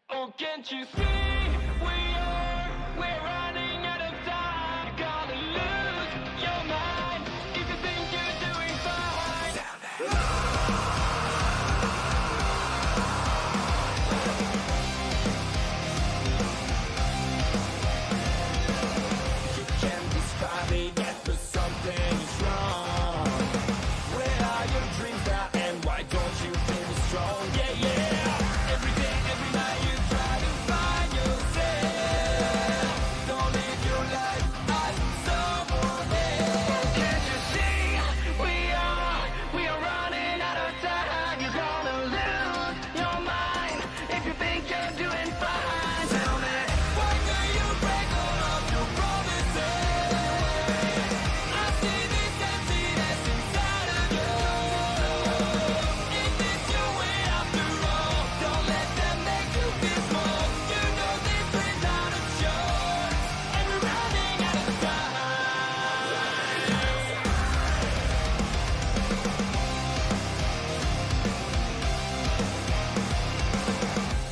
Oh, can't you see we're running out of time? You're gonna lose your mind if you think you're doing fine. You can't describe it yet, but something is wrong. Where are your dreams now, and why don't you feel strong? Yeah, yeah. Every day, every night you try to find yourself. Don't live your life as someone else. Can't you see we are running out of time? You're gonna lose your mind if you think you're doing fine. Tell me, why do you break all of your promises? I see this emptiness inside of you. Is this your way after all? Don't let them make you feel small. You know this dream's out of yours, and we're running out of time.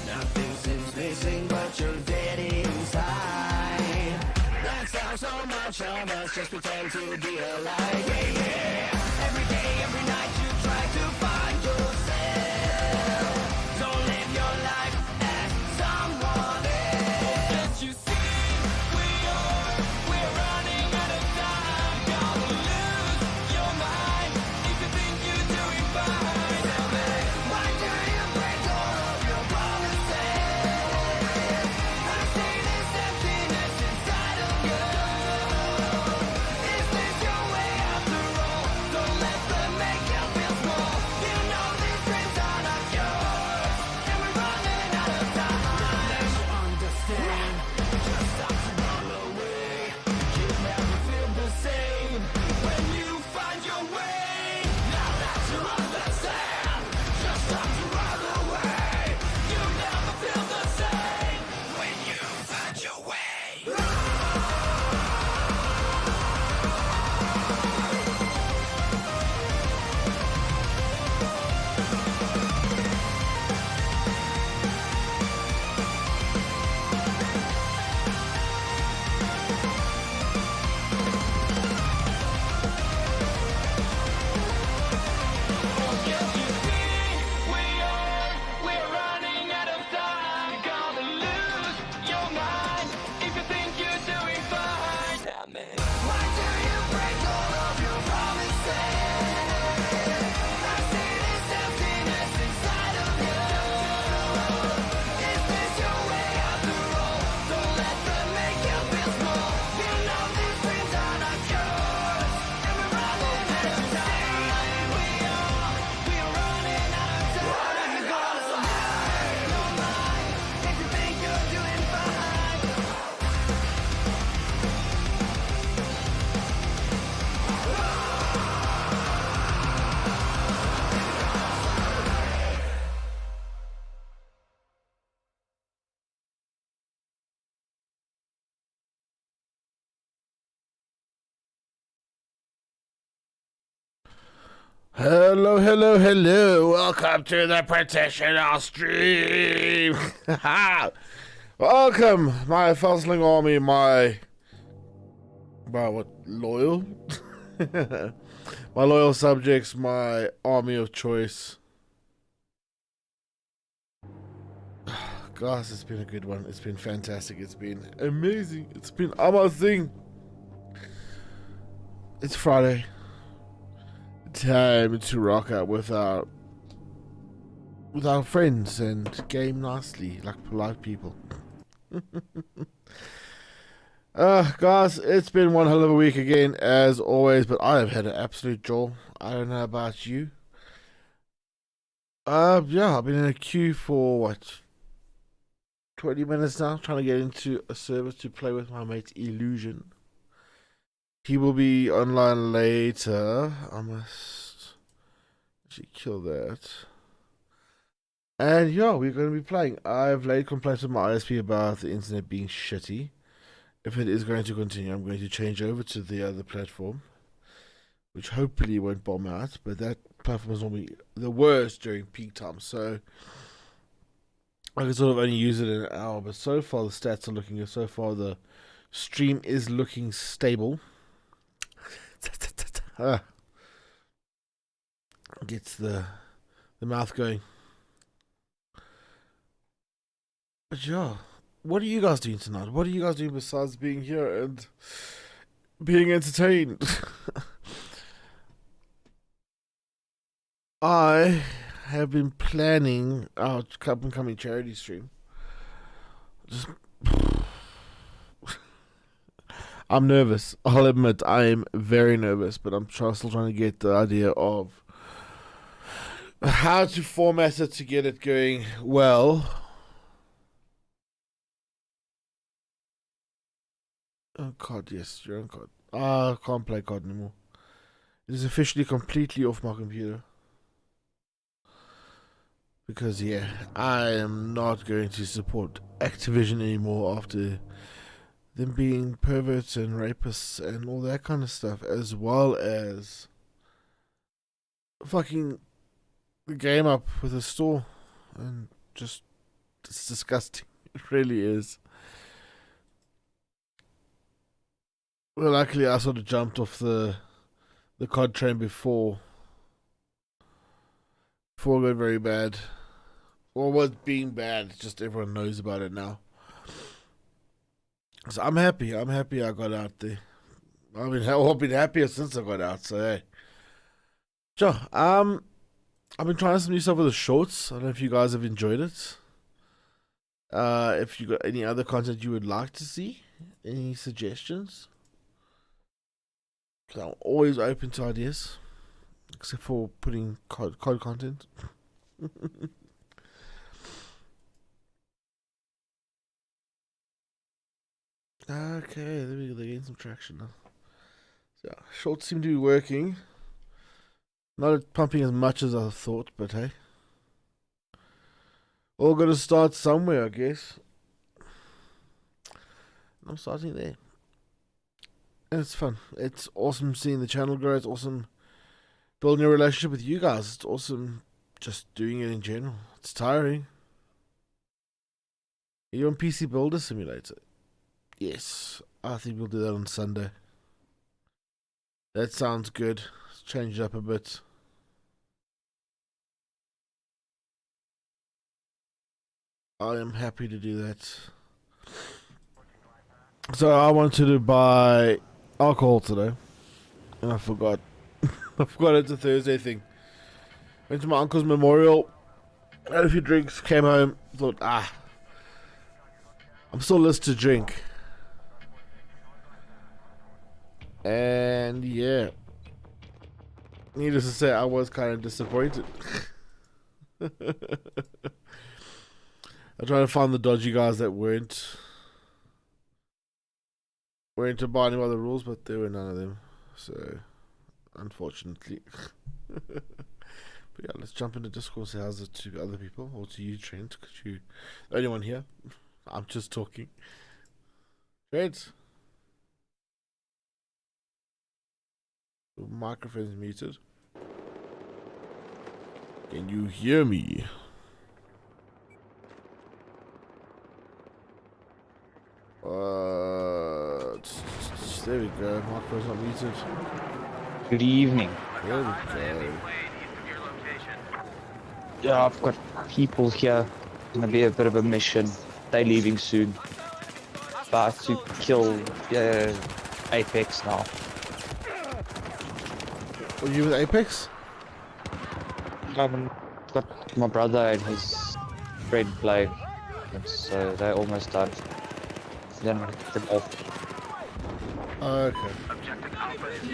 Nothing seems missing, but you're dead inside. That's how so much of us just pretend to be alive. Yeah, yeah. Every day, every night you try to find yourself. Don't live your life as someone else. Can't you see we're running out of time? Gonna lose your mind if you think you're doing fine. Tell me, why do you break all of your promises? I see this emptiness inside of you. Is this your way after all? Don't let them make you feel small. You know these dreams are not yours, and we're running out of time. Don't you understand? Just stop to run away. You'll never feel the same when you find your way. Now that you understand, just stop to run away. You'll never feel the same when you find your way. Can't you see we're running out of time? You're gonna lose your mind if you think you're doing fine. Tell me, why do you break all of your promises? I see this emptiness inside of you. Is this your way after all? Don't let them make you feel small. You know these dreams are not yours, and we're running out of time. We're running out of time. You're gonna lose your mind if you think you're doing fine. Hello, hello, hello. Welcome to the petitioner stream. Welcome, my Fosling army, my what, loyal? My loyal subjects, my army of choice. Guys, it's been a good one. It's been fantastic. It's been amazing. It's been amazing. It's Friday. Time to rock out with our friends and game nicely like polite people. Guys, it's been one hell of a week again as always, but I have had an absolute joy. I don't know about you. Yeah, I've been in a queue for what, 20 minutes now, trying to get into a service to play with my mate Illusion. He will be online later. I must actually kill that. And yeah, we're going to be playing. I've laid complaints with my ISP about the internet being shitty. If it is going to continue, I'm going to change over to the other platform, which hopefully won't bomb out. But that platform is normally the worst during peak time. So I can sort of only use it in an hour, but so far the stats are looking good. So far the stream is looking stable. Gets the mouth going. But yeah, what are you guys doing tonight? What are you guys doing besides being here and being entertained? I have been planning our up and coming charity stream. Just, I'm nervous. I'll admit I am very nervous, but I'm still trying to get the idea of how to format it to get it going well. Oh COD, yes, you're on COD. I can't play COD anymore. It is officially completely off my computer. Because, yeah, I am not going to support Activision anymore after them being perverts and rapists and all that kind of stuff, as well as fucking the game up with a store. And just, it's disgusting. It really is. Well, luckily, I sort of jumped off the COD train before it got very bad. Or was being bad, just everyone knows about it now. So I'm happy. I'm happy I got out there. I've been happier since I got out, so hey. Sure. I've been trying some new stuff with the shorts. I don't know if you guys have enjoyed it. If you got any other content you would like to see, any suggestions? Because I'm always open to ideas, except for putting COD content. Okay, there we go. They're getting some traction now. So, yeah, shorts seem to be working. Not pumping as much as I thought, but hey. All got to start somewhere, I guess. I'm starting there. And it's fun. It's awesome seeing the channel grow. It's awesome building a relationship with you guys. It's awesome just doing it in general. It's tiring. Are you on PC Builder Simulator? Yes. I think we'll do that on Sunday. That sounds good. Let's change it up a bit. I am happy to do that. So I wanted to buy alcohol today, and I forgot. I forgot it's a Thursday thing. Went to my uncle's memorial, had a few drinks, came home, thought, I'm still listed to drink. And yeah, needless to say, I was kind of disappointed. I tried to find the dodgy guys that weren't abiding by the rules, but there were none of them. So, unfortunately. But yeah, let's jump into discourse. How's it to other people, or to you, Trent? Because you're the only one here. I'm just talking. Trent? Your microphone's muted. Can you hear me? There we go. Microphone's not muted. Good evening. There we go. Yeah, I've got people here. It's gonna be a bit of a mission. They're leaving soon. About to kill Apex now. Were you with Apex? Got my brother and his friend play. So they're almost done. Then we get them off. Okay.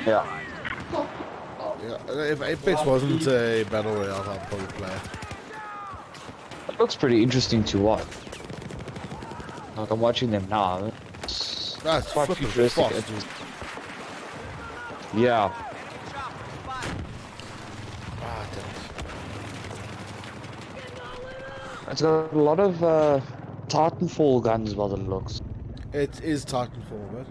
Yeah. Yeah. If Apex wasn't a battle royale, I'd probably play it. It looks pretty interesting to watch. Like I'm watching them now. That's quite flipping futuristic. fast. Yeah. Damn It's got a lot of Titanfall guns by the looks. it. It is Titanfall, but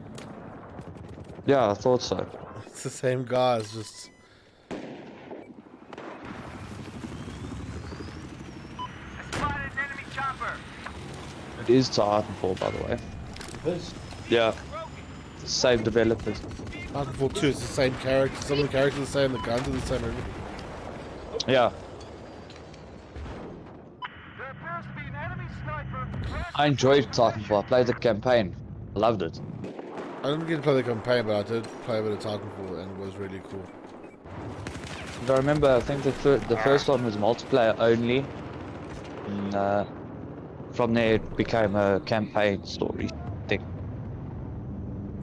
Yeah, I thought so. it's the same guys, just. Spotted an enemy chopper. It is Titanfall, by the way. Yeah. Same developers. Titanfall 2 is the same character. Some of the characters are the same, the guns are the same, everything. Yeah. I enjoyed Titanfall. I played the campaign. I loved it. I didn't get to play the campaign, but I did play a bit of Titanfall and it was really cool. And I remember, I think the first one was multiplayer only. And from there it became a campaign story thing.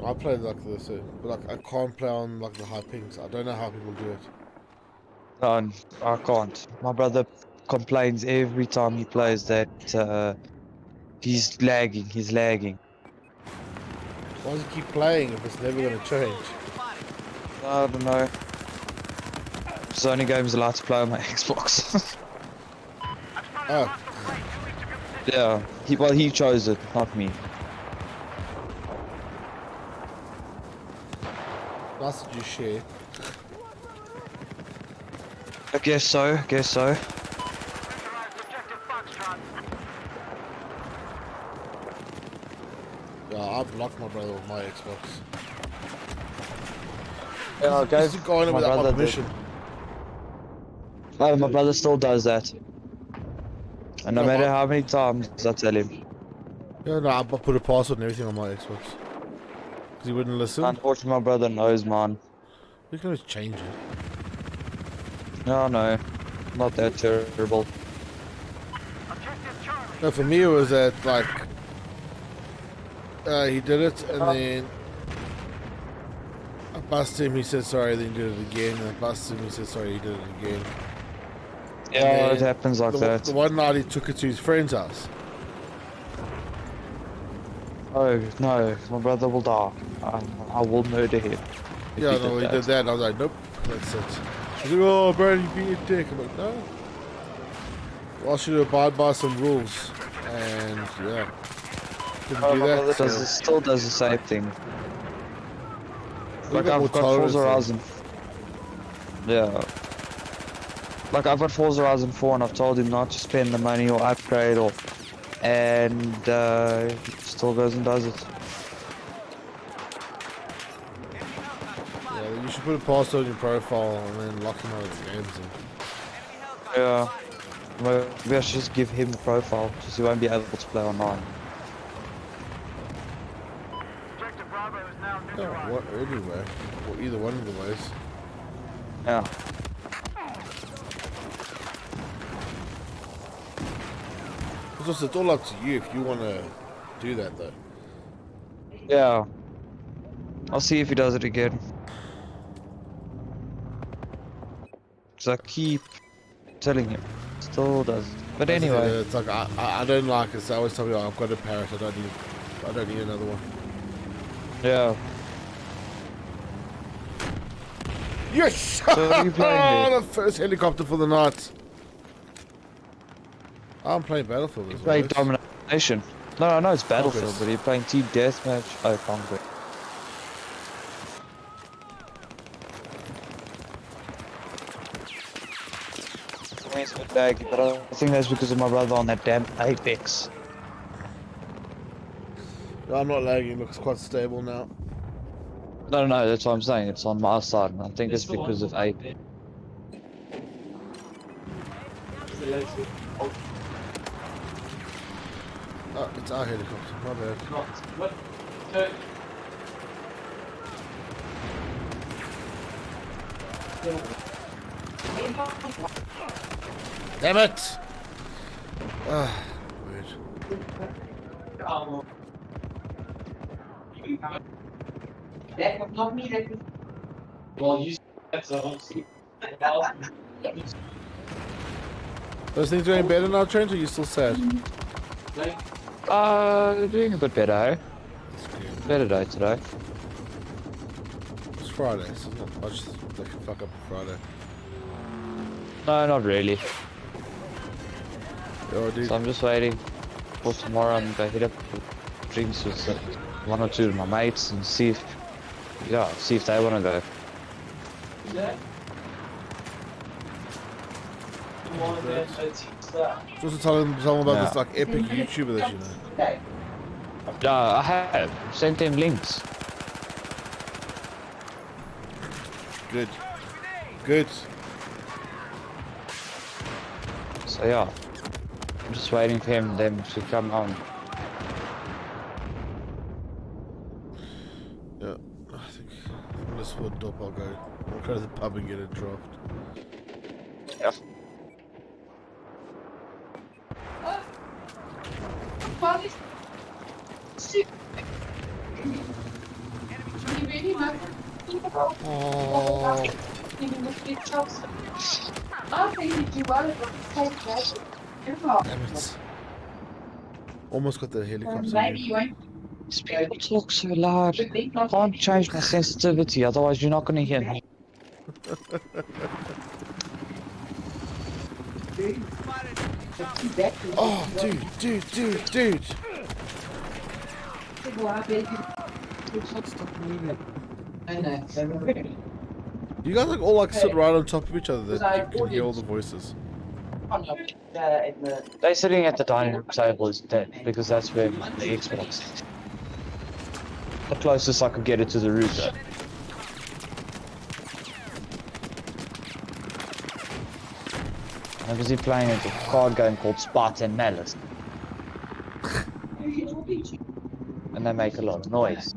I played like this, but like I can't play on like the high pings. I don't know how people do it. And I can't. My brother complains every time he plays that he's lagging, Why does he keep playing if it's never going to change? I don't know. It's the only games allowed to play on my Xbox. Oh, Yeah, he chose it, not me. nice that you share. I guess so, Yeah, I blocked my brother with my Xbox. Yeah, I He used to go in my without my brother did. permission. Oh, my brother still does that. And no No, matter but- how many times I tell him, Yeah, no, I put a password and everything on my Xbox. Because he wouldn't listen. unfortunately my brother knows mine. We can always change it. No, not that terrible. No, for me it was that like he did it and then I busted him. He said sorry, then he did it again. And I busted him. He said sorry, he did it again. Yeah, then it happens like that. The one night he took it to his friend's house. Oh no, my brother will die. I will murder him. if Yeah, no, he did that. And I was like, nope, that's it. He's like, oh, Brad, you being a dick. I'm like, no. I should abide by some rules. And yeah, didn't Oh, do my that. brother So. still does the same thing. We Like got more I've got tolerance Forza then. Horizon. Yeah. Like I've got Forza Horizon 4 and I've told him not to spend the money or upgrade or, and he still goes and does it. Yeah, you should put a password on your profile and then lock him out of the games. And Yeah. Maybe I should just give him the profile, just he won't be able to play online. yeah, what, anyway, or either one of the ways. Yeah. It's all up to you if you want to do that, though. Yeah. I'll see if he does it again. Cause I keep telling him, still does it. But anyway, It's like I don't like it. So I always tell me, oh, I've got a parrot. I don't need another one. yeah. Yes! So what are you playing there? The first helicopter for the night. I'm playing Battlefield as well. Play Domination. No, I know it's Battlefield, Conquest. but you're playing Team Deathmatch. Oh, Conquest. It's a bit laggy, but I think that's because of my brother on that damn Apex. No, I'm not lagging. It looks quite stable now. No, that's what I'm saying. It's on my side, and I think it's because of Apex. Oh, it's our helicopter. My bad. Damn it! Ah, weird. Those things doing better now, Trent, or are you still sad? Doing a bit better, eh? That's good. Better day today. It's Friday, so it's not much that can fuck up a Friday. No, not really. Oh, dude. So I'm just waiting for tomorrow. I'm gonna hit up drinks with one or two of my mates and see if they want to go. Just to tell them about Yeah. this like epic YouTuber that you know. Yeah, I have sent them links. Good. Good. So yeah, I'm just waiting for them to come on. Yeah. I think from this wood top I'll go. I'll go to the pub and get it dropped. Yeah. Oh, damn it. Almost got the helicopter. Again. These people talk so loud. I can't change my sensitivity, otherwise you're not gonna hear me. Oh, dude. Stop moving. You guys like all like sit right on top of each other that you can hear all the voices. They're sitting at the dining room table is dead because that's where the Xbox is. The closest I could get it to the router. I'm busy playing a card game called Spartan Malice. And they make a lot of noise.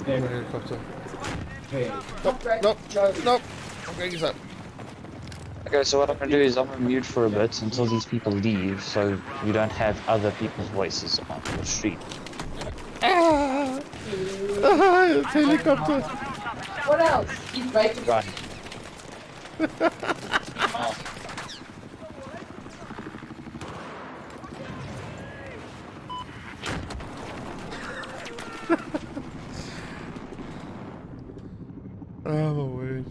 Helicopter. Nope. I'm going inside. Okay, so what I'm gonna do is I'm gonna mute for a bit until these people leave, so we don't have other people's voices on the street. It's helicopter. What else? He's right. Right. Oh my word.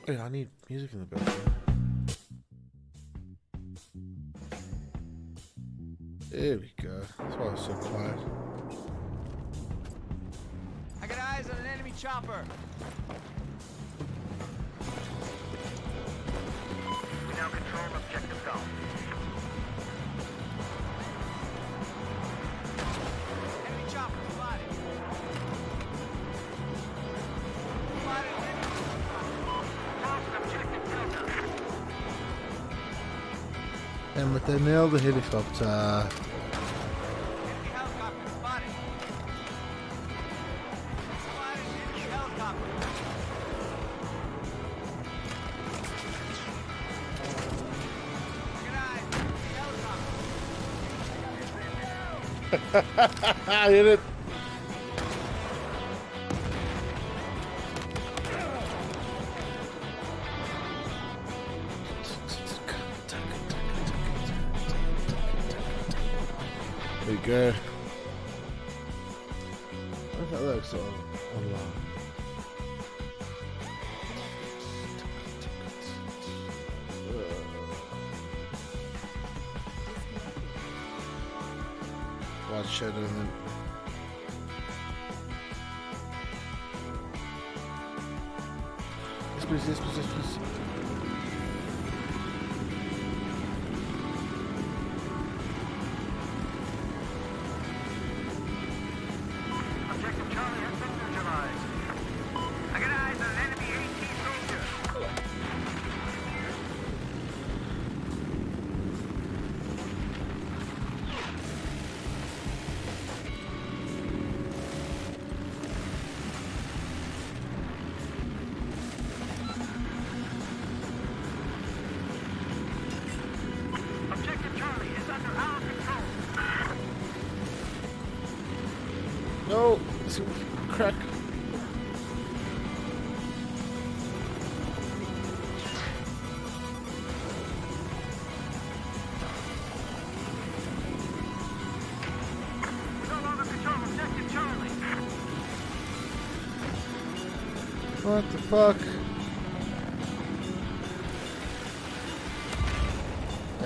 Oh yeah, I need music in the background. There we go. That's why I was so quiet. I got eyes on an enemy chopper. We now control objective Golf. Enemy chopper spotted. Spotted enemy chopper. Lost objective Delta. And but they nailed the helicopter. Enemy helicopter spotted. Spotted enemy helicopter. Good eyes. Helicopter. I hit it. There you go. I thought that looks online. White shadow and then yes please. Objective Charlie has been neutralized. I got eyes on an enemy AT soldier. Objective Charlie is under our control. No, it's a crack. No longer control objective Charlie. What the fuck?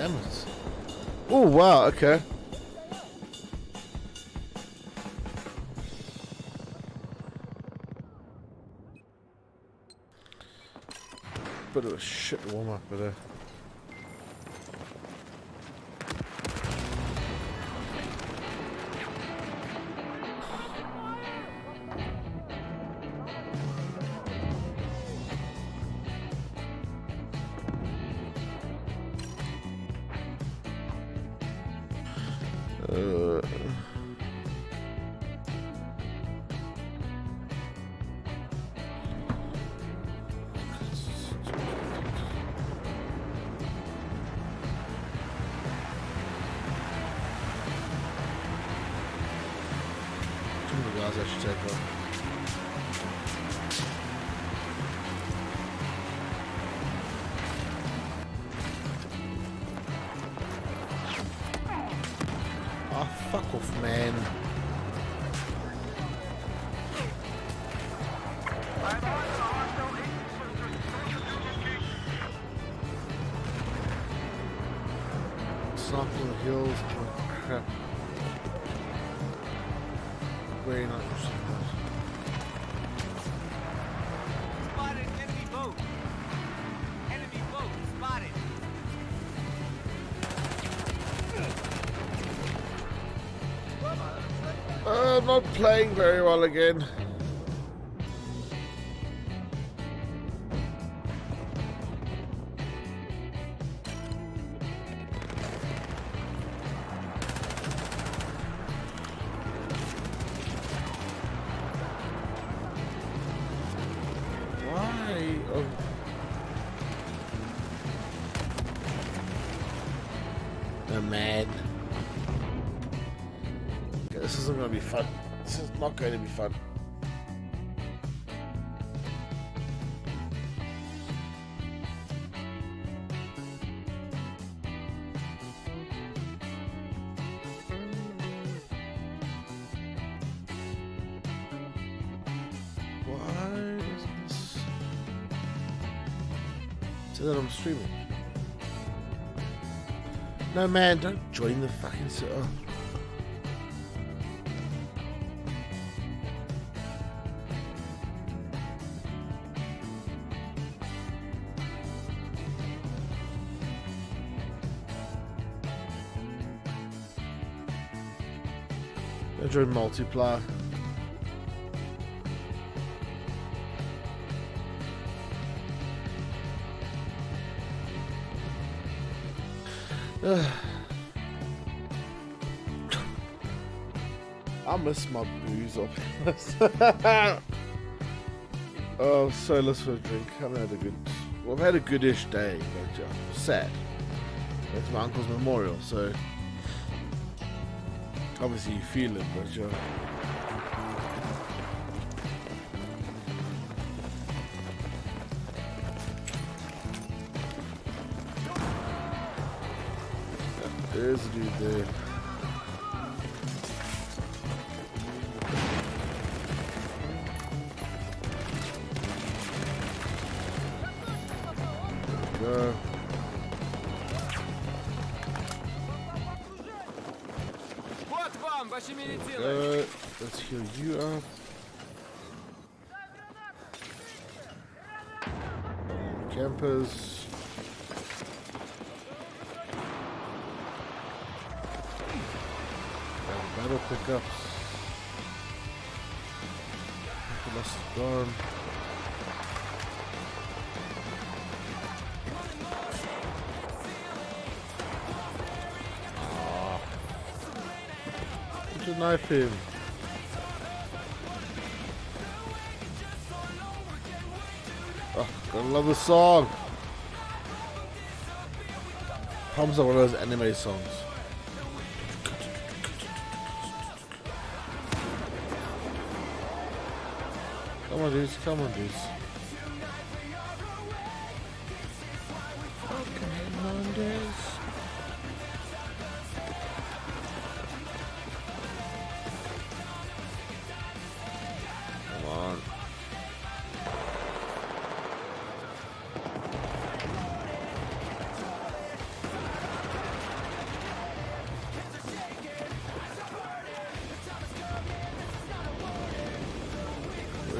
Damn it. Oh, wow, okay. Bit of a shit warm up, but some of the guys I should take off. Oh, fuck off, man. Sniper on the hills. Oh, crap. Very nice. Spotted enemy boat. Enemy boat spotted. I'm not playing very well again. Why? Oh. I'm mad. Okay, this isn't going to be fun. This is not going to be fun. Why is this? So that I'm streaming. No man, don't join the fucking oh. I join multiplayer. I miss my booze off. Oh, so let's for a drink. I haven't had a good. Well, I've had a goodish day, but sad. It's my uncle's memorial, so obviously you feel it, but there's a dude there. Go. Вот вам, ваши медицины. Let's heal you up. Campers. And battle pickups. Lost his arm. To knife him. Oh, gotta love the song. Comes up one of those anime songs. Come on, dudes. Come on, dudes. Okay, Mondays. Come on.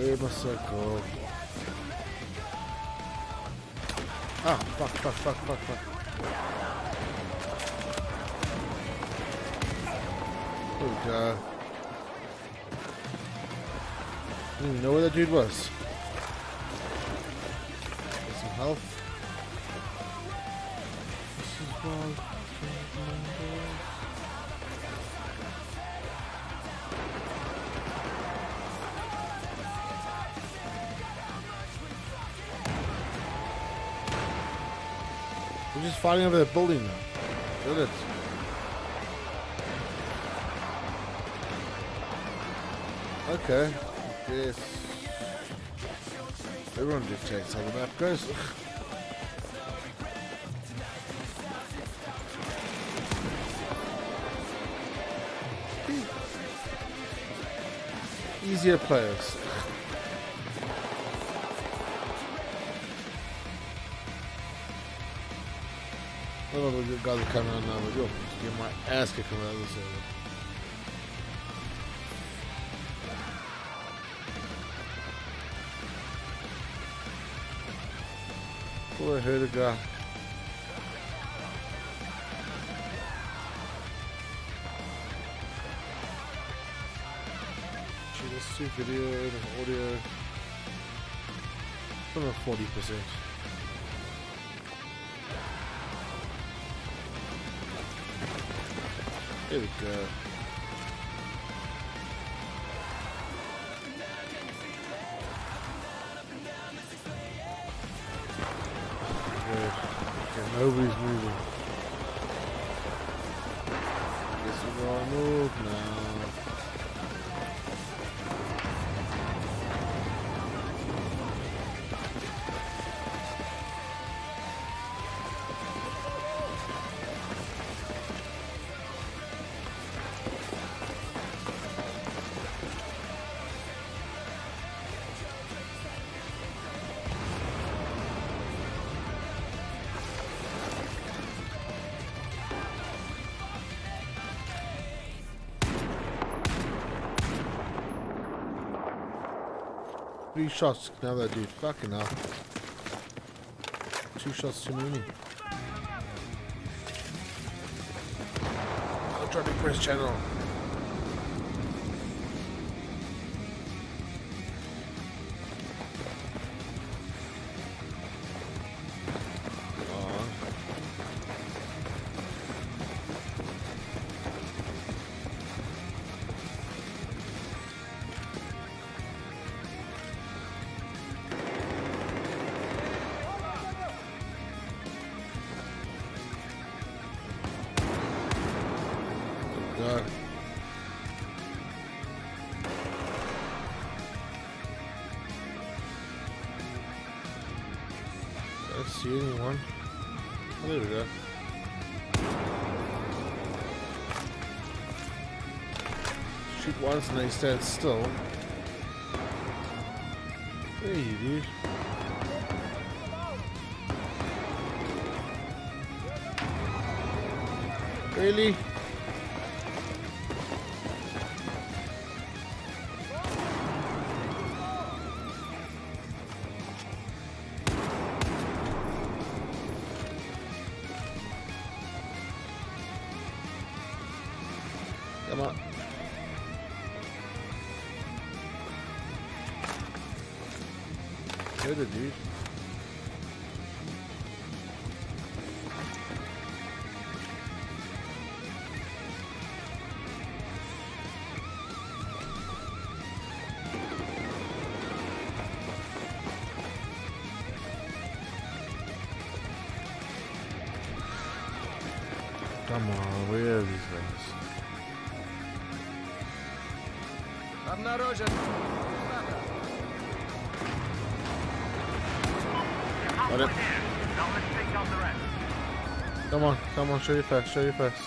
Where's my circle? Ah, fuck. There we go. I didn't even know where that dude was. Get some health. This is wrong. We're just fighting over the building now. Look at it. Okay. Yes. Everyone dictates how the map goes. Easier players. I don't know the guys are coming out now, but yo, get my ass kicked coming out of the server. Oh, I heard a guy. Should let's do video and audio. I'm at 40%. There we go. Good. Okay, nobody's moving. Guess we're all move now. Three shots, now that dude. Fucking hell. 2 shots too many. I'll try to press channel. God. I don't see anyone. Oh, there we go. Shoot once and they stand still. There you dude. Really? Come on. Hit it, dude. Come on, where are these guys? Обнаружен. Got it. Come on, show your face, show your face.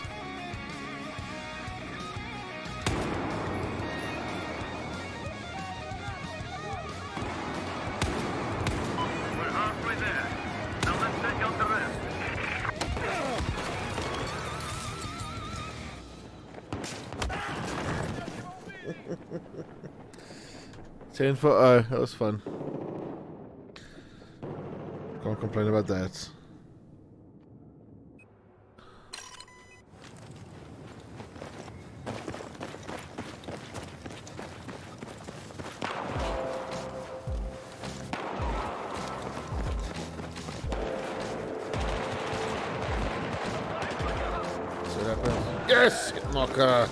We're halfway there. Now let's take out the rest. 10 for oh, that was fun. Can't complain about that. See what happens? Yes! Hit marker!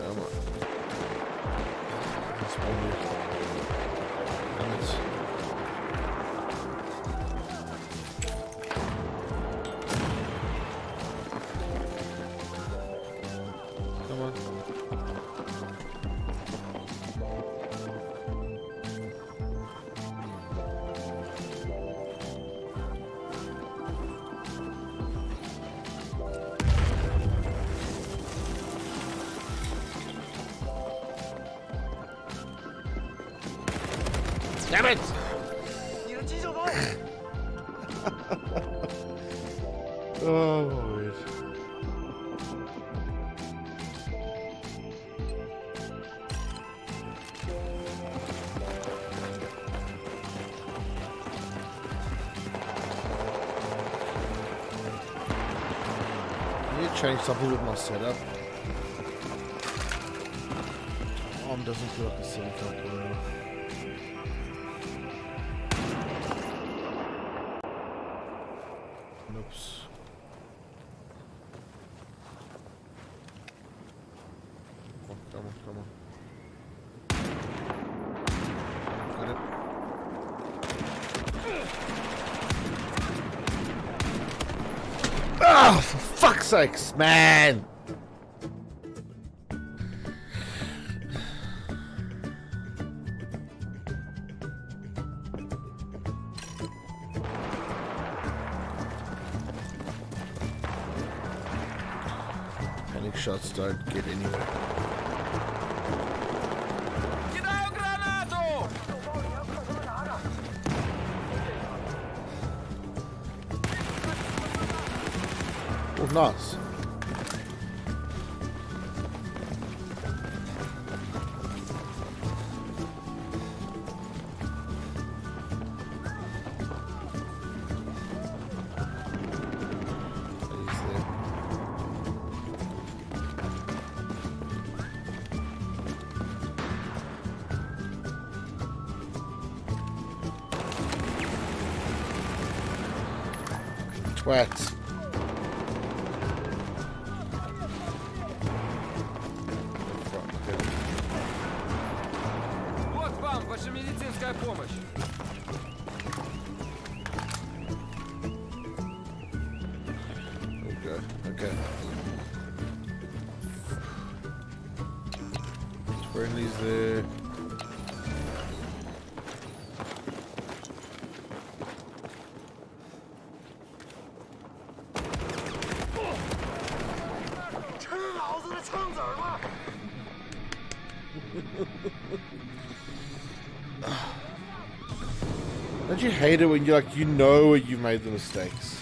Come on. That's one more. Damn it. Come on. Damn it! Oh, weird. I need to change something with my setup. Arm doesn't feel like a silly calculator. Oops. Come on, come on. Got it. Ah, for fuck's sakes, man! Panic shots don't get anywhere. Кидаю гранату! Oh, nice. He's there. Twat. Вот вам ваша медицинская помощь. Okay, okay. Friendly's there. Don't you hate it when you're like, you know you made the mistakes?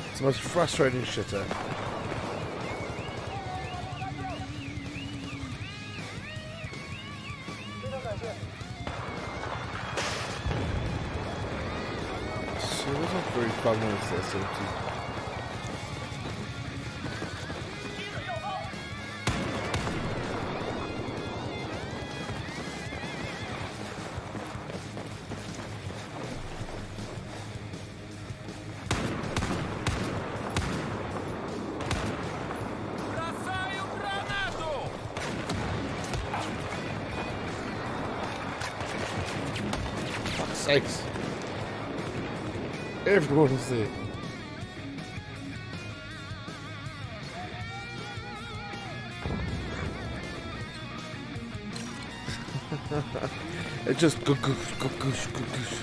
It's the most frustrating shit, eh? So it wasn't very fun when it's that empty. Бросаю гранату! sakes. Everyone is there. It just goosh.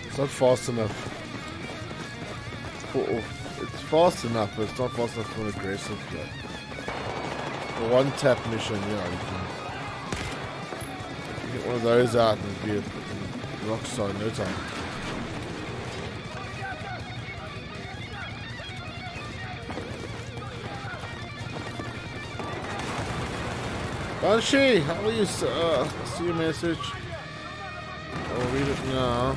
It's not fast enough. It's fast enough, but it's not fast enough for an aggressive play. A one tap mission, yeah, you can get one of those out and be a rock star in no time. Banshee, how are you, sir? I see your message. I'll read it now.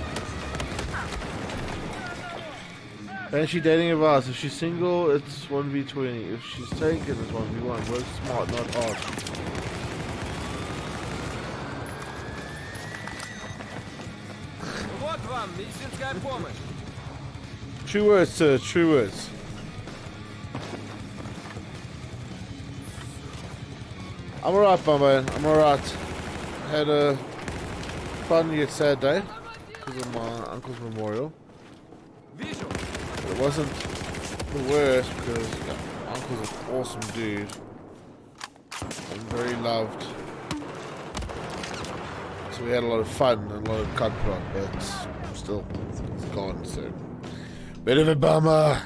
Banshee dating advice. If she's single, it's 1v20. If she's taken, it's 1v1. Work smart, not hard. Вот вам медицинская помощь. True words, sir. True words. I'm alright, my man. I'm alright. Had a fun yet sad day because of my uncle's memorial. Вижу. It wasn't the worst because my uncle's an awesome dude and very loved. So we had a lot of fun and a lot of cut put on, but still, it's gone. So, bit of a bummer.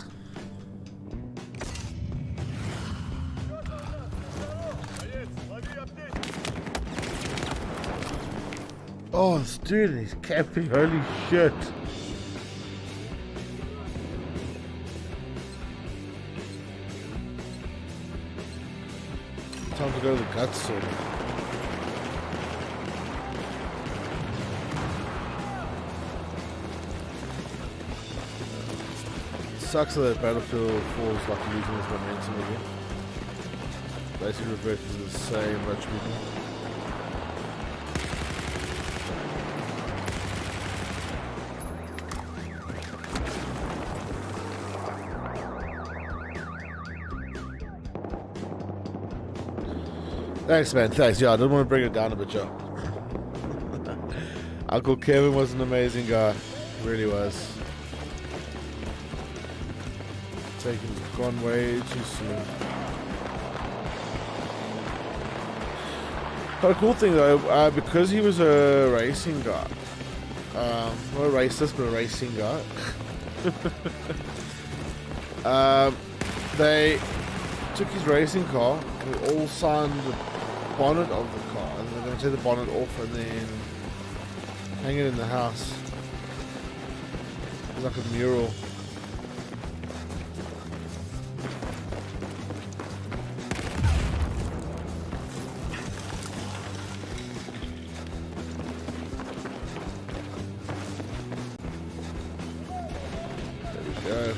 Oh, this dude, he's camping. Holy shit. Time to go to the guts soon. Sucks that Battlefield 4 is like losing its momentum again. Basically reverts to the same much movement. Thanks, man. Thanks. Yeah, I didn't want to bring it down a bit, Joe. Uncle Kevin was an amazing guy. He really was. Gone way too soon. But a cool thing though, because he was a racing guy, not a racist, but a racing guy. They took his racing car and they all signed the bonnet of the car, and they're going to take the bonnet off and then hang it in the house. It's like a mural. There we go.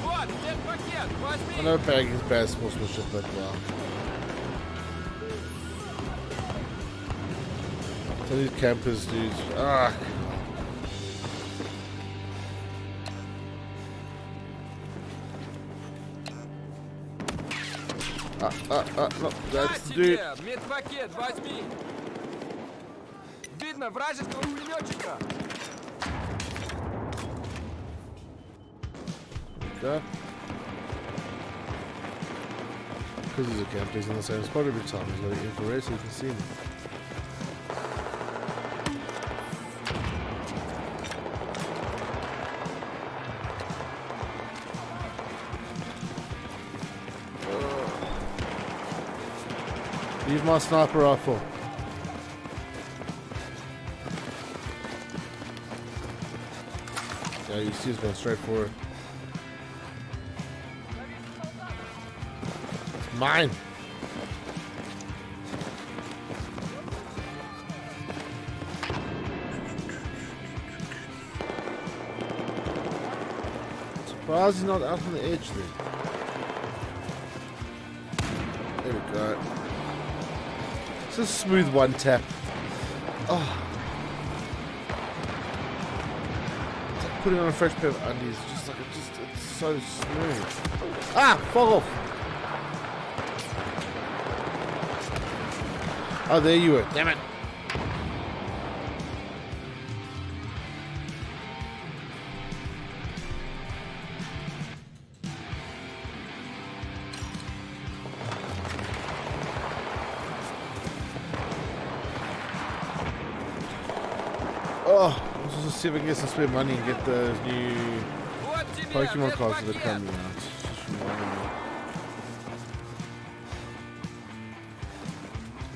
Вот, пакет, возьми. I know bagging is bad sportsmanship, but wow. Tell these campers, dudes. Ah. No, that's the dude. Медпакет, возьми. Видно вражеского пулеметчика. Okay. Because he's a camper, he's in the same spot every time. He's got an infrared so you can see him. Leave my sniper rifle. Yeah, you see he's going straight for it. It's mine. Surprised he's not out on the edge there. There we go. It's a smooth one tap. Oh. It's like putting on a fresh pair of undies. Just like it's so smooth. Ah, fuck off. Oh, there you were. Damn it. Oh, I'm supposed to see if I can get some spare money and get those new Pokemon cards that are coming out. Just reminding me.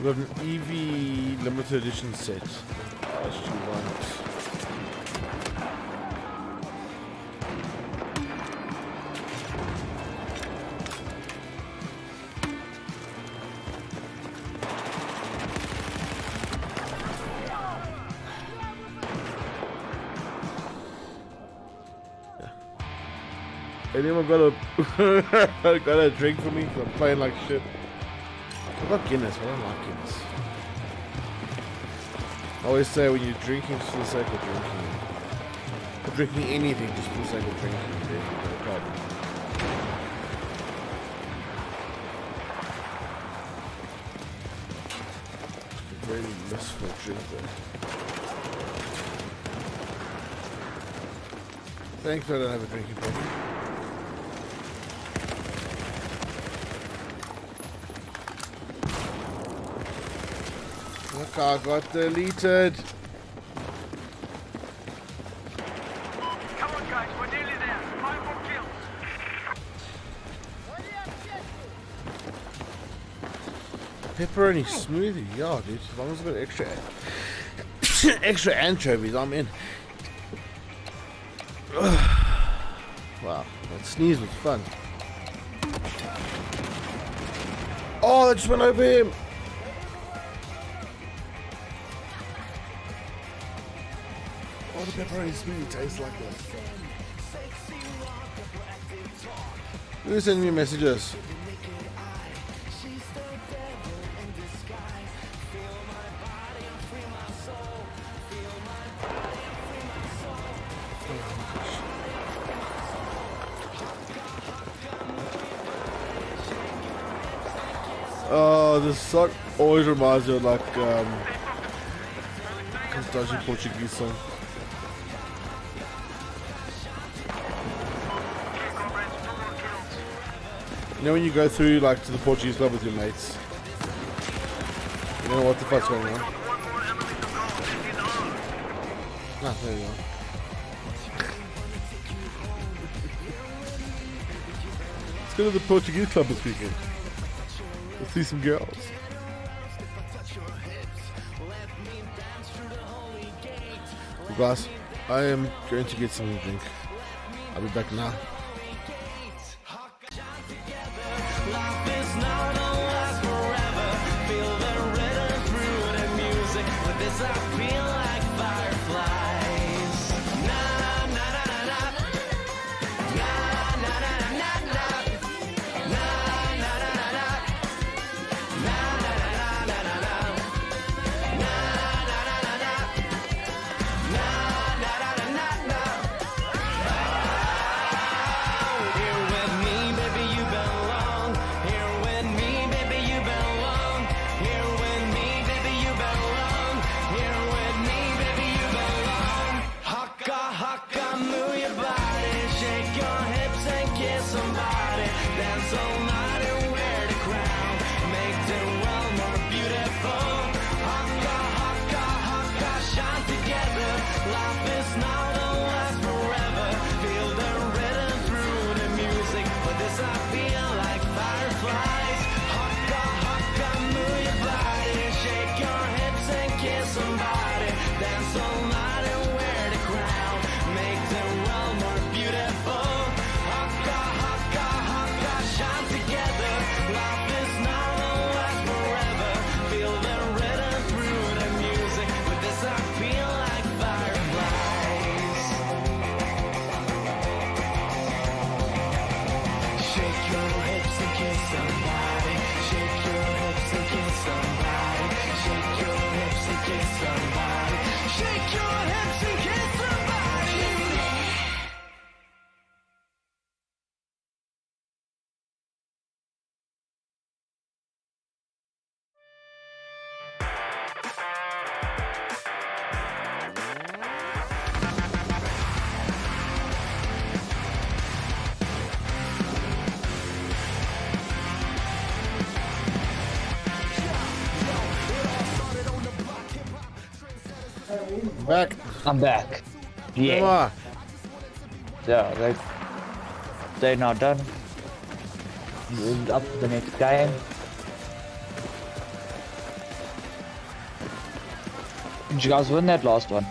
We've got an EV limited edition set. Oh, it's 2 1. Anyone got a got a drink for me? 'Cause I'm playing like shit. I love Guinness, but I don't like Guinness. I always say when you're drinking just for the sake of drinking, or drinking anything just for the sake of drinking, there's no problem. Really miss for a drink though. Thanks, I don't have a drinking problem. The car got deleted. Come on, guys, we're nearly there. 5 more kills. Pepperoni smoothie, yeah, dude. As long as I've got extra, extra anchovies, I'm in. Wow, that sneeze was fun. Oh, that just went over him. Oh, the pepperoni smoothie tastes like that. Who's sending me messages? Oh, this song always reminds me of like this dodgy Portuguese song. You know when you go through like to the Portuguese club with your mates, you know what the fuck's going on? Ah, there you go. Let's go to the Portuguese club this weekend. Let's see some girls. Well, guys, I am going to get something to drink. I'll be back now. back. I'm back. Come Yeah. on. Yeah, they're not done. We're up to the next game. Did you guys win that last one?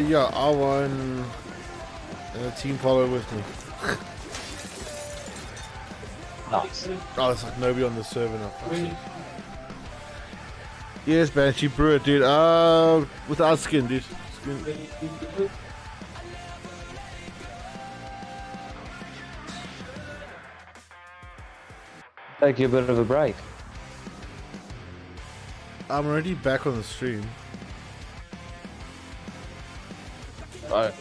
Yeah, I won. And the team followed with me. Nice. Oh, it's like nobody on the server now. Yes, Banshee, brew it, dude. Without skin, dude. Skin. Take you a bit of a break. I'm already back on the stream. Right.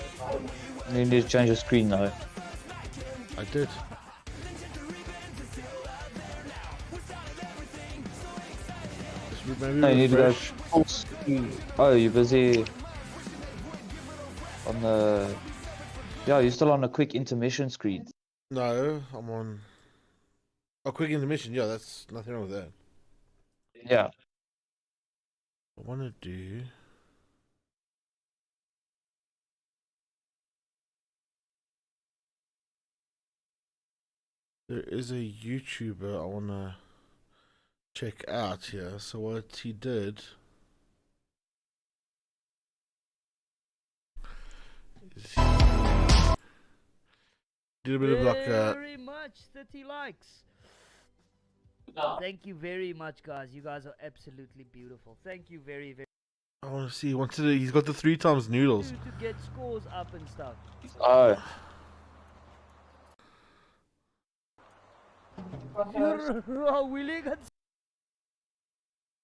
You need to change your screen though. I did. Maybe No, you need to go refresh. full screen. Oh, you're busy on the... Yeah, you're still on a quick intermission screen. No, I'm on. A quick intermission. Yeah, that's nothing wrong with that. Yeah. I want to do. There is a YouTuber I want to check out here. So what he did is he did a bit of like very much 30 likes. Thank you very much, guys. You guys are absolutely beautiful. Thank you very, very I want to see. He wanted to, he's got the 3 times noodles. to get scores up and stuff. Oh. You're willing and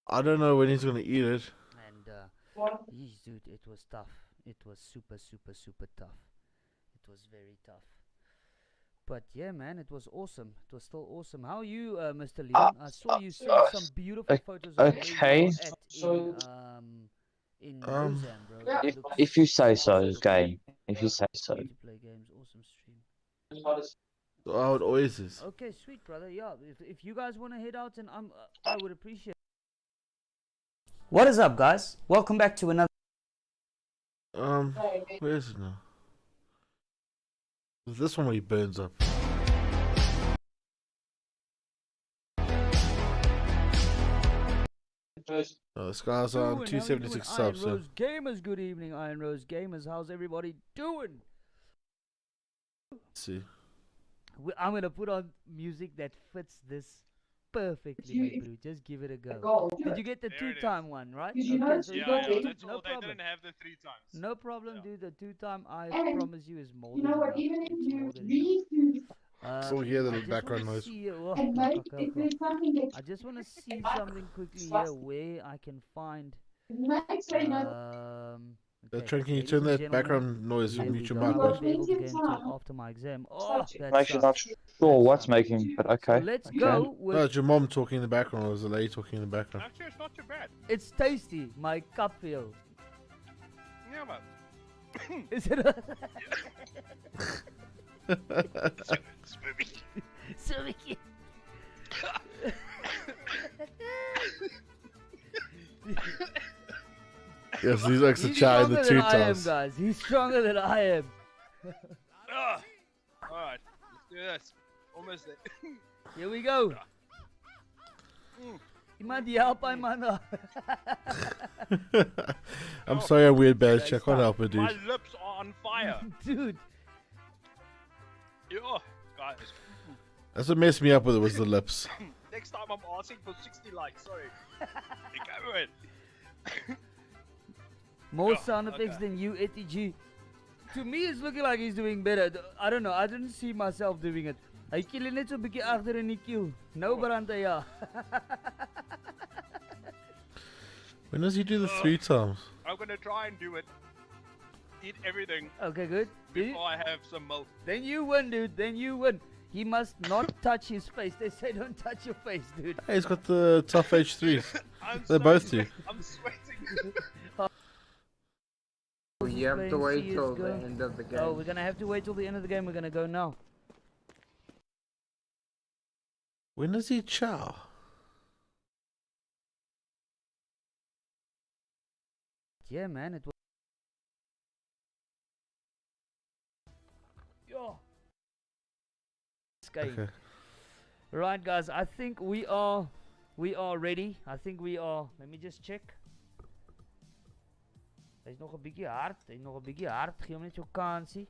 I don't know when he's gonna eat it. yeesh, dude, it was tough. It was super, super, super tough. It was very tough. But yeah, man, it was awesome. It was still awesome. How are you, Mr. Leon? I saw you sent some beautiful photos of okay. where you are at in Lausanne, bro. It looks If you say so, game. If you say so. to play games. Awesome stream. So how it always is. Okay, sweet, brother. Yeah, if you guys want to head out, and I would appreciate. What is up, guys? Welcome back to another. Where is it now? This one where he burns up. This guy's on 276 subs. Iron So. Rose Gamers, good evening, Iron Rose Gamers. How's everybody doing? Let's see. I'm gonna put on music that fits this perfectly, my bro. Just give it a go. Did you get the There it is. 2-time one, right? Did you Okay, know so you you got got it? the That's no all. They problem. didn't have the 3 times. No problem, Yeah. dude. The 2-time, I And, promise you, is more You than know what? enough. Even if It's you more than enough. read through Still hear the I just background wanna noise. see, oh, and maybe if okay. there's something that I just want to see something quickly here where I can find. makes so you know Trent, can you ladies turn and that gentlemen, background noise? there we Mute your go. I mic, won't please. be able to Plenty get of into it time. after my exam. Oh, that Makes you not sucks. sure That what's sucks. making, but okay. So let's okay. go No, with. it's your mom talking in the background, or is the lady talking in the background? Actually, it's not too bad. It's tasty. My cup feel. Yeah, but Is it? spooky. So we can- Yes, he's extra He's chat in the stronger 2 than I am, times. guys. He's stronger than I am. Alright, let's do this. Almost there. Here we go. Iemand help my man. I'm sorry I'm weird, Badge. I can't help it, My dude. lips are on fire. Dude. Yeah, guys. That's what messed me up with it was the lips. Next time I'm asking for 60 likes. Sorry. You go in. More Oh, sound effects okay. than you, ATG. To me, it's looking like he's doing better. I don't know. I didn't see myself doing it. Hy kill net so 'n bietjie agter in die kiel. Nou brand hy ja. When does he do the 3 times? I'm gonna try and do it. Eat everything Okay, good. before I have some milk. Then you win, dude. Then you win. He must not touch his face. They say don't touch your face, dude. Hey, he's got the tough H3s. I'm They both do. I'm sweating. You have to Playing wait till CS:GO. the end of the game. Oh, we're gonna have to wait till the end of the game. We're gonna go now. When does he chow? yeah, man, it was. Yo. Okay. Right, guys. I think we are ready. I think we are. Let me just check. Hy's nog 'n bietjie hard. Hy's nog 'n bietjie hard. Gee hom net jou kansie.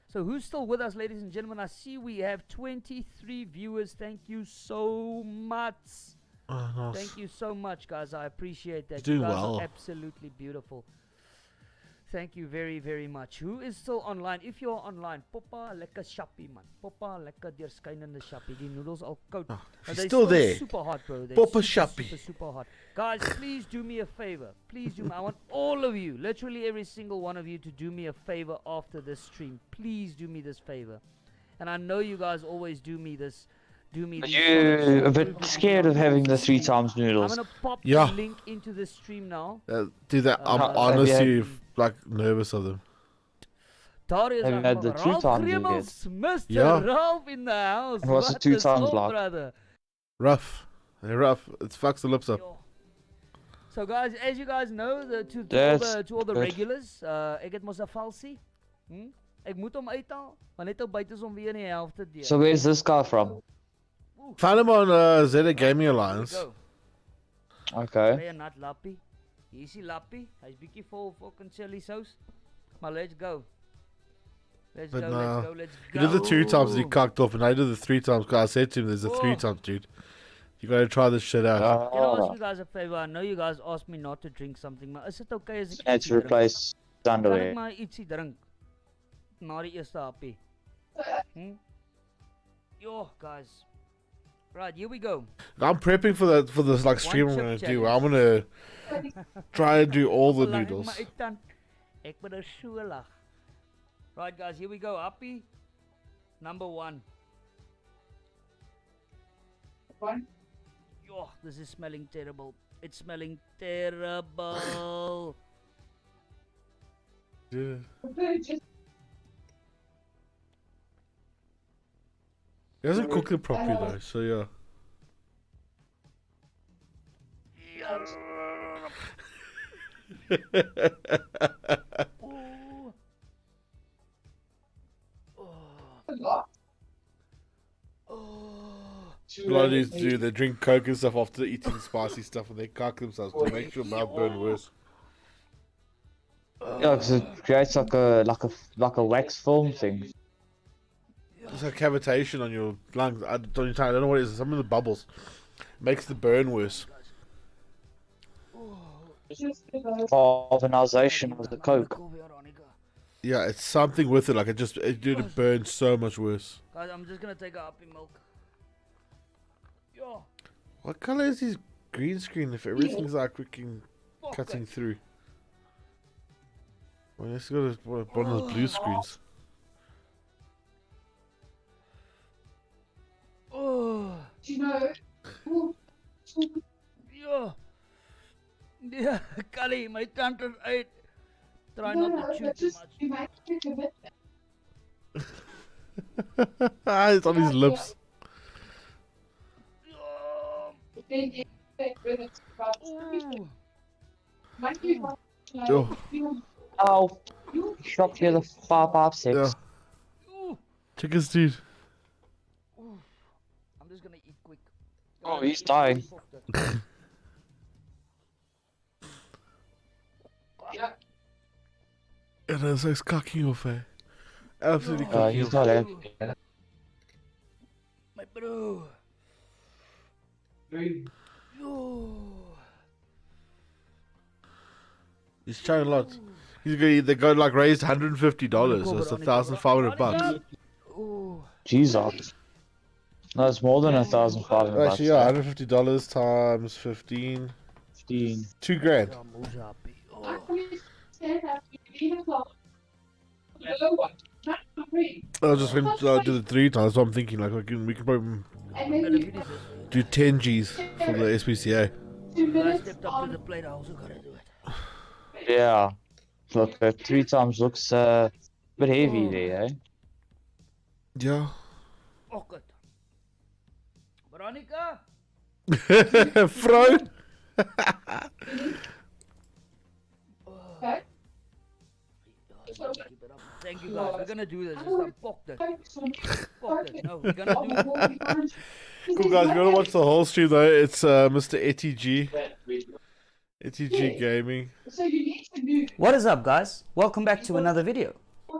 So who's still with us, ladies and gentlemen? I see we have 23 viewers. Thank you so much. Oh, nice. Thank you so much, guys. I appreciate that. You're You doing guys well. are absolutely beautiful. Thank you very, very much. Who is still online? If you're online, poppa lekker shappie, man. Poppa lekker deurskynende shappie. Die noodles al koud. Oh, And she's they're still there. Super hot, bro. They're Poppa super, shappie. super, super hot. Guys, please do me a favor. Please do. I want all of you, literally every single one of you, to do me a favor after this stream. Please do me this favor. And I know you guys always do me this. Do me. Are these you solid a bit streams. scared of having the 3 times I'm noodles? gonna pop Yeah. the link into the stream now. Do that. I'm Uh, honestly have like nervous of them. Daar is Have you hy, had the maar 2 Ralph times Gremels, Mr. Yeah. Ralph in the house. And what's the What 2 is times up, like? brother? Rough. They're rough. It fucks the lips up. Yo. So guys, as you guys know, to That's all the good. regulars, ek het mos 'n falsie. Ek moet hom uithaal, want net ou buite is hom weer in die helfte deur. So where's this guy from? Found him on Zeta Gaming Alliance. Go. Okay. Kry 'n nat lappie. Hier is die lappie. Hy's bietjie vol fucking chili sauce. Maar let's go. Let's But go, nah. let's go, let's He go. did the 2 times and he cocked off, and I did the 3 times. Cause I said to him, "There's a 3 Oh. times, dude. You gotta try this shit out." Can I ask Oh, you guys a favor? I know you guys asked me not to drink something, maar is it okay as ek had ietsie to drink? replace Kan ek underwear. maar ietsie drink na die eerste happie? Yo, guys. Right, here we go. I'm prepping for this like stream I'm chip gonna do. challenge. I'm gonna try and do all the Lag ek noodles. maar uit dan. Ek moet er so lag. Right, guys, here we go. Happy number 1. Yo, this is smelling terrible. It's smelling terrible. Yeah. He hasn't cooked it properly though, so yeah. Ooh. Bloody do they drink Coke and stuff after eating spicy stuff, and they cock themselves to make your mouth burn worse. Yeah, because it creates like a wax film thing. It's like cavitation on your lungs. I don't know what it is. Some of the bubbles makes the burn worse. Carbonization of the coke. Yeah, it's something with it. Like it did burn so much worse. Guys, I'm just gonna take a happy milk. Yo, What color is his green screen if everything's like freaking fuck cutting it. through? Well, let's go to one of those blue screens. Oh, yo. Yeah, Kali, my tongue is out. Try not to chew too much. It's on his lips. Yo. Ooh. Oh, Ow! Shot here the 556. yeah. Ooh. Chickens, dude. I'm just gonna eat quick. Oh, he's dying. And it's like cocking off, eh? Absolutely cocking He's off. not happy. My bro. Yo. He's trying a lot. They got like raised $150, so it's $1,500. Ooh. Jesus. No, it's more than 1,500 bucks. Actually, yeah, $150 times 15, 15. $2,000. I'm all happy. Oh. I just went did it 3 times, so I'm thinking like we can probably I'm gonna finish this. do 10 Gs for the SPCA. I stepped up to the plate, I also gotta do it. Yeah. Look, that 3 times looks a bit heavy there, eh? Yeah. Oh, good. Veronica? Vrouw! Keep it up. Thank you guys. We're gonna do this. It's time. Fuck that. Fuck that. No, we're gonna do it. Cool guys, if you wanna watch the whole stream though, it's Mr. ATG. ATG Gaming. What is up, guys? Welcome back to another video.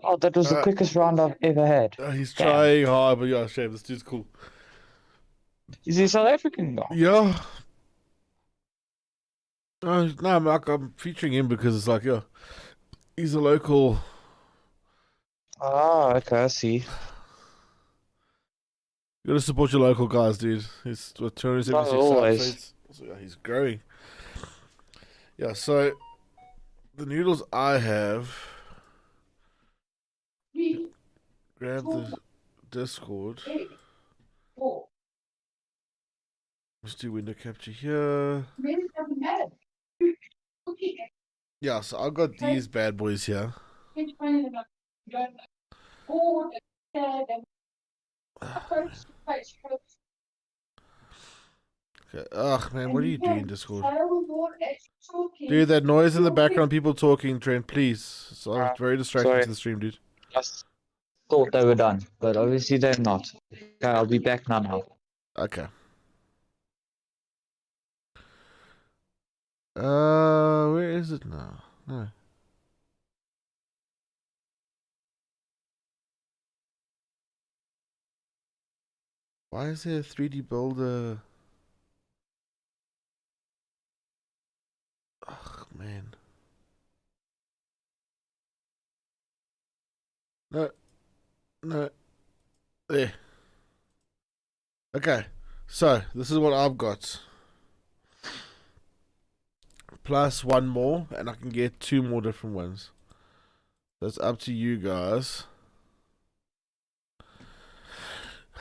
Oh, that was the quickest round I've ever had. He's Damn. trying hard, but yeah, shame. This dude's cool. Is he South African guy? Yeah. No, I'm featuring him because it's like, yeah, he's a local. Ah, okay, I see. You gotta support your local guys, dude. He's what 276 Not always. subs. So yeah, he's growing. Yeah, so the noodles I have. Grab the Discord. Let's do window capture here. Yeah, so I've got these bad boys here. Okay. Ugh, man, what are you doing, Discord? Dude, that noise in the background, people talking, Trent, please. It's very distracting Sorry. to the stream, dude. I thought they were done, but obviously they're not. Okay, I'll be back now. Okay. Where is it now? No. Why is there a 3D builder? Ugh, man. No. No. There. Okay. So, this is what I've got. Plus one more, and I can get two more different ones. That's up to you guys.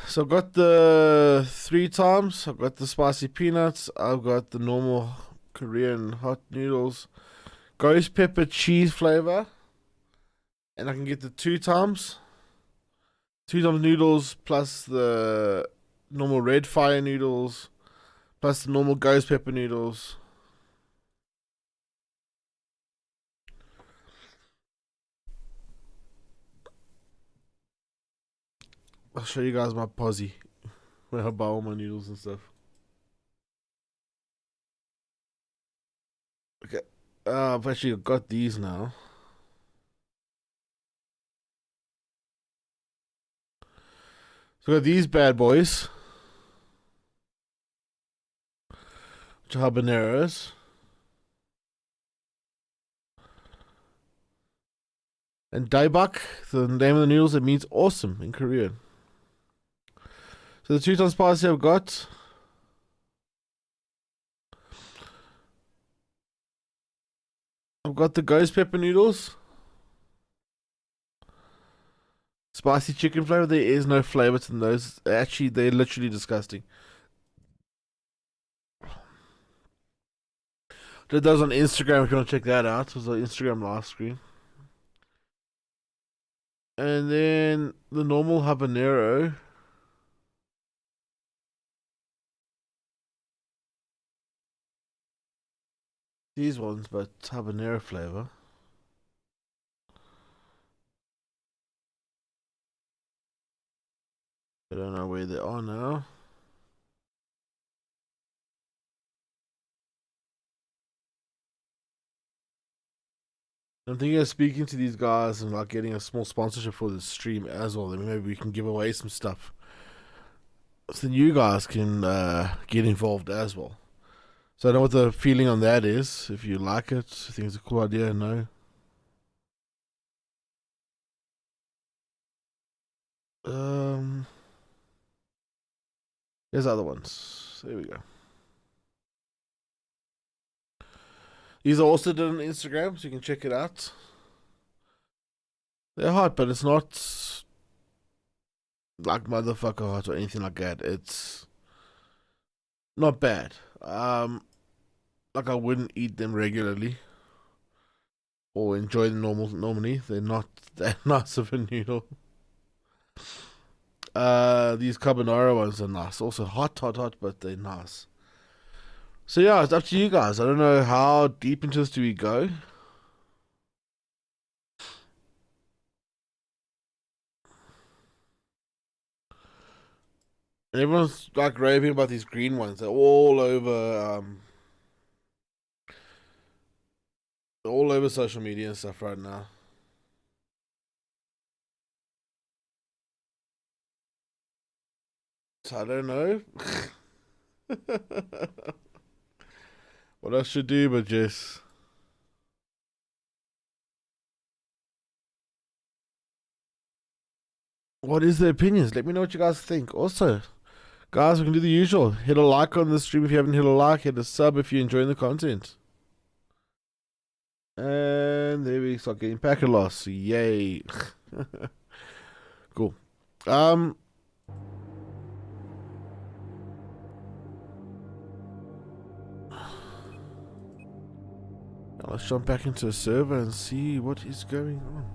So I've got the 3 times. I've got the spicy peanuts. I've got the normal Korean hot noodles. Ghost pepper cheese flavor. And I can get the 2 times. 2 times noodles plus the normal red fire noodles. Plus the normal ghost pepper noodles. I'll show you guys my posse. Where I buy all my noodles and stuff. Okay. I've actually got these now. So I got these bad boys. Which are habaneros. And daebak, the name of the noodles, it means awesome in Korean. So the 2 times spicy I've got. I've got the ghost pepper noodles. Spicy chicken flavor. There is no flavor to those. Actually, they're literally disgusting. Did those on Instagram if you want to check that out. It was on Instagram last screen. And then the normal habanero. These ones, but habanero flavor. I don't know where they are now. I'm thinking of speaking to these guys and like getting a small sponsorship for the stream as well. Then maybe we can give away some stuff, so you guys can get involved as well. So I don't know what the feeling on that is. If you like it, I think it's a cool idea. No. There's other ones. There we go. These are also done on Instagram, so you can check it out. They're hot, but it's not like motherfucker hot or anything like that. It's not bad. Like I wouldn't eat them regularly or enjoy them normally. They're not that nice of a noodle. These carbonara ones are nice. Also hot, but they're nice. So yeah, it's up to you guys. I don't know how deep into this do we go. And everyone's like raving about these green ones. They're all over social media and stuff right now. So I don't know. What else should do but just what is the opinions? Let me know what you guys think. Also, guys, we can do the usual. Hit a like on the stream if you haven't hit a like. Hit a sub if you're enjoying the content. And there we start getting packet loss. Yay. Cool. Let's jump back into a server and see what is going on.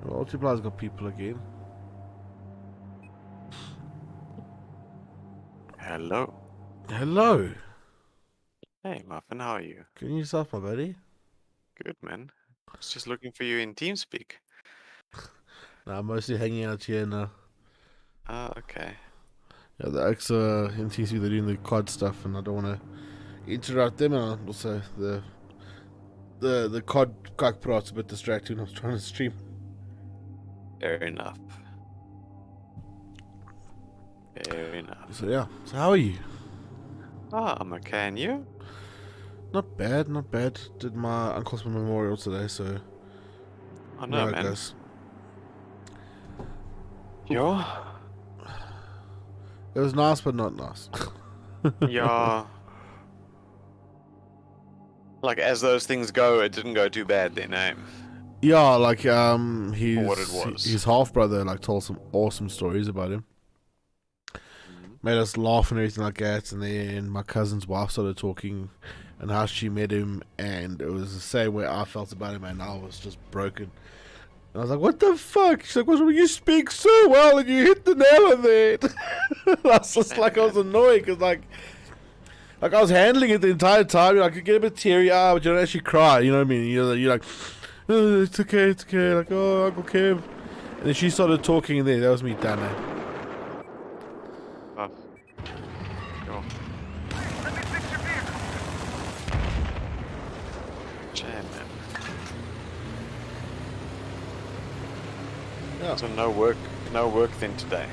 Multiply's got people again. Hello. Hello. Hey, Muffin, how are you? Can you yourself, my buddy? Good, man. I was just looking for you in TeamSpeak. Nah, I'm mostly hanging out here now. Oh, okay. Yeah, the ex in TC, they're doing the COD stuff, and I don't want to interrupt them. And also, the COD part's a bit distracting. I was trying to stream. Fair enough. Fair enough. So yeah. So how are you? Ah, I'm okay, and you? Not bad, not bad. Did my uncle's memorial today, so Oh no, how it man. goes. Yo? It was nice, but not nice. Yeah. Like, as those things go, it didn't go too bad then, eh? Yeah, like what it was. his half brother like told some awesome stories about him. Made us laugh and everything like that, and then my cousin's wife started talking and how she met him, and it was the same way I felt about him, and I was just broken. And I was like, "What the fuck?" She's like, "What's wrong? You speak so well, and you hit the nail on it." I was just like, I was annoyed because like I was handling it the entire time. I could get a bit teary eyed, but you don't actually cry. You know what I mean? You're like, "Oh, it's okay, it's okay." Like, "Oh, Uncle Kev," and then she started talking, and then that was me done. Oh. Yo. Jam, man. Yeah. So no work then today.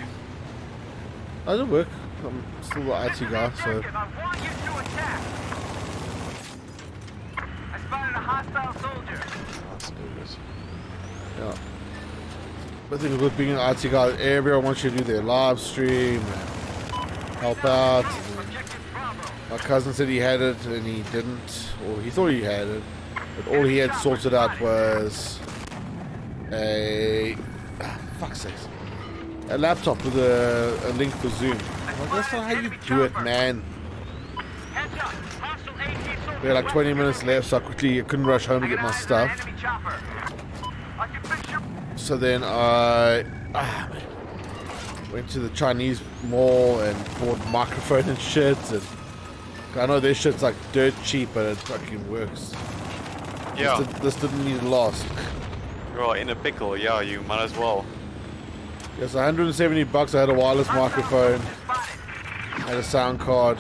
I didn't work. I'm still the IT guy, so I want you to attack. I spotted a hostile soldier. Let's do this. yeah. But the thing with being an IT guy, everyone wants you to do their live stream and help out. And then Objective Bravo. my cousin said he had it and he didn't, or he thought he had it, but all he had sorted out was a fuck's sakes, a laptop with a link for Zoom. I'm like, that's not how you do it, man. Heads up. Hostile AT soldier. We had like 20 minutes left, so I couldn't rush home to get my stuff. Enemy chopper. I can fix your So then I went to the Chinese mall and bought microphone and shit. And I know this shit's like dirt cheap, but it fucking works. Yeah, This didn't need a loss. you're in a pickle. Yeah, you might as well. Yes, $170. I had a wireless microphone, spotted. had a sound card.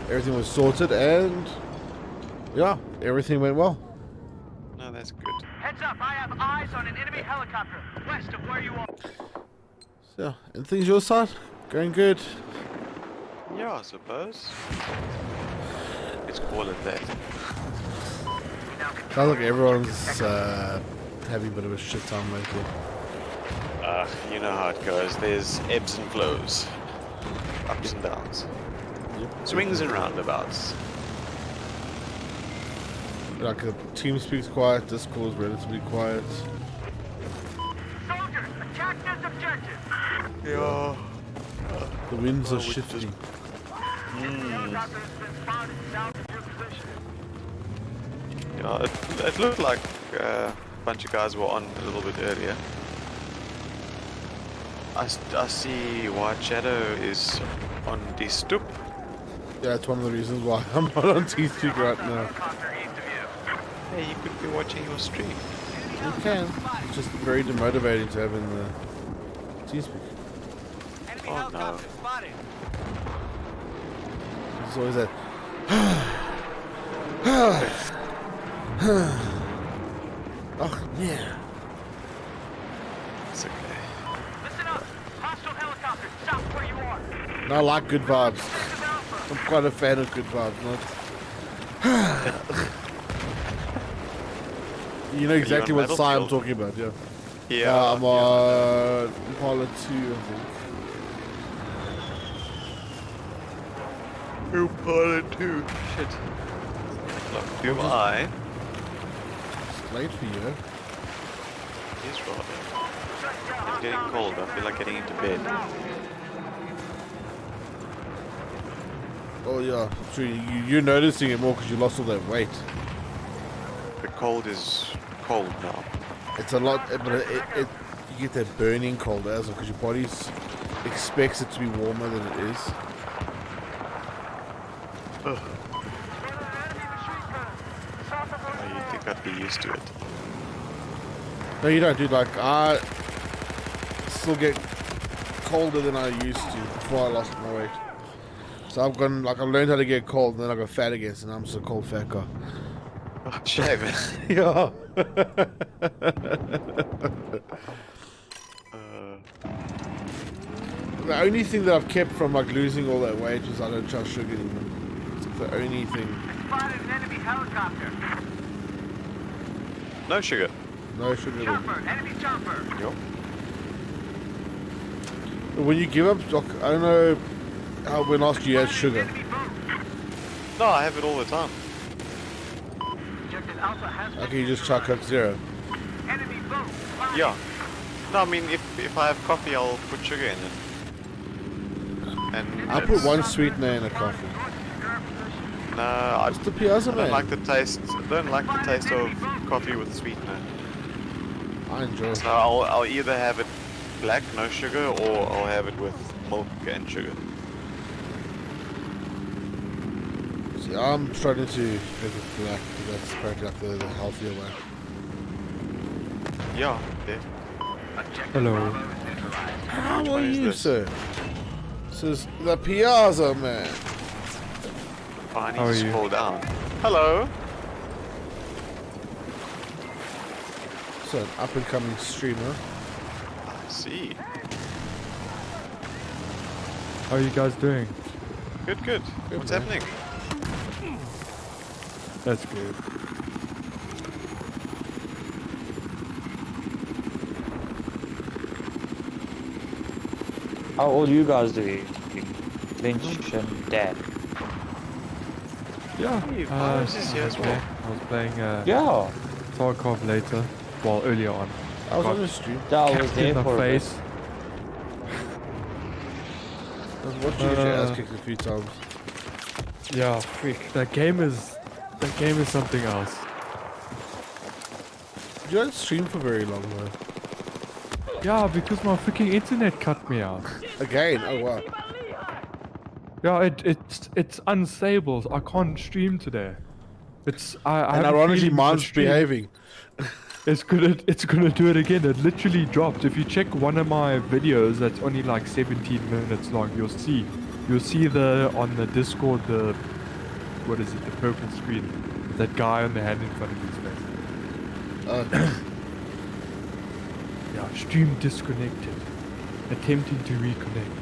Everything was sorted, and yeah, everything went well. No, that's good. Heads up. I have eyes on an enemy helicopter west of where you are. So, and things your side going good. Yeah, I suppose. Let's call it that. Sounds like everyone's having a bit of a shit time lately. You know how it goes. There's ebbs and flows, ups and downs, swings and roundabouts. Like the TeamSpeak's quiet, Discord's relatively quiet. Soldiers, attack this objective. Yeah. The winds are we shifting. Helicopter has been spotted south of your position. Yeah, it looked like a bunch of guys were on a little bit earlier. I see White Shadow is on the stoop. Yeah, it's one of the reasons why I'm not on TeamSpeak right now. Hey, you could be watching your stream. You can. It's just very demotivating to have in the TeamSpeak. Oh no. It's always that. Oh, yeah. It's okay. No, I like good vibes. I'm quite a fan of good vibes. You know exactly what side I'm talking about, yeah. Yeah. I'm on Impala 2, I think. Impala 2. Shit. Look, do I? It's late for you. Yes, rather. It's getting cold. I feel like getting into bed. Oh yeah, true. You're noticing it more because you lost all that weight. The cold is cold now. It's a lot, but you get that burning cold as well because your body expects it to be warmer than it is. Ugh. Oh, you think I'd be used to it? No, you don't, dude. Like I still get colder than I used to before I lost my weight. So I've learned how to get cold, and then I got fat again, and I'm just a cold fat guy. Oh, shame. Yeah. The only thing that I've kept from like losing all that weight was I don't trust sugar anymore. It's the only thing. No sugar. No sugar. Enemy chopper. Yup. When you give up, Doc, I don't know how when last you had sugar. No, I have it all the time. Okay, you just chuck Coke Zero. Yeah. No, I mean, if I have coffee, I'll put sugar in it. And I put one sweetener in a coffee. No, I It's the Piazza, don't man. like the taste. I don't like the taste of coffee with sweetener. I enjoy it. So I'll either have it black, no sugar, or I'll have it with milk and sugar. See, I'm starting to have it black because that's apparently like the healthier way. Yeah, yeah. Hello. How Which are one is you, this? sir? This is the Piazza, man. Oh, I need How to are you? scroll down. Hello. So, an up-and-coming streamer. I see. How are you guys doing? Good, good. What's man. happening? That's good. How old you guys doing? Lynch and Dad. Yeah. Hey, Virus is here as well. I was playing Yeah, Tarkov later. Well, earlier on. I was Got on the stream. that was Kicked in there the for a bit. face. I was watching you get your ass kicked a few times. Yeah, freak. That game is something else. You don't stream for very long, though. Yeah, because my freaking internet cut me out. Again? Oh, wow. Yeah, it's unstable. I can't stream today. It's I And have a ironically, feeling the mine's stream- behaving. It's gonna do it again. It literally dropped. If you check one of my videos that's only like 17 minutes long, you'll see on the Discord what is it, the purple screen, that guy on the hand in front of his face. Yeah, stream disconnected. Attempting to reconnect.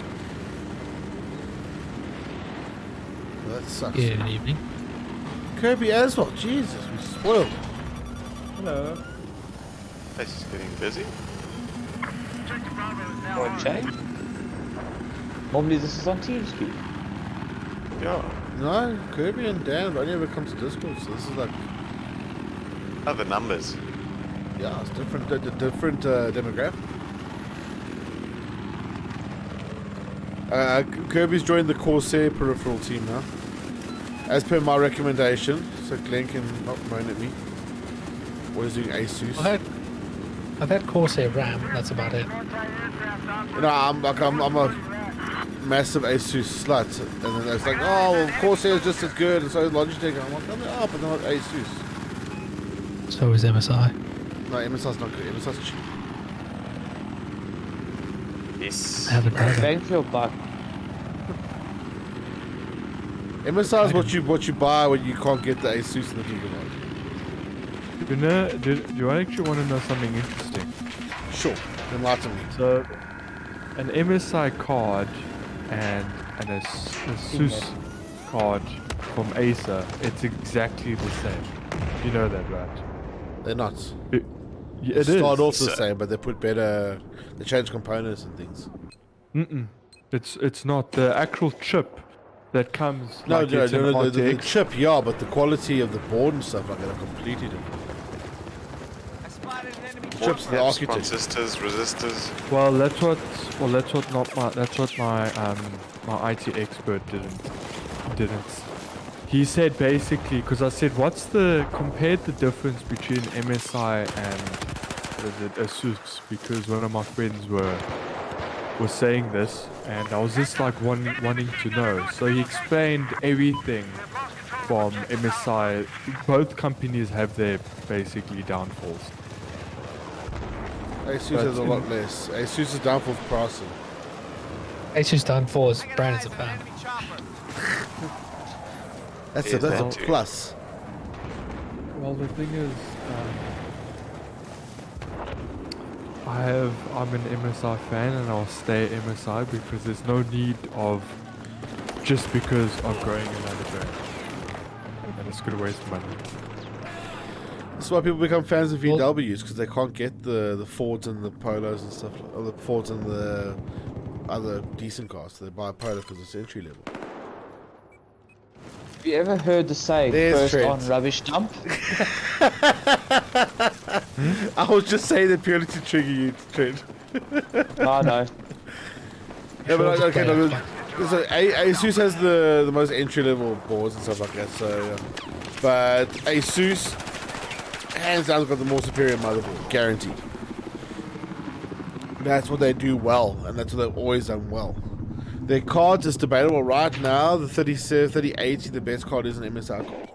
That sucks. Good evening. Kirby as well. Jesus, we spoiled. Hello. This is getting busy. For a change. Normally this is on TeamSpeak. Yeah. No, Kirby and Dan have only ever come to Discord, so this is like, Other numbers. yeah, it's different, different demographic. Kirby's joined the Corsair peripheral team now, as per my recommendation, so Glenn can not moan at me. Or he's doing Asus. I've had Corsair RAM, that's about it. No, I'm a massive Asus sluts, and then it's like, oh, well, Corsair is just as good, and so is Logitech. And I'm like, oh, but they're not Asus. So is MSI. No, MSI's not good. MSI's cheap. Yes. I haven't heard of it. Bang for your buck. MSI is what you buy when you can't get the Asus in the Gigabyte. You know, do you actually want to know something interesting? Sure, enlighten me. So, an MSI card and an Asus card from Acer, it's exactly the same. You know that, right? They're not. It They is. start off the same, but they put better. They change components and things. It's not the actual chip that comes. No, like no, it's an no, the RTX. chip, yeah, but the quality of the board and stuff like that are completely different. Chips, the Caps, architecture. transistors, resistors. Well, that's what my my IT expert didn't. He said basically, because I said, compared the difference between MSI and what is it, Asus, because one of my friends was saying this, and I was just like wanting to know. So he explained everything from MSI. Both companies have their basically downfalls. Asus But has a lot less. Asus is down for pricing. Asus done for is Brandon's a fan. That's Yeah, a that too. plus. Well, the thing is, I'm an MSI fan, and I'll stay MSI because there's no need of just because I'm growing another brand, and it's gonna waste money. That's why people become fans of VWs, because they can't get the Fords and the Polos and stuff, or the Fords and the other decent cars. So they buy a Polo because it's entry level. Have you ever heard the saying, There's first Trent. on rubbish dump? I was just saying that purely to trigger you, Trent. No, no. Yeah, but Sure, okay, play no, it. so Asus has the most entry level boards and stuff like that. So, but Asus hands down got the more superior motherboard, guaranteed. That's what they do well, and that's what they've always done well. Their cards is debatable right now. The 3080, the best card is an MSI card.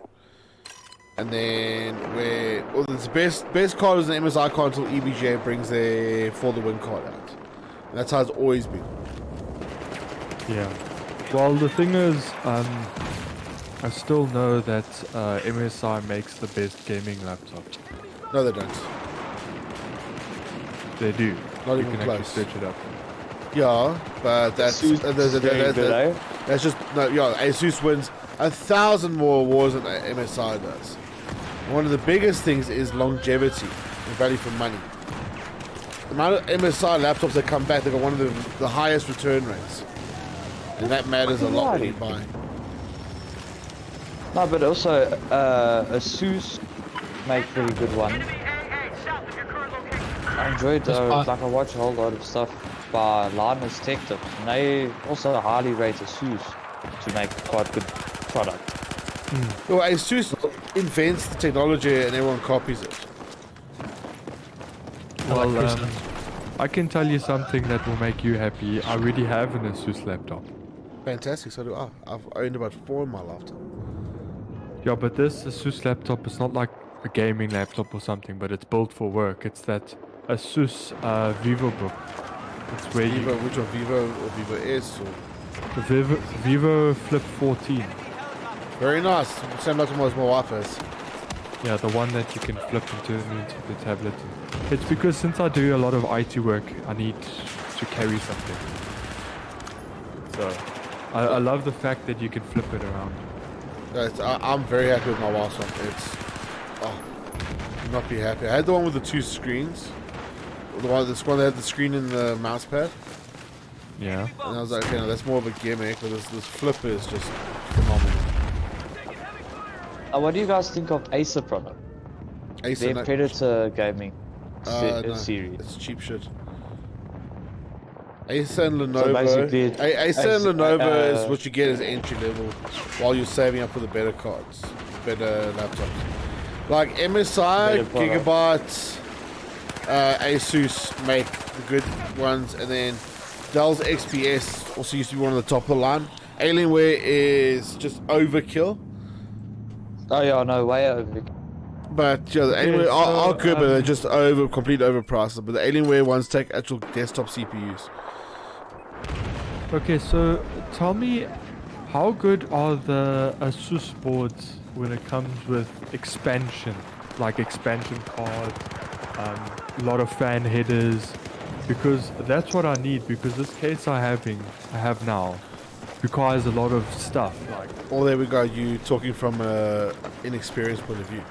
And then the best card is an MSI card until EVGA brings their For the Win card out. And that's how it's always been. Yeah. Well, the thing is, I still know that MSI makes the best gaming laptop. No, they don't. They do. Not You even can close. actually search it up. Yeah, but that's that's just no. Yeah, Asus wins 1,000 more awards than MSI does. One of the biggest things is longevity and value for money. The amount of MSI laptops that come back, they got one of the highest return rates, and that matters a lot when you buy. No, but also, Asus make pretty good one. I enjoyed like I watch a whole lot of stuff by Linus Tech Tips, and they also highly rate Asus to make quite good product. Well, Asus invents the technology and everyone copies it. Well, I can tell you something that will make you happy. I already have an Asus laptop. Fantastic, so do I. I've owned about 4 in my lifetime. Yeah, but this Asus laptop is not like a gaming laptop or something, but it's built for work. It's that Asus VivoBook. It's where Vivo, which one, Vivo or Vivo S? Or... the Vivo Flip 14. Very nice. Same like my wife has. Yeah, the one that you can flip and turn into the tablet. It's because since I do a lot of IT work, I need to carry something. So, I love the fact that you can flip it around. I'm very happy with my wife's one. It's... Oh, could not be happy. I had the one with the 2 screens. The one that had the screen and the mouse pad. Yeah. And I was like, okay, no, that's more of a gimmick, but this flipper is just phenomenal. What do you guys think of Acer product? Acer, Their Predator gaming no, series. it's cheap shit. Acer and So Lenovo. basically Acer and Lenovo is what you get as entry level, while you're saving up for the better cards, better laptops. Like MSI, Better product. Gigabyte, Asus make the good ones, and then Dell's XPS also used to be one of the top of the line. Alienware is just overkill. Oh yeah, no, way over. But yeah, the Alienware are good, but they're just completely overpriced. But the Alienware ones take actual desktop CPUs. Okay, so tell me, how good are the Asus boards when it comes with expansion, like expansion cards, a lot of fan headers? Because that's what I need. Because this case I have now requires a lot of stuff. Like, Oh, there we go. You talking from an inexperienced point of view.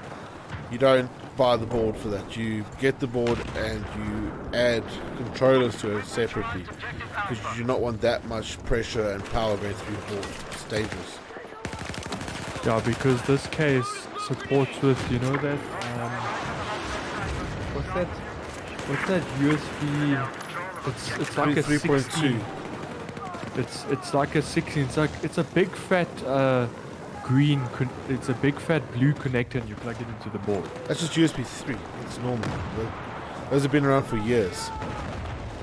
You don't buy the board for that. You get the board and you add controllers to it separately, because you do not want that much pressure and power going through board stages. yeah, because this case supports with, you know that what's that USB? It's like a 3.2. It's like a 16. It's a big fat it's a big fat blue connector, and you plug it into the board. That's just USB 3. It's normal. Those have been around for years.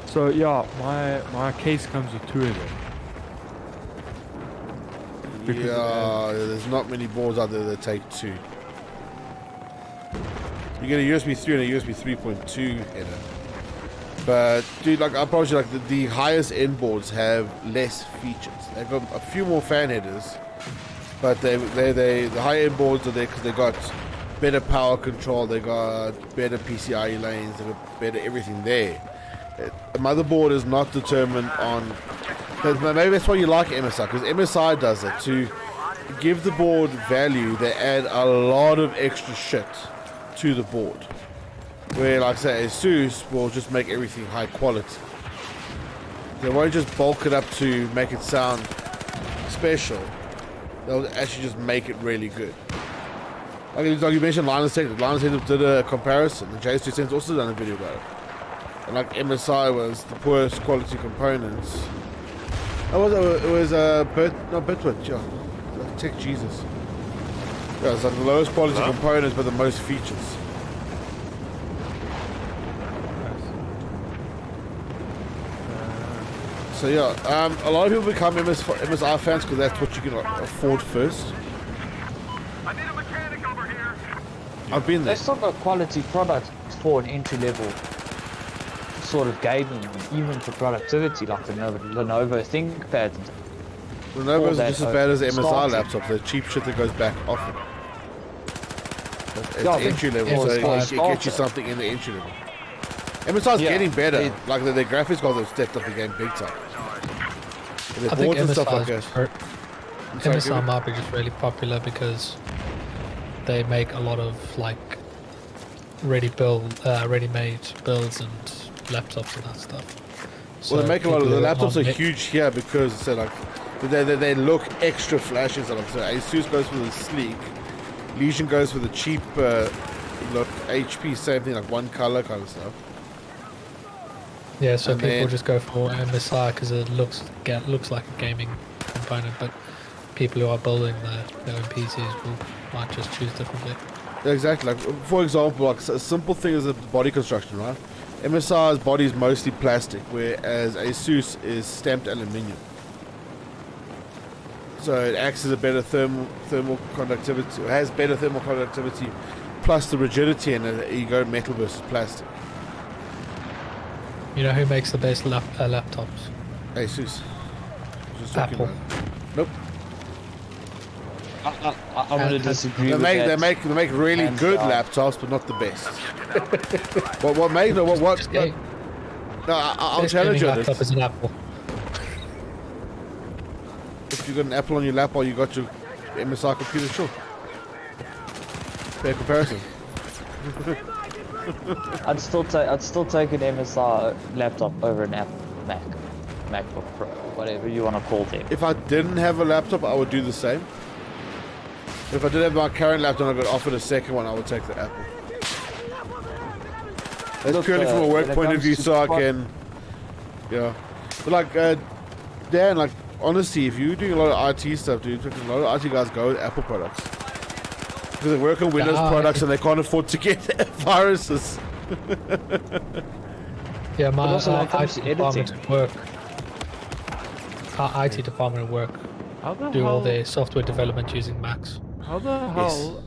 So yeah, my case comes with 2 of them. Because Yeah, there's not many boards out there that take 2. You get a USB 3 and a USB 3.2 header. But dude, like I promise you, like the highest end boards have less features. They've got a few more fan headers, but the high end boards are there because they got better power control, they got better PCIe lanes, they got better everything there. A motherboard is not determined on. Maybe that's why you like MSI, because MSI does it to give the board value. They add a lot of extra shit to the board. Where, like I say, Asus will just make everything high quality. They won't just bulk it up to make it sound special. They'll actually just make it really good. Like you mentioned, Linus Tech did a comparison. The JS2 Sense also done a video about it. And like MSI was the poorest quality components. It was not Bitwit, yeah. Tech Jesus. Yeah, it's like the lowest quality components but the most features. So yeah, a lot of people become MSI fans because that's what you can afford first. I need a mechanic over here. I've been there. They still got quality products for an entry level sort of gaming, even for productivity, like the Lenovo ThinkPad. Lenovo's are just as bad as the MSI starting. laptops. They're cheap shit that goes back often. It's Yeah, I think entry level, so it gets you something in the entry level. MSI's Yeah, getting better. it- Like their graphics cards have stepped up the game big time. And I their think boards and stuff like MSI, that. Sorry, MSI Gilbert? might be just really popular because they make a lot of like ready-made builds and laptops and that stuff. Well, they make a lot of the people who laptops aren't are huge here because so like they look extra flashy and stuff. So Asus goes for the sleek, Legion goes for the cheap look, HP same thing, like one color kind of stuff. Yeah, so And people then- just go for MSI because it looks like a gaming component, but people who are building their own PCs might just choose differently. Exactly. Like for example, like a simple thing is the body construction, right? MSI's body is mostly plastic, whereas Asus is stamped aluminium. So it acts as a better thermal conductivity, has better thermal conductivity, plus the rigidity in it. You go metal versus plastic. You know who makes the best laptops? Asus. Just talking Apple. about it. Nope. I'm going to disagree They with make that. they make really Hands good down. laptops, but not the best. what make no what? Best No, game- I'll best challenge gaming you on laptop this. is an Apple. If you got an Apple on your lap while you got your MSI computer, sure. Fair comparison. I'd still take an MSI laptop over an Apple MacBook Pro, whatever you want to call them. If I didn't have a laptop, I would do the same. If I did have my current laptop and I got offered a second one, I would take the Apple. That's Look, purely from a work when it point of comes view, to so I spot- can, yeah. But like, Dan, like, honestly, if you're doing a lot of IT stuff, dude, a lot of IT guys go with Apple products. Because they work on Windows Ah, products and they can't afford to get viruses. Yeah, my also when it comes to IT department editing. at work our IT department work, How the do all hell? their software development using Macs. How the hell?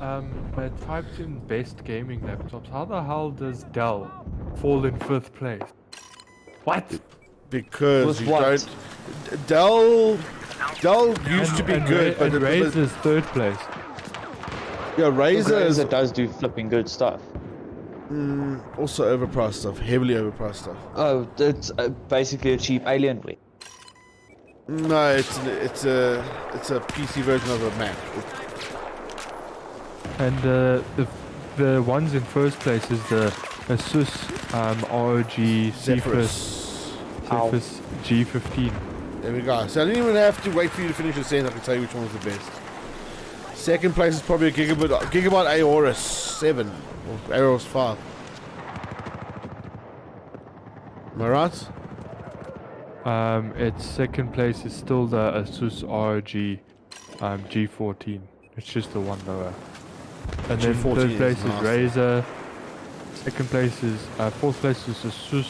I typed in best gaming laptops. How the hell does Dell fall in 5th place? What? Because With you what? don't. Dell used to be good, but and Razer's 3rd place. yeah, Razer is Razer does do flipping good stuff. also overpriced stuff, heavily overpriced stuff. Oh, it's basically a cheap Alienware. No, it's a PC version of a Mac. And the ones in 1st place is the Asus ROG Zephyrus G15. There we go. So I didn't even have to wait for you to finish your sentence. I can tell you which one was the best. 2nd place is probably a Gigabyte Aorus 7 or Aorus 5. Am I right? Its 2nd place is still the Asus ROG G14. It's just the one lower. And then G14 3rd place is is nasty. Razer. 2nd place is 4th place is Asus.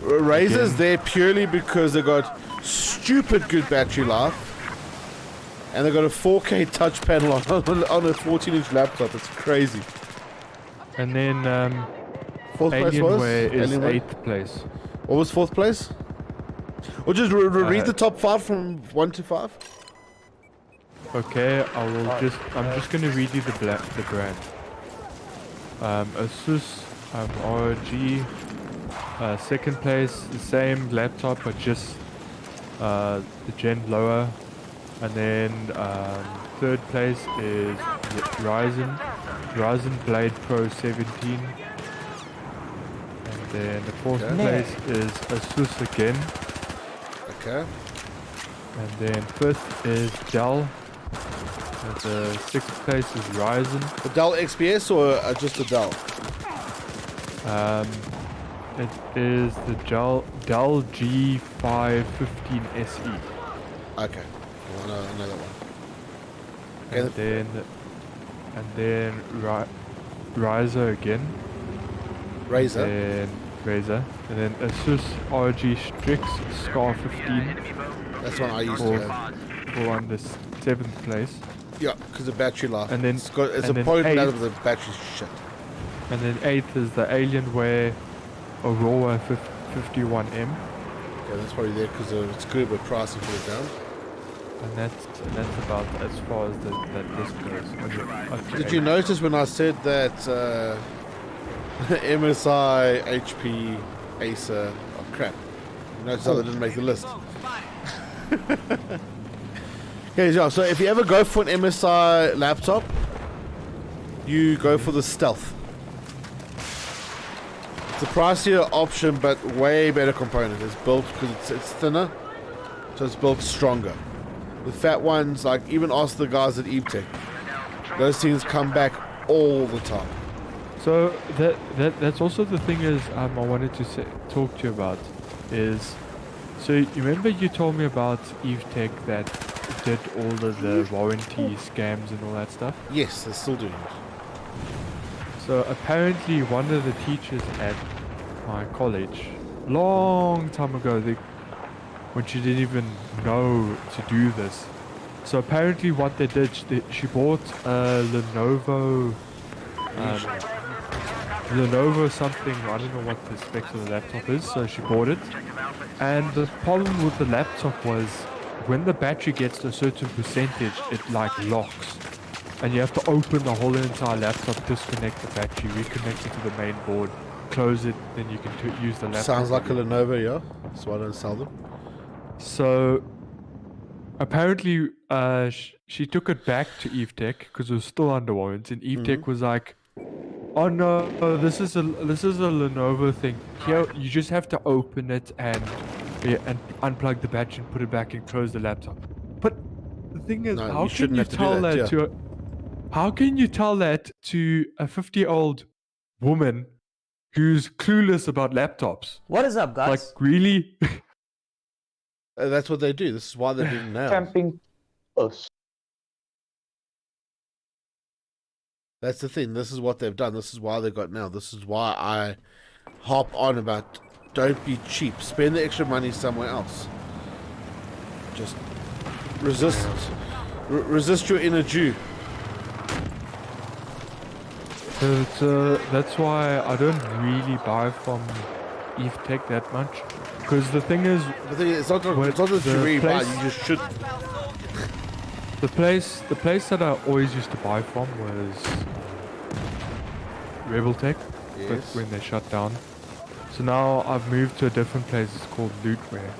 Razer's Again. there purely because they got stupid good battery life, and they got a 4K touch panel on a 14-inch laptop. It's crazy. And then 4th place was Alienware is Alienware? 8th place. What was 4th place? Or just read the top 5 from 1 to 5. Okay, I'm just gonna read you the brand. Asus ROG. 2nd place, the same laptop, but just the gen lower. And then 3rd place is Ryzen Blade Pro 17. And then the 4th Okay. place is Asus again. Okay. And then 5th is Dell. And the 6th place is Ryzen. A Dell XPS or just a Dell? It is the Dell G515 SE. Okay. I know that one. Okay. And then Razer again. Razer. And Razer. And then Asus ROG Strix Scar 15 That's one I used to have. for on the 7th place. Yeah, because of battery life. And then- it's and a then point out 8th. of the battery shit. And then 8th is the Alienware Aurora 51M. Okay, that's probably there because it's good, but pricing put it down. And that's about as far as that list goes. Okay. Did you notice when I said that MSI, HP, Acer, oh crap. You notice how they didn't make the list. Okay, so if you ever go for an MSI laptop, you go for the Stealth. It's a pricier option, but way better component. It's built because it's thinner, so it's built stronger. The fat ones, like even ask the guys at EveTech, those things come back all the time. So that's also the thing is I wanted to talk to you about is, so you remember you told me about EveTech that did all of the warranty scams and all that stuff? Yes, they're still doing it. So apparently one of the teachers at my college, long time ago, when she didn't even know to do this. So apparently what they did, she bought a Lenovo something, I don't know what the specs of the laptop is, so she bought it. And the problem with the laptop was when the battery gets to a certain percentage, it like locks. And you have to open the whole entire laptop, disconnect the battery, reconnect it to the main board, close it, then you can use the laptop. Sounds like a Lenovo, yeah. That's why I don't sell them. So apparently she took it back to EveTech because it was still under warranty, and EveTech was like, "Oh no, this is a Lenovo thing. Here you just have to open it and unplug the battery and put it back and close the laptop." But the thing is, No, how you can shouldn't you have to do tell that, that yeah. to how can you tell that to a 50-year-old woman who's clueless about laptops? What is up, guys? Like really? That's what they do. This is why they're being nailed. Camping us. That's the thing. This is what they've done. This is why they got nailed. This is why I hop on about don't be cheap. Spend the extra money somewhere else. Just resist. Resist your inner Jew. So that's why I don't really buy from Eve Tech that much. Because the thing is, It's not that the you really buy, place- you just should. the place that I always used to buy from was Rebel Tech, but Yes. when they shut down. So now I've moved to a different place. It's called Lootwear.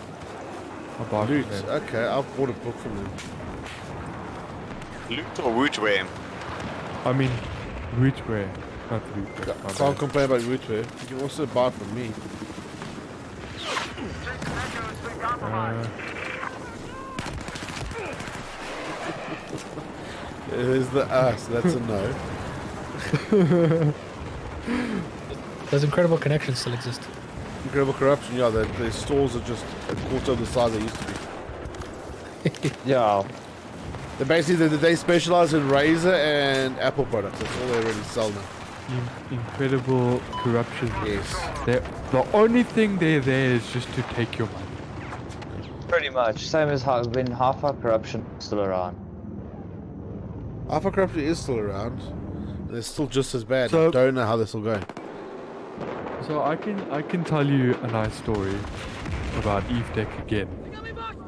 I buy Loot. from them. Okay, I've bought a book from them. Loot or Wootway? I mean, Rootwear, not Lootwear. my Can't bad. complain about Woodwear. You can also buy from me. Uh, There's the ass. That's a no. Those incredible connections still exist. Incredible corruption. Yeah, the stores are just a quarter of the size they used to be. Yeah. They specialize in Razer and Apple products. That's all they really sell now. incredible corruption. Yes. The only thing they're there is just to take your money. Pretty much. Same as how when half our corruption is still around. Alpha corruption is still around. And it's still just as bad. So- I don't know how this will go. So I can tell you a nice story about Eve Tech again.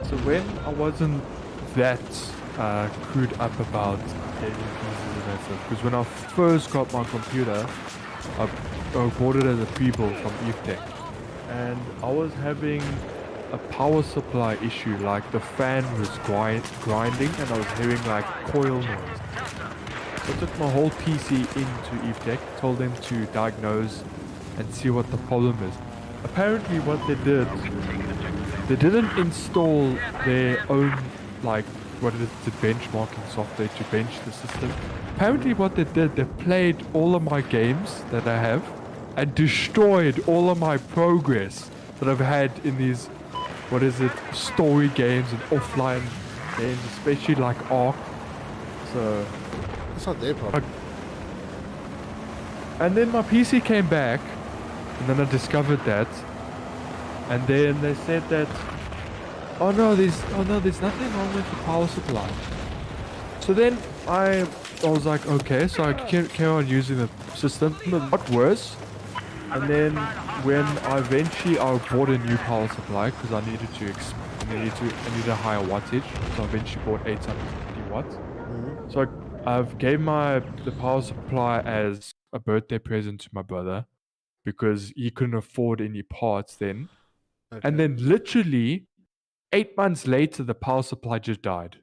So when I wasn't that clued up about gaming pieces and that stuff, because when I first got my computer, I bought it as a pre-build from Eve Tech, and I was having a power supply issue, like the fan was grinding and I was hearing like coil noise. So I took my whole PC into Eve Tech, told them to diagnose and see what the problem is. Apparently what they did, they didn't install their own, like, what is it, the benchmarking software to bench the system. Apparently what they did, they played all of my games that I have and destroyed all of my progress that I've had in these, what is it, story games and offline games, especially like Ark. So, It's not their problem. and then my PC came back, and then I discovered that, and then they said that, oh no, there's nothing wrong with the power supply. So then I was like, okay, so I carry on using the system, but got worse. And then when I bought a new power supply because I needed a higher wattage, so I eventually bought 850 watts. So I've gave the power supply as a birthday present to my brother because he couldn't afford any parts then. Okay. And then literally 8 months later, the power supply just died.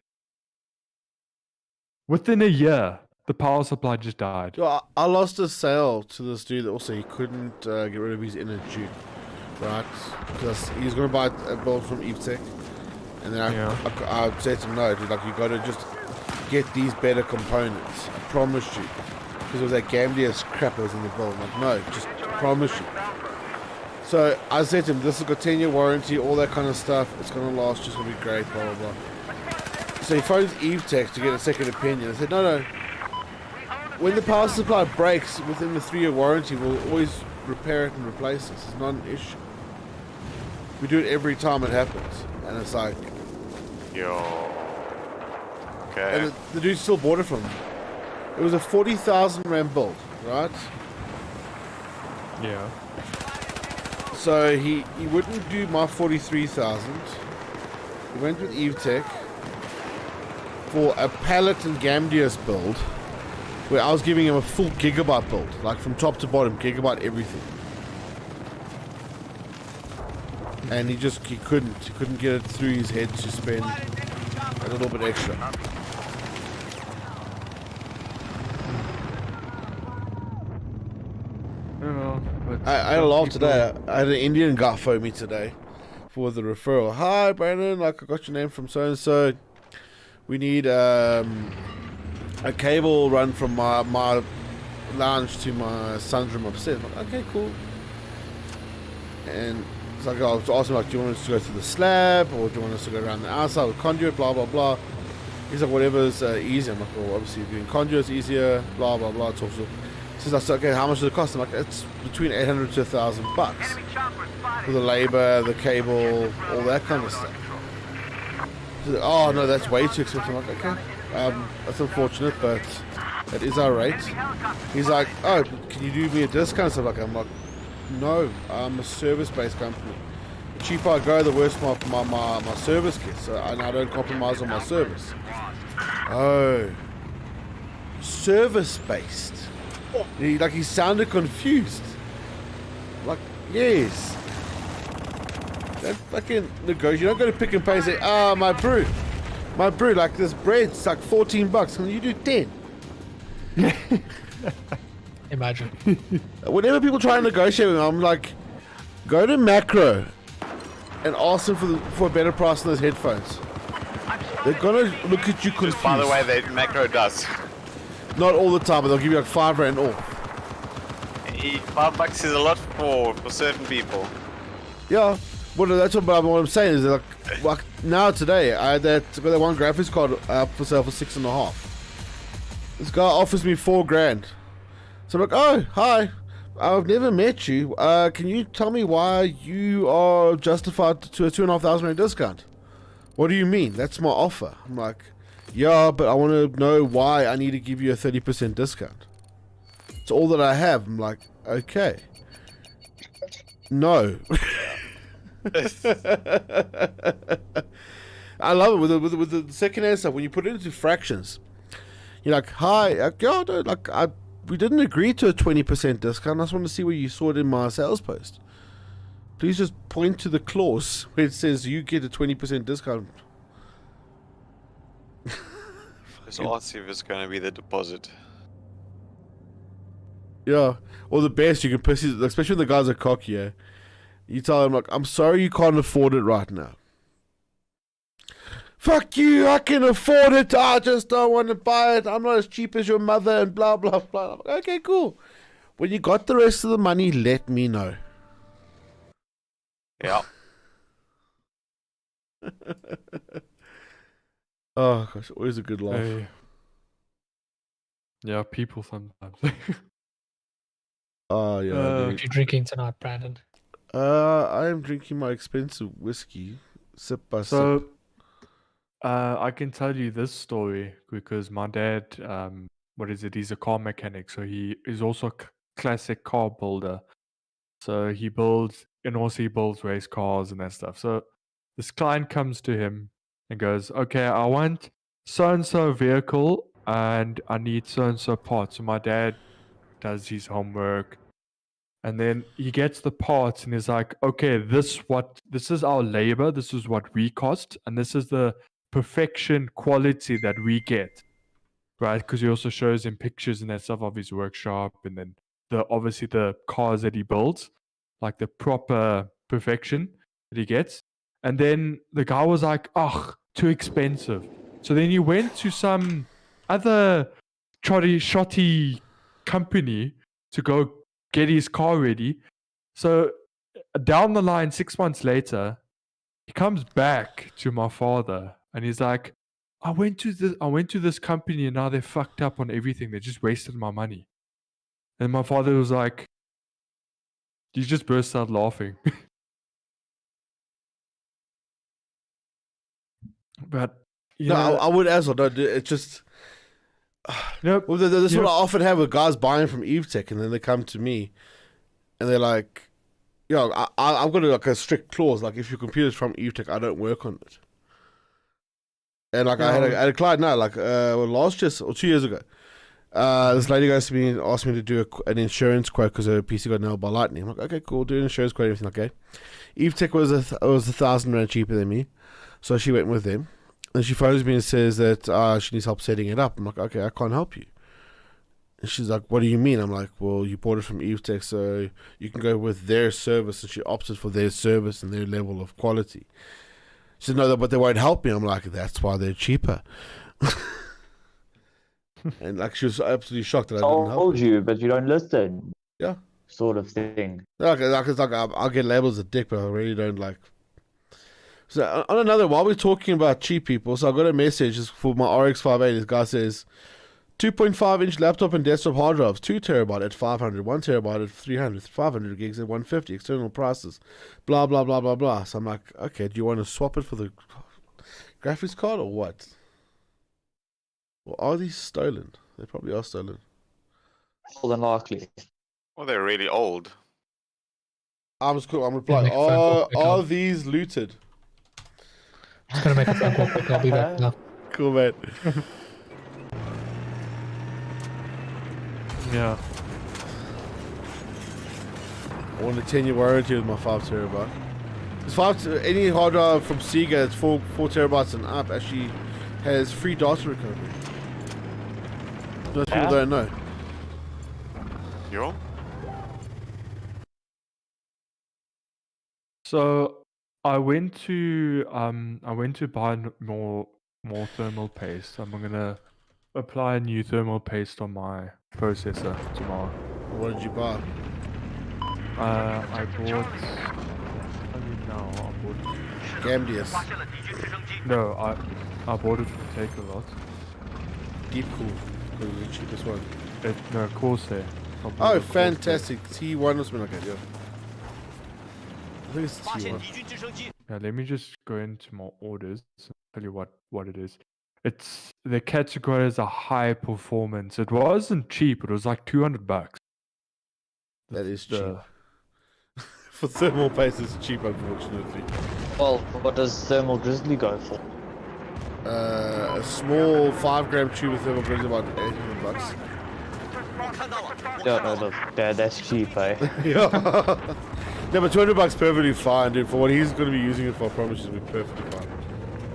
Within a year, the power supply just died. So I lost a sale to this dude that also he couldn't get rid of his inner Jew, right? Because he was going to buy a build from Eve Tech. And then I said to him, no, dude, like, you got to just get these better components. I promise you. Because it was that Gamdius crap that was in the build. I'm like, no, just promise you. So I said to him, this has got 10-year warranty, all that kind of stuff. It's going to last, just going to be great, blah, blah, blah. So he phones Eve Tech to get a second opinion. I said, no. When the power supply breaks within the 3-year warranty, we'll always repair it and replace it. It's not an issue. We do it every time it happens. And it's like... Yo. Okay. And the dude still bought it from me. It was a 40,000 rand build, right? Yeah. So he wouldn't do my 43,000. He went with Eve Tech for a pallet and Gamdius build, where I was giving him a full gigabyte build, like from top to bottom, gigabyte everything. And he couldn't get it through his head to spend a little bit extra. I had a laugh today. I had an Indian guy phone me today for the referral. Hi Brandon, like I got your name from so and so. We need a cable run from my lounge to my son's room upstairs. I'm like, okay, cool. And it's like, I was asking, like, do you want us to go through the slab or do you want us to go around the outside with conduit, blah blah blah. He's like, whatever's easier. I'm like, well, obviously doing conduit's easier, blah blah blah. Talks to. He says, okay, how much does it cost? I'm like, it's between 800 to $1,000 for the labor, the cable, all that kind of stuff. She's like, oh no, that's way too expensive. I'm like, okay, that's unfortunate, but that is our rate. He's like, oh, can you do me a discount? So I'm like, no, I'm a service-based company. The cheaper I go, the worse my service gets, and I don't compromise on my service. Oh, service-based. He sounded confused. Like, yes. That fucking negotiate. You don't go to Pick and Pay and say, my brew, like this bread's like $14. Can you do 10? Imagine. Whenever people try to negotiate with me, I'm like, go to Macro and ask them for a better price on those headphones. They're gonna look at you confused. Just by the way, that Macro does. Not all the time, but they'll give you like $5 off. $5 is a lot for certain people. Yeah. Well, that's what I'm saying is that like now today, I had got that one graphics card for sale for $6.5. This guy offers me $4,000. So I'm like, oh, hi, I've never met you. Can you tell me why you are justified to a $2,500 discount? What do you mean? That's my offer. I'm like, yeah, but I want to know why I need to give you a 30% discount. It's all that I have. I'm like, okay. No. I love it with the second hand stuff. When you put it into fractions, you're like, hi, yeah, no, like we didn't agree to a 20% discount. I just want to see where you saw it in my sales post. Please just point to the clause where it says you get a 20% discount. Just ask if it's going to be the deposit. Yeah, or the best you can piss, especially when the guys are cocky. Yeah, you tell them like, I'm sorry, you can't afford it right now. Fuck you, I can afford it. I just don't want to buy it. I'm not as cheap as your mother and blah blah blah. Like, okay, cool. When you got the rest of the money, let me know. Yeah. Oh gosh, always a good laugh. Hey. Yeah, people sometimes. Oh yeah. Uh, What you drinking tonight, Brandon? I am drinking my expensive whiskey, sip by sip. So, I can tell you this story because my dad, what is it? He's a car mechanic, so he is also a classic car builder. So he builds, and also he builds race cars and that stuff. So this client comes to him and goes, "Okay, I want so and so vehicle, and I need so and so parts." So my dad does his homework, and then he gets the parts and is like, okay, this is our labor, this is what we cost, and this is the perfection quality that we get, right? Because he also shows him pictures and that stuff of his workshop, and then obviously the cars that he builds, like the proper perfection that he gets. And then the guy was like, "Oh, too expensive." So then he went to some other shoddy company to go get his car ready. So down the line, 6 months later, he comes back to my father and he's like, I went to this company and now they're fucked up on everything. They just wasted my money. And my father was like, he just burst out laughing. But No, I would as well. No, it's just. Nope. Well, this is what I often have with guys buying from Eve Tech, and then they come to me, and they're like, "Yo, I've got like a strict clause. Like, if your computer's from Eve Tech, I don't work on it." And like, I had a client now, like, last year or 2 years ago, this lady goes to me and asked me to do an insurance quote because her PC got nailed by lightning. I'm like, okay, cool, do an insurance quote, everything. Okay, Eve Tech was $1,000 cheaper than me, so she went with them. And she phones me and says that she needs help setting it up. I'm like, okay, I can't help you. And she's like, what do you mean? I'm like, well, you bought it from Eve Tech, so you can go with their service. And she opted for their service and their level of quality. She said, no, but they won't help me. I'm like, that's why they're cheaper. And like, she was absolutely shocked that I didn't help her. You, but you don't listen. Yeah. Sort of thing. It's like I'll get labeled as a dick, but I really don't like. So on another, while we're talking about cheap people, so I got a message for my RX 580. This guy says 2.5-inch laptop and desktop hard drives, 2 terabyte at 500, 1 terabyte at 300, 500 gigs at 150, external prices, blah blah blah blah blah. So I'm like, okay, do you want to swap it for the? Graphics card or what? Or are these stolen? They probably are stolen. More than likely. Well, they're really old. I'm replying. make a phone call quick, Are I'll- these looted? Just gonna make a phone call quick. I'll be back now. Cool, mate. Yeah. I want a 10-year warranty with my 5 terabyte. Any hard drive from Sega that's 4 terabytes and up actually has free data recovery. Most people don't know. You're So I went to buy more thermal paste. I'm gonna apply a new thermal paste on my processor tomorrow. What did you buy? I bought. I mean, now I bought. Gamdius. No, I bought it from Take-A-Lot. Deep Cool. Because it's the cheapest one. No, Corsair. I bought Oh, a Corsair. fantastic. T1 was been okay, yeah. I think it's T1. Yeah, let me just go into my orders and tell you what it is. It's the category is a high performance. It wasn't cheap. It was like $200. That is cheap. For thermal paste, it's cheap, unfortunately. Well, what does Thermal Grizzly go for? A small 5-gram tube of thermal grizzly about $800. No, that's cheap, eh? Yeah. No, but $200 perfectly fine, dude. For what he's going to be using it for, I promise you, it'll be perfectly fine.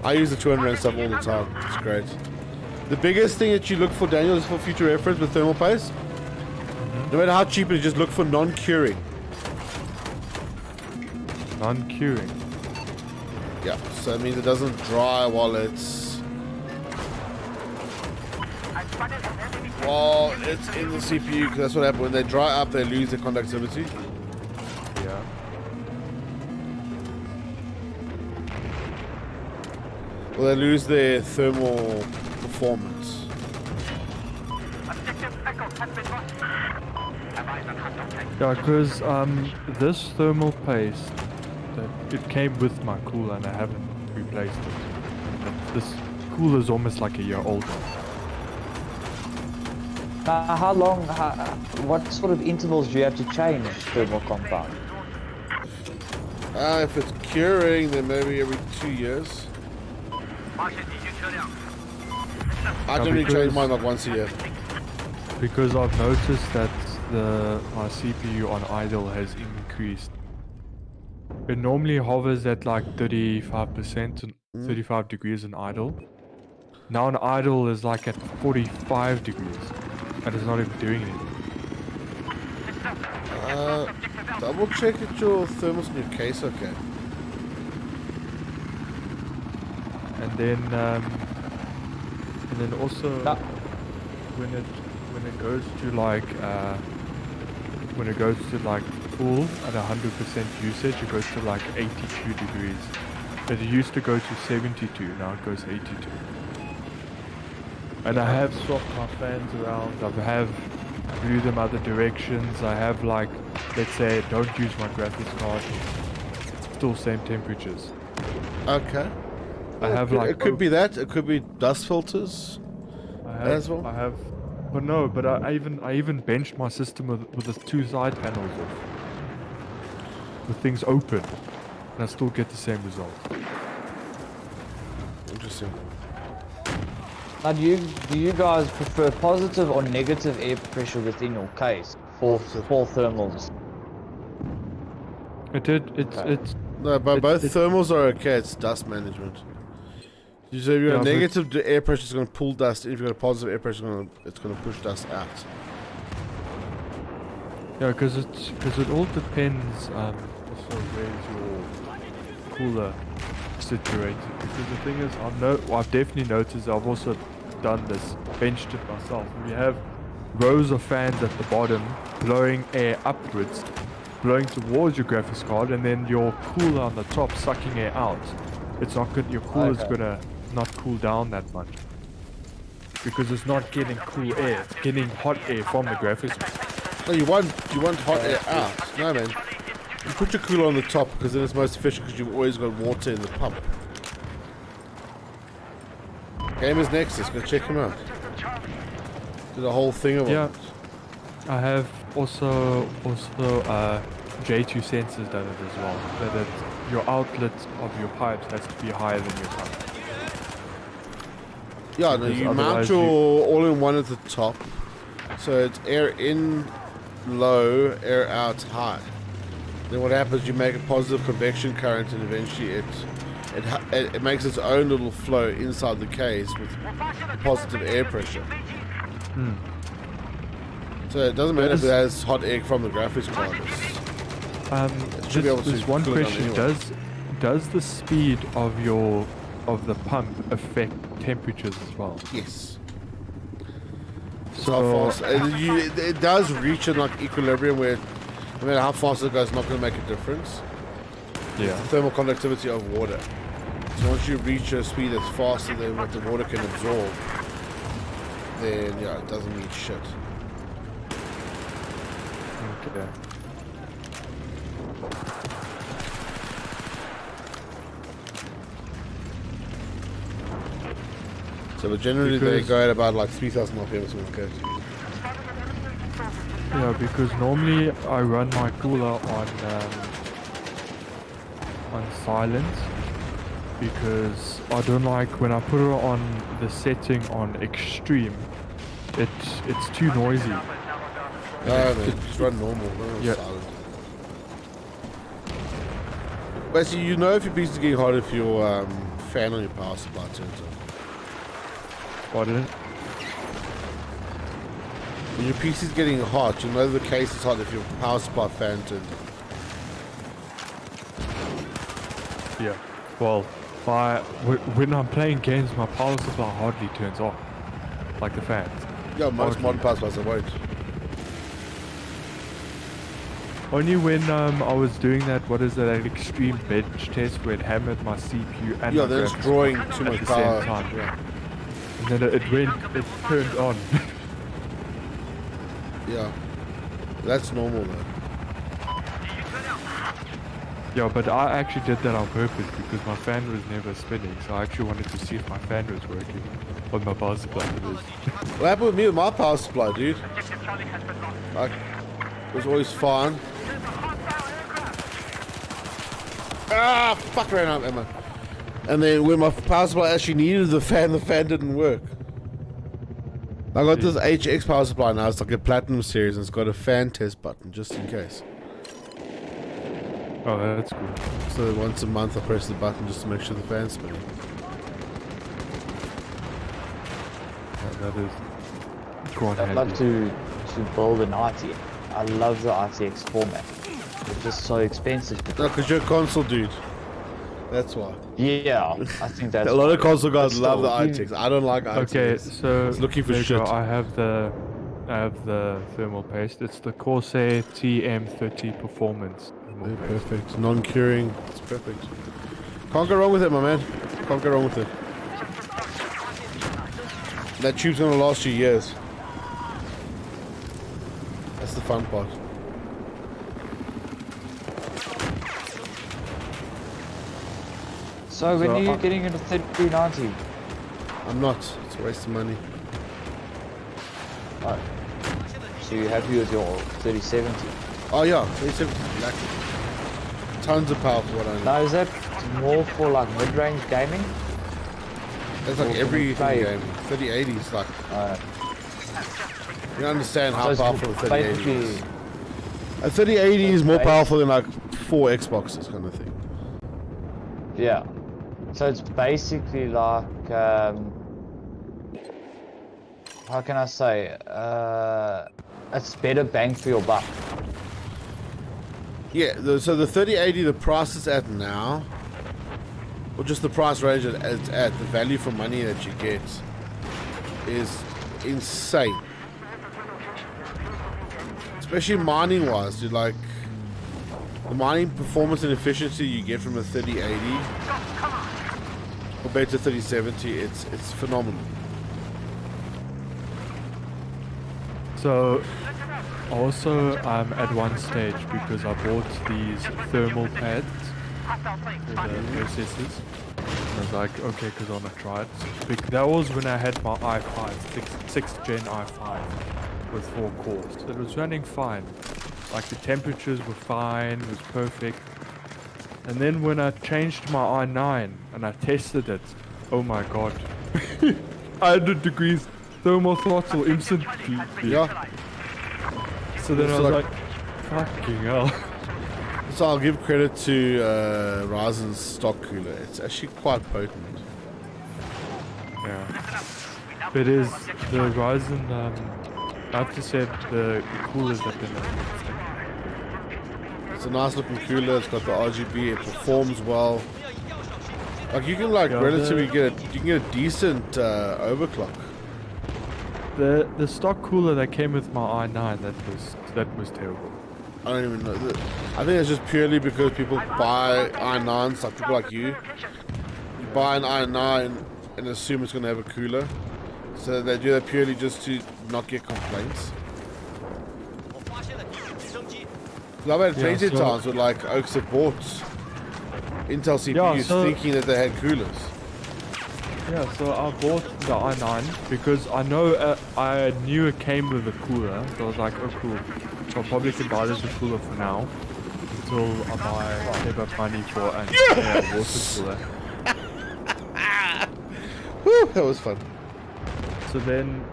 I use the 200 stuff all the time. It's great. The biggest thing that you look for, Daniel, is for future reference with thermal paste. No matter how cheap it is, just look for non-curing. Non-curing. Yeah, so that means it doesn't dry while it's in the CPU, because that's what happens when they dry up. They lose their conductivity. Yeah. Well, they lose their thermal performance. Yeah, because this thermal paste, it came with my cooler and I haven't replaced it. And this cooler is almost like a year old. How long, what sort of intervals do you have to change thermal compound? If it's curing, then maybe every 2 years. I generally change mine like once a year. Because I've noticed that my CPU on idle has increased. It normally hovers at like 35% and 35 degrees in idle. Now an idle is like at 45 degrees and it's not even doing anything. Double check that your thermals in your case okay. And then also when it goes to like full at 100% usage, it goes to like 82 degrees. It used to go to 72, now it goes 82. And I have swapped my fans around, I have blew them other directions, I have like, let's say, don't use my graphics card, still same temperatures. Okay. I have it like... It could be that, it could be dust filters as well. I have... But no, but I even benched my system with the 2 side panels off. With things open. And I still get the same result. Interesting. Now, do you guys prefer positive or negative air pressure within your case for thermals? It's no, but both thermals are okay. It's dust management. So if you've got a negative air pressure, it's going to pull dust. If you've got a positive air pressure, it's going to push dust out. Yeah, because it all depends. Also, where's your cooler situated? Because the thing is, I've definitely noticed. I've also done this, benched it myself. You have rows of fans at the bottom blowing air upwards, blowing towards your graphics card, and then your cooler on the top sucking air out. It's not good. Your cooler's gonna not cool down that much because it's not getting cool air. It's getting hot air from the graphics card. No, you want hot air out. No, man. You put your cooler on the top because then it's most efficient because you've always got water in the pump. Gamers Nexus, go check him out. Did a whole thing about Yeah. it. I have also J2 sensors done it as well. That your outlet of your pipes has to be higher than your pump. Yeah, no, Because you mount otherwise your all-in-one at the top, so it's air in low, air out high. Then what happens? You make a positive convection current, and eventually it makes its own little flow inside the case with positive air pressure. Hmm. So it doesn't matter if it has hot air from the graphics card. Should be able to There's one cool it down question: anyway. does the speed of the pump affect temperatures as well? Yes. So How fast it does reach in like equilibrium where no matter how fast it goes, it's not going to make a difference. yeah. The thermal conductivity of water. So once you reach a speed that's faster than what the water can absorb, then yeah, it doesn't mean shit. Okay. So but generally they Because- go at about like 3,000 RPM or something like that. Yeah, because normally I run my cooler on silent because I don't like when I put it on the setting on extreme. It's too noisy. No, man, just run normal, run on Yeah. silent. Basically, you know if your piece is getting hot if your fan on your power supply turns on. Pardon? When your PC is getting hot, you know the case is hot if your power supply fan turns on. Yeah. Well, when I'm playing games, my power supply hardly turns on, like the fans. Yeah, most Hardly. modern power supplies won't. Only when I was doing that, what is that extreme bench test where it hammered my CPU and Yeah, my then it's graphics drawing card too at much the power. same time. Yeah. And then it turned on. Yeah. That's normal though. Yeah, but I actually did that on purpose because my fan was never spinning, so I actually wanted to see if my fan was working on my power supply. What happened with me with my power supply, dude? Like, it was always fine. Ah, fuck, ran out of ammo. And then when my power supply actually needed the fan didn't work. I got this HX power supply now. It's like a platinum series, and it's got a fan test button just in case. Oh, that's cool. So once a month, I press the button just to make sure the fan's spinning. Yeah, that is quite I'd love handy. to build an RTX. I love the RTX format. It's just so expensive. No, because you're a console dude. That's why. Yeah, I think that's A lot of why. console guys But love the still, ITX. I don't like ITX. Okay, so It's looking for there you shit. go. I have the thermal paste. It's the Corsair TM30 Performance. thermal Yeah, paste. perfect. Non-curing. It's perfect. Can't go wrong with it, my man. Can't go wrong with it. That tube's gonna last you years. That's the fun part. So when So are you I- getting into 3390? I'm not. It's a waste of money. Oh. So you're happy with your 3070? Oh yeah, 370 exactly. Tons of power for what I need. Now is that more for like mid-range gaming? That's like or everything play? game. 3080 is like, Uh, you don't understand so how it's powerful the 3080 is. basically, A 3080 is it's more base- powerful than like 4 Xboxes kind of thing. yeah. So it's basically like, how can I say? It's better bang for your buck. Yeah, so the 3080, the price it's at now, or just the price range it's at, the value for money that you get is insane. Especially mining wise, dude, like the mining performance and efficiency you get from a 3080 compared to 3070, it's phenomenal. So, also at one stage, because I bought these thermal pads for the processors, I was like, okay, because I want to try it. That was when I had my i5, 6th gen i5 with 4 cores. It was running fine. Like the temperatures were fine, it was perfect. And then when I changed my i9 and I tested it, oh my god. 100 degrees thermal throttle instantly. Yeah. So then I was like, fucking hell. So I'll give credit to Ryzen's stock cooler. It's actually quite potent. Yeah. But it is the Ryzen, I have to say the coolers have been It's a nice looking cooler. It's got the RGB. It performs well. Like you can relatively get a decent overclock. The stock cooler that came with my i9 that was terrible. I don't even know. I think it's just purely because people buy i9s, like people like you. You buy an i9 and assume it's going to have a cooler. So they do that purely just to not get complaints. I've had plenty of times with like Oaks have bought Intel CPUs thinking that they had coolers. Yeah, so I bought the i9 because I knew it came with a cooler. So I was like, oh cool. So I'll probably could buy this a cooler for now until I save up money for an water cooler. Whew, that was fun. So then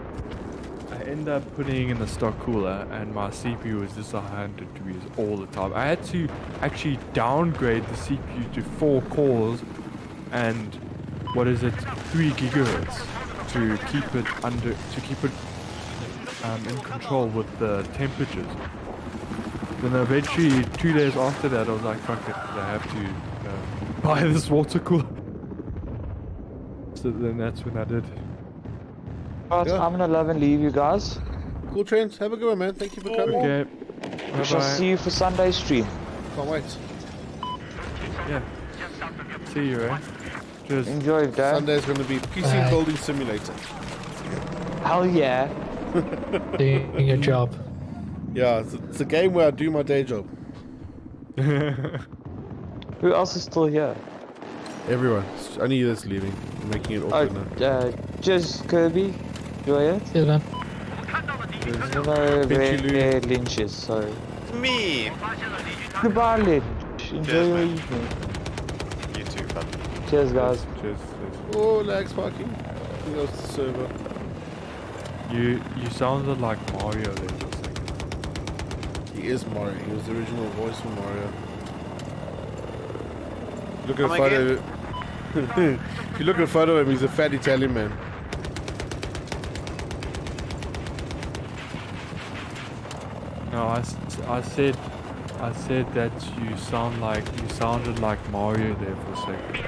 I end up putting in the stock cooler and my CPU was just 100 degrees all the time. I had to actually downgrade the CPU to 4 cores and 3 gigahertz to keep it in control with the temperatures. Then eventually 2 days after that I was like, fuck it, I have to buy this water cooler. So then that's when I did. But I'm gonna love and leave you guys. Cool, Trent. Have a good one, man. Thank you for coming. Okay. We shall see you for Sunday stream. Can't wait. Yeah. See you, eh? Cheers. Enjoy, Dad. Sunday's going to be PC building simulator. Hell yeah. Doing your job. Yeah, it's a game where I do my day job. Who else is still here? Everyone. It's only you that's leaving. I'm making it awkward now. Just Kirby. Enjoy it. See you then. There's no rare lynches, so. Me! Goodbye, Lynch. Enjoy Cheers, your man. evening. You too, bud. Cheers, guys. Cheers. Oh, lag sparking. I think that was the server. You sounded like Mario there for a second. He is Mario. He was the original voice for Mario. Look at a photo. If you look at a photo of him, he's a fat Italian man. No, I said that you sounded like Mario there for a second.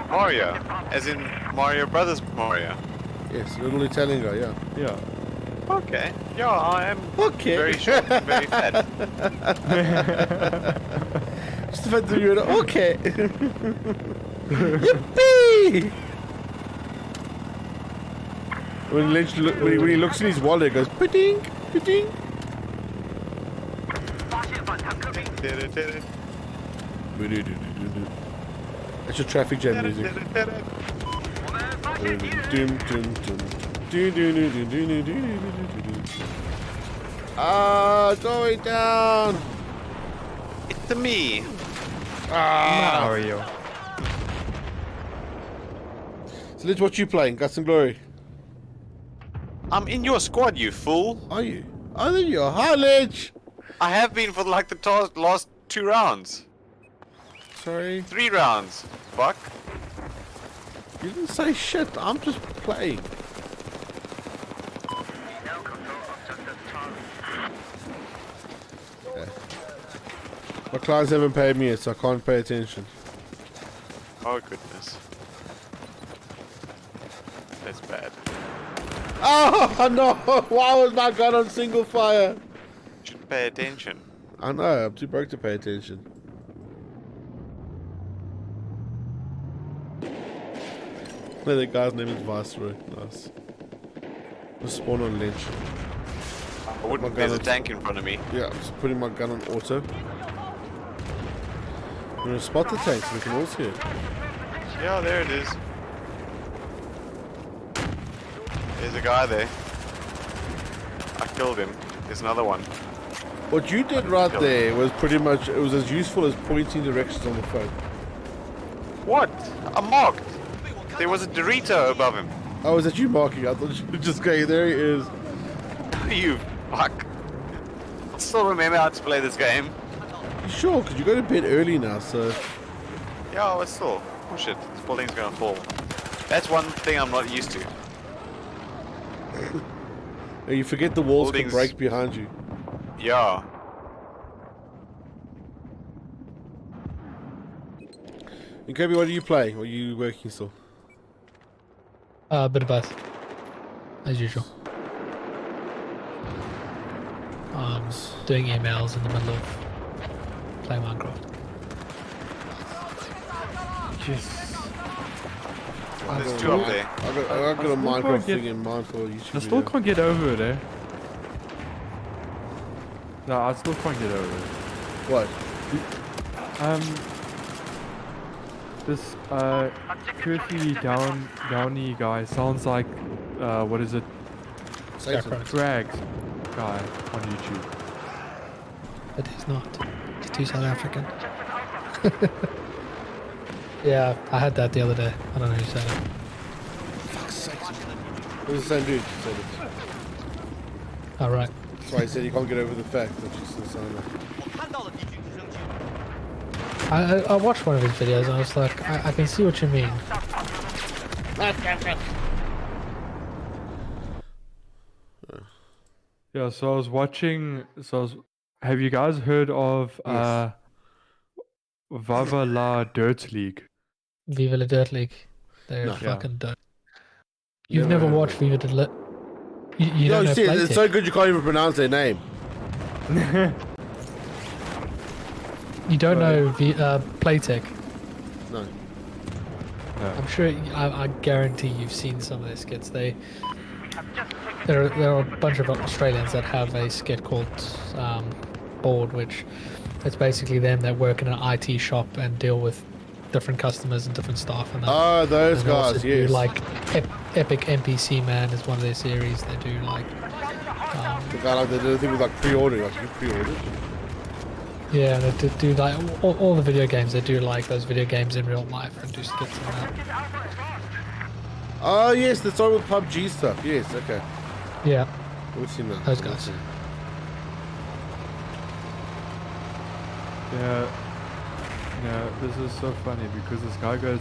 Mario, as in Mario Brothers Mario. Yes, little Italian guy, yeah. Yeah. Okay. Yeah, I am very short and very fat. Just the fact that you're okay. Yippee! When he looks in his wallet, it goes pa-ding, pa-ding. That's your traffic jam music. Ah, going down. It's me. Ah, Mario. So let's what you playing, Guts and Glory. I'm in your squad, you fool. Are you? I think you're Harlech. I have been for like the last 2 rounds. Sorry. 3 rounds. Fuck. You didn't say shit. I'm just playing. Yeah. My clients haven't paid me yet, so I can't pay attention. Oh goodness. That's bad. Oh no! Why was my gun on single fire? Should pay attention. I know. I'm too broke to pay attention. No, the guy's name is Viceroy. Nice. Just spawn on Lynch. I wouldn't. There's a tank in front of me. Yeah, I'm just putting my gun on auto. I'm gonna spot the tank so we can all see it. Yeah, there it is. There's a guy there. I killed him. There's another one. What you did right there was pretty much, it was as useful as pointing directions on the phone. What? I'm marked. There was a Dorito above him. Oh, was that you marking? I thought you were just going, there he is. You fuck. I still remember how to play this game. You sure? Because you go to bed early now, so... Yeah, but still. Oh shit, this building's gonna fall. That's one thing I'm not used to. You forget the walls can Buildings- break behind you. Yeah. And Kobe, what do you play? Or are you working still? A bit of both, as usual. Doing emails in the middle of playing Minecraft. There's two up there. I got a still Minecraft can't thing get- in mind for YouTube I still video. can't get over it, eh? No, I still can't get over it. What? This Kirky Downey guy sounds like what is it? Satan. Drags guy on YouTube. But he's not. He's too South African. Yeah, I had that the other day. I don't know who said it. Fuck's sake. It was the same dude who said it. Oh, right. That's why he said he can't get over the fact that she's still sound like. I watched one of his videos and I was like, I can see what you mean. Yeah, so I was watching. Have you guys heard of Yes. Vava La Dirt League? Viva la Dirt League. They're No. fucking dirt. You've Never never heard of watched it. Viva la You No, don't know see, it's Playtech. so good you can't even pronounce their name. You don't know Playtech. No. I'm sure. I guarantee you've seen some of their skits. There are a bunch of Australians that have a skit called Board, which it's basically them that work in an IT shop and deal with different customers and different staff. And that. Oh, those And they also guys, do, yes. like Epic NPC Man is one of their series. They do like. The guy like they did a thing with like pre-order, like you pre-ordered. Yeah, they do like all the video games. They do like those video games in real life and do skits and that. Oh yes, that's all with PUBG stuff. Yes, okay. Yeah, We've seen that. those guys. Yeah, this is so funny because this guy goes,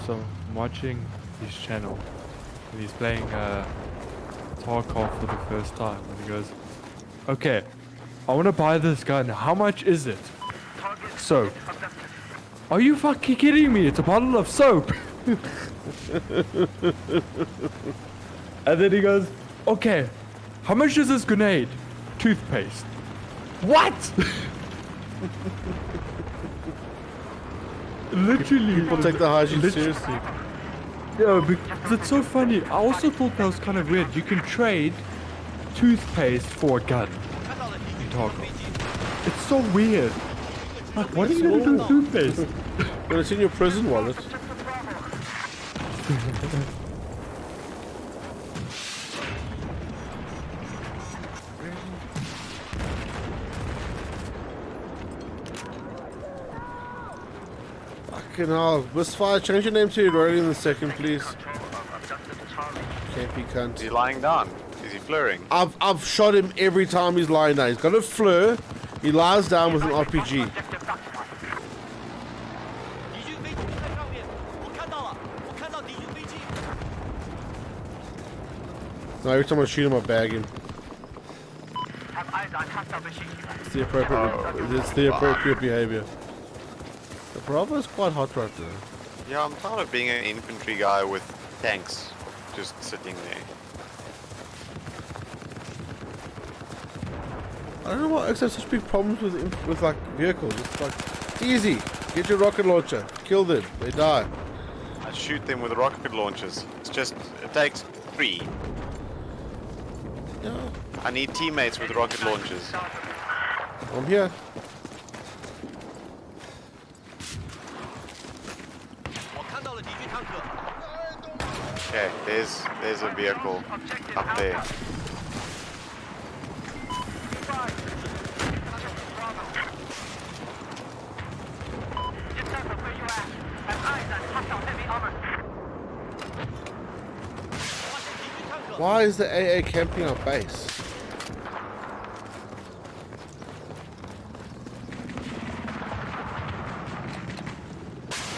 so I'm watching his channel and he's playing Tarkov for the first time and he goes, okay, I want to buy this gun, how much is it? Soap. Are you fucking kidding me? It's a bottle of soap. And then he goes, okay, how much is this grenade? Toothpaste. What? Literally. People take the hygiene lit- seriously. Yeah, because it's so funny. I also thought that was kind of weird. You can trade toothpaste for a gun in Tarkov. It's so weird. Like, what are you gonna do with toothpaste? Well, it's in your prison wallet. Fucking hell. Misfire, change your name to Rory in a second, please. Can't be Is cunt. he lying down? Is he flirting? I've shot him every time he's lying down. He's got a fleur. He lies down with an RPG. No, every time I shoot him, I bag him. It's the appropriate behavior. The Bravo is quite hot right now. Yeah, I'm tired of being an infantry guy with tanks just sitting there. I don't know why I have such big problems with like vehicles. It's like it's easy. Get your rocket launcher, kill them, they die. I shoot them with rocket launchers. It's just, it takes 3. Yeah, I need teammates with rocket launchers. I'm here. There's a vehicle up there. Why is the AA camping our base?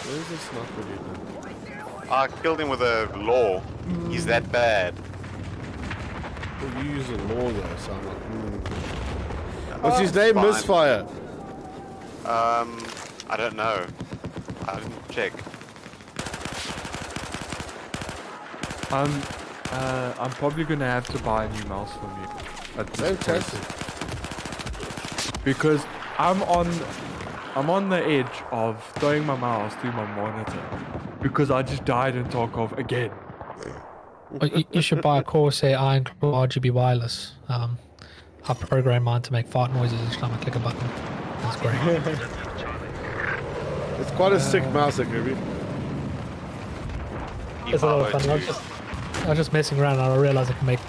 Where's this sniper dude? I killed him with a law. He's that bad. Well, you use a law though, so I'm like, What's his name? Fine. Misfire. I don't know. I didn't check. I'm probably gonna have to buy a new mouse from you. At this Fantastic. point. Because I'm on the edge of throwing my mouse through my monitor because I just died in Tarkov again. Well, you should buy a Corsair Iron Claw RGB wireless. I program mine to make fart noises each time I click a button. That's great. It's quite a sick mouse, Kirby. It's a lot of fun. I was just messing around and I realized I can make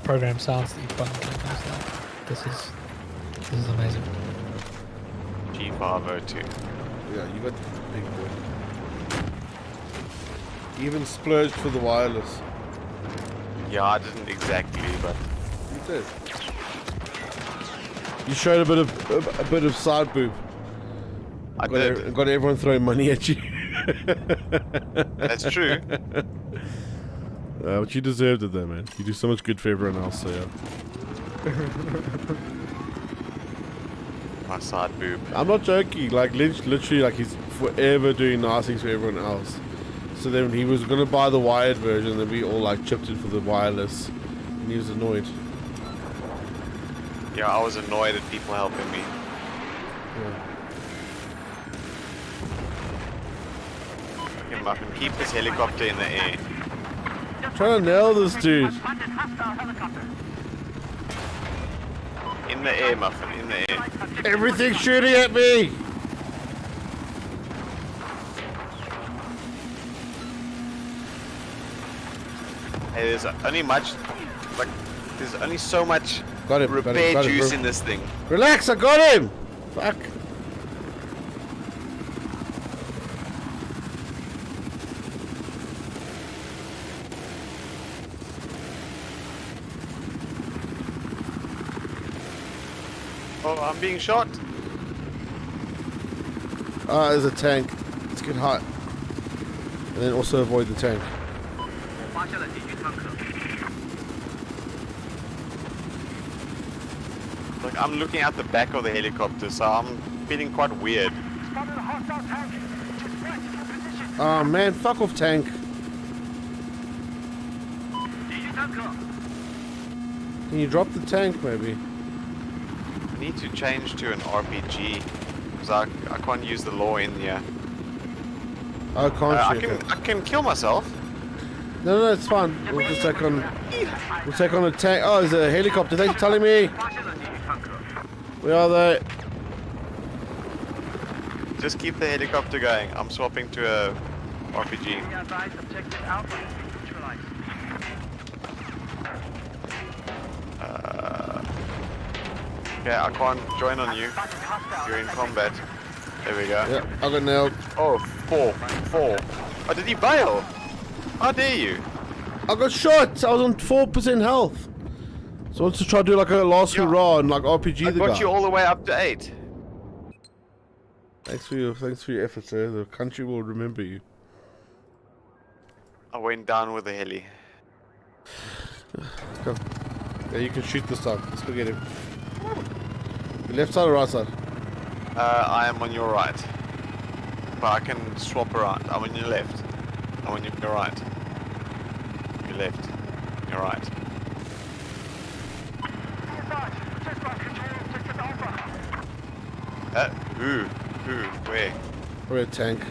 program sounds to each button click. I was like, this is amazing. G502. Yeah, you got the big boy. Even splurged for the wireless. Yeah, I didn't exactly, but You did. You showed a bit of side boob. I did. Got everyone throwing money at you. That's true. But you deserved it though, man. You do so much good for everyone else, so yeah. My side boob. I'm not joking. Like literally, like he's forever doing nice things for everyone else. So then he was gonna buy the wired version, then we all like chipped in for the wireless, and he was annoyed. Yeah, I was annoyed at people helping me. Yeah. Okay, Muffin, keep this helicopter in the air. Trying to nail this dude. In the air, Muffin, in the air. Everything's shooting at me. Hey, there's only so much Got him. repair juice in this thing. Relax, I got him. Fuck. Oh, I'm being shot. Ah, there's a tank. Let's get hot. And then also avoid the tank. Like, I'm looking at the back of the helicopter, so I'm feeling quite weird. Oh man, fuck off tank. Can you drop the tank maybe? I need to change to an RPG, because I can't use the law in here. Oh, can't you? I can kill myself. No, it's fine. We'll just take on a tank. Oh, there's a helicopter. Thanks for telling me. Where are they? Just keep the helicopter going. I'm swapping to a RPG. Okay, I can't join on you. You're in combat. There we go. Yeah, I got nailed. Oh, four. Oh, did he bail? How dare you? I got shot. I was on 4% health. So I want to try to do like a last hurrah and like RPG I the got guy. you all the way up to 8. Thanks for your efforts, sir. The country will remember you. I went down with the heli. Come. Yeah, you can shoot this time. Let's go get him. The left side or right side? I am on your right. But I can swap around. I'm on your left. I'm on your right. Your left. Your right. Who? Where? Or a tank.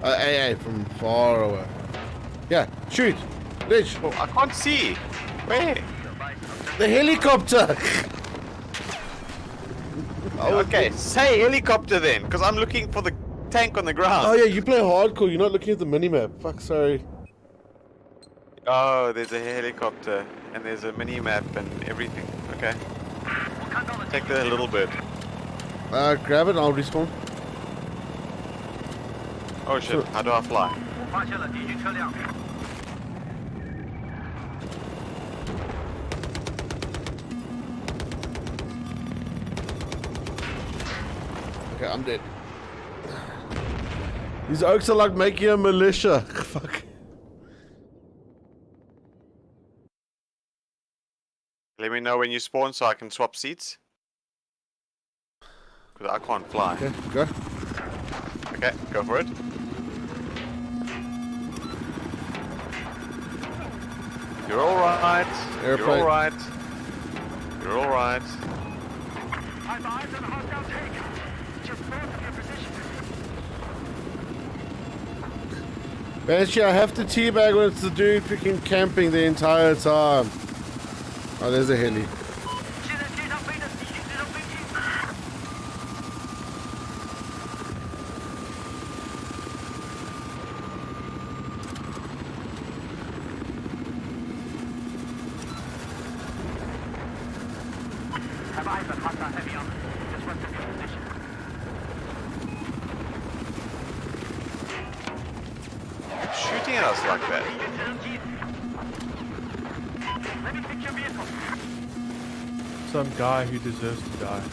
AA from far away. Yeah, shoot! Bitch! Oh, I can't see. Where? The helicopter! Okay, say helicopter then, because I'm looking for the tank on the ground. Oh yeah, you play hardcore, you're not looking at the minimap. Fuck, sorry. Oh, there's a helicopter and there's a mini map and everything. Okay. Take the little bird. Grab it. I'll respawn. Oh shit! How do I fly? Okay, I'm dead. These oaks are like making a militia. Fuck. Let me know when you spawn so I can swap seats. Because I can't fly. Okay, go. Okay, go for it. You're alright. You're Airplane. alright. You're alright. Banshee, I have to teabag when it's the dude freaking camping the entire time. Oh, there's a heli. Shooting at us like that. Some guy who deserves to die.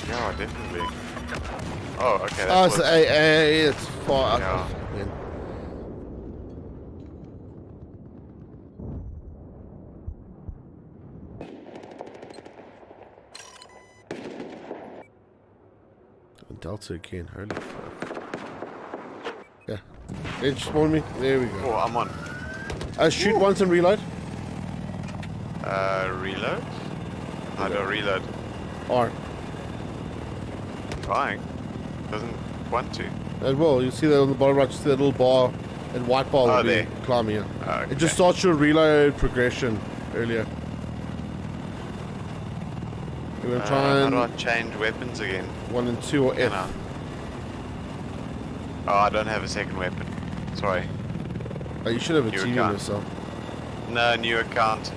Yeah, definitely. Oh, okay. Oh, That's it's AA. It's far Yeah. up. Man. Delta again. Holy fuck. Yeah. Edge spawn me. There we go. Oh, I'm on. Shoot once and reload. Reload? How do I reload? R. Trying. Doesn't want to. It will. You see that on the bottom right. You see that little bar and white bar will Oh, be there. climbing. Yeah. Okay. It just starts your reload progression earlier. We're gonna try How and do I change weapons again? 1 and 2 or F. No. Oh, I don't have a second weapon. Sorry. Oh, you should have a New TV account. yourself. No, new account.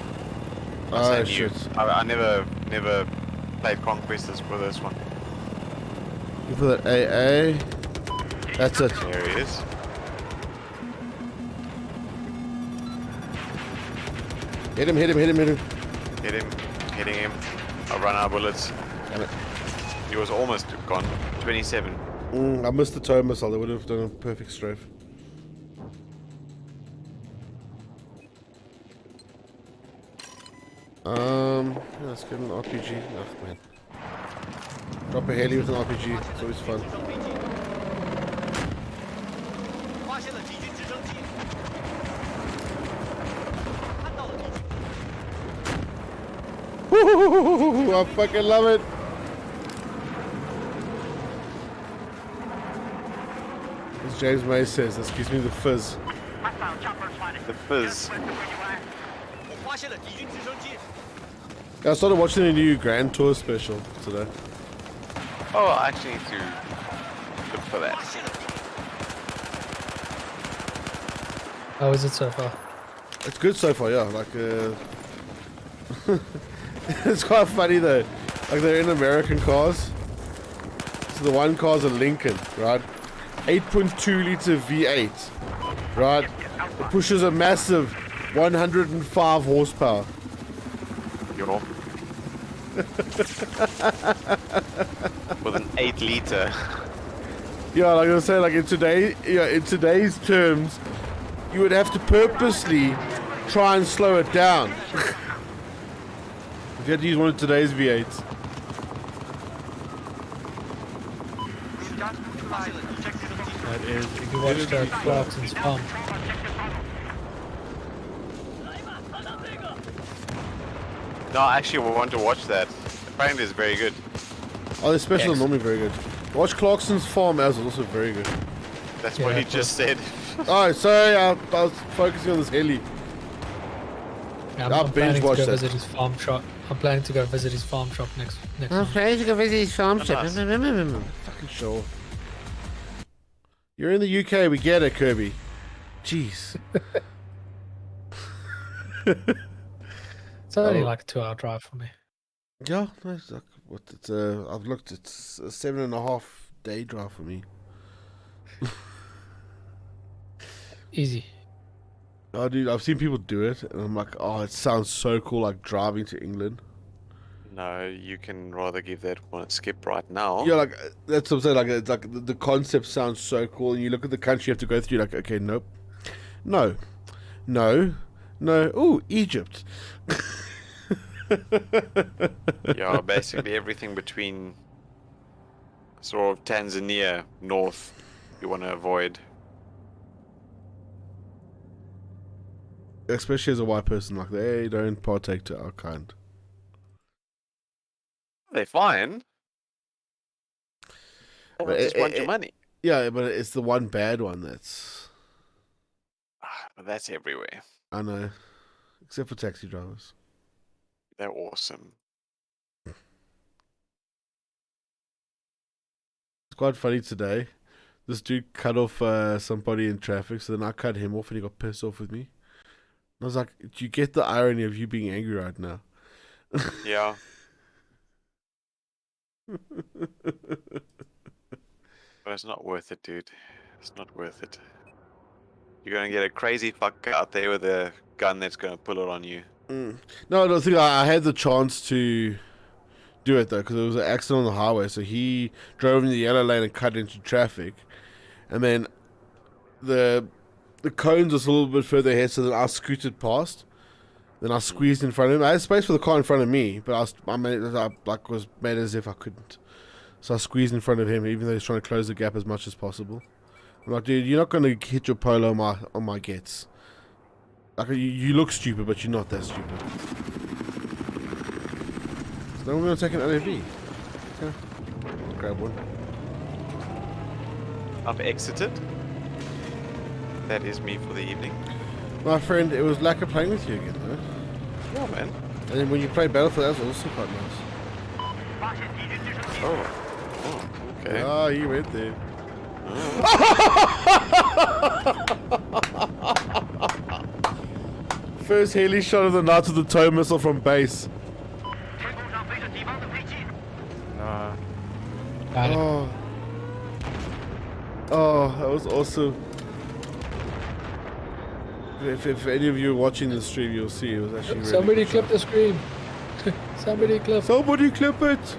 I Oh say new. shit. I never played Conquestors for this one. You put that AA. That's it. There he is. Hit him, hit him, hit him, hit him. Hit him. Hitting him. I run out of bullets. Damn it. He was almost gone. 27. I missed the toe missile. They would have done a perfect strafe. Yeah, let's get an RPG. Oh, man. Drop a heli with an RPG. It's always fun. Woo! I fucking love it. As James May says, this gives me the fizz. The fizz. I started watching the new Grand Tour special today. Oh, I actually need to look for that. How is it so far? It's good so far, yeah. Like, it's quite funny though. Like they're in American cars. So the one car's a Lincoln, right? 8.2 liter V8, right? It pushes a massive 105 horsepower. Yo. With an 8 liter. Yeah, like I was saying, like in today's terms, you would have to purposely try and slow it down. If you had to use one of today's V8s. That is If you watched Clarkson's farm. No, I actually want to watch that. Apparently it's very good. Oh, the special is Excellent. normally very good. Watch Clarkson's Farm as is also very good. That's Yeah, what he that's just said. Oh, sorry, I was focusing on this heli. Yeah, I'll I'm planning binge to watch go that. visit his farm shop. I'm planning to go visit his farm shop next month. planning to go visit his farm shop. Nice. Fucking sure. You're in the UK, we get it, Kirby. Jeez. It's only Oh. like a 2-hour drive for me. Yeah, no, it's like, what, it's, I've looked, it's a 7.5 day drive for me. Easy. Oh, dude, I've seen people do it, and I'm like, oh, it sounds so cool, like driving to England. No, you can rather give that one a skip right now. Yeah, like that's what I'm saying. Like, it's like the concept sounds so cool, and you look at the country you have to go through. Like, okay, nope, no, no, no. Ooh, Egypt. Yeah, basically everything between sort of Tanzania north you want to avoid. Especially as a white person, like they don't partake to our kind. They're fine. They But just want your money. Yeah, but it's the one bad one that's. But that's everywhere. I know, except for taxi drivers. They're awesome. It's quite funny today. This dude cut off somebody in traffic, so then I cut him off, and he got pissed off with me. I was like, do you get the irony of you being angry right now? Yeah. But it's not worth it, dude. It's not worth it. You're gonna get a crazy fucker out there with a gun that's gonna pull it on you. No, I don't think I had the chance to do it though, because there was an accident on the highway. So he drove in the yellow lane and cut into traffic, and then the cones was a little bit further ahead. So then I scooted past. Then I squeezed in front of him. I had space for the car in front of me, but I was made as if I couldn't. So I squeezed in front of him, even though he's trying to close the gap as much as possible. I'm like, dude, you're not going to hit your polo on my gets. Like, you look stupid, but you're not that stupid. So then we're going to take an LAV. Okay. Grab one. I've exited. That is me for the evening. My friend, it was lack of playing with you again, though. Yeah, man. And then when you play Battlefield, that was also quite nice. Oh, okay. Ah, he went there. First heli shot of the night with the tow missile from base. Nah. Got it. Oh, that was awesome. If any of you are watching the stream, you'll see it was actually really Somebody good clip shot. the screen. Somebody clip. Somebody clip it.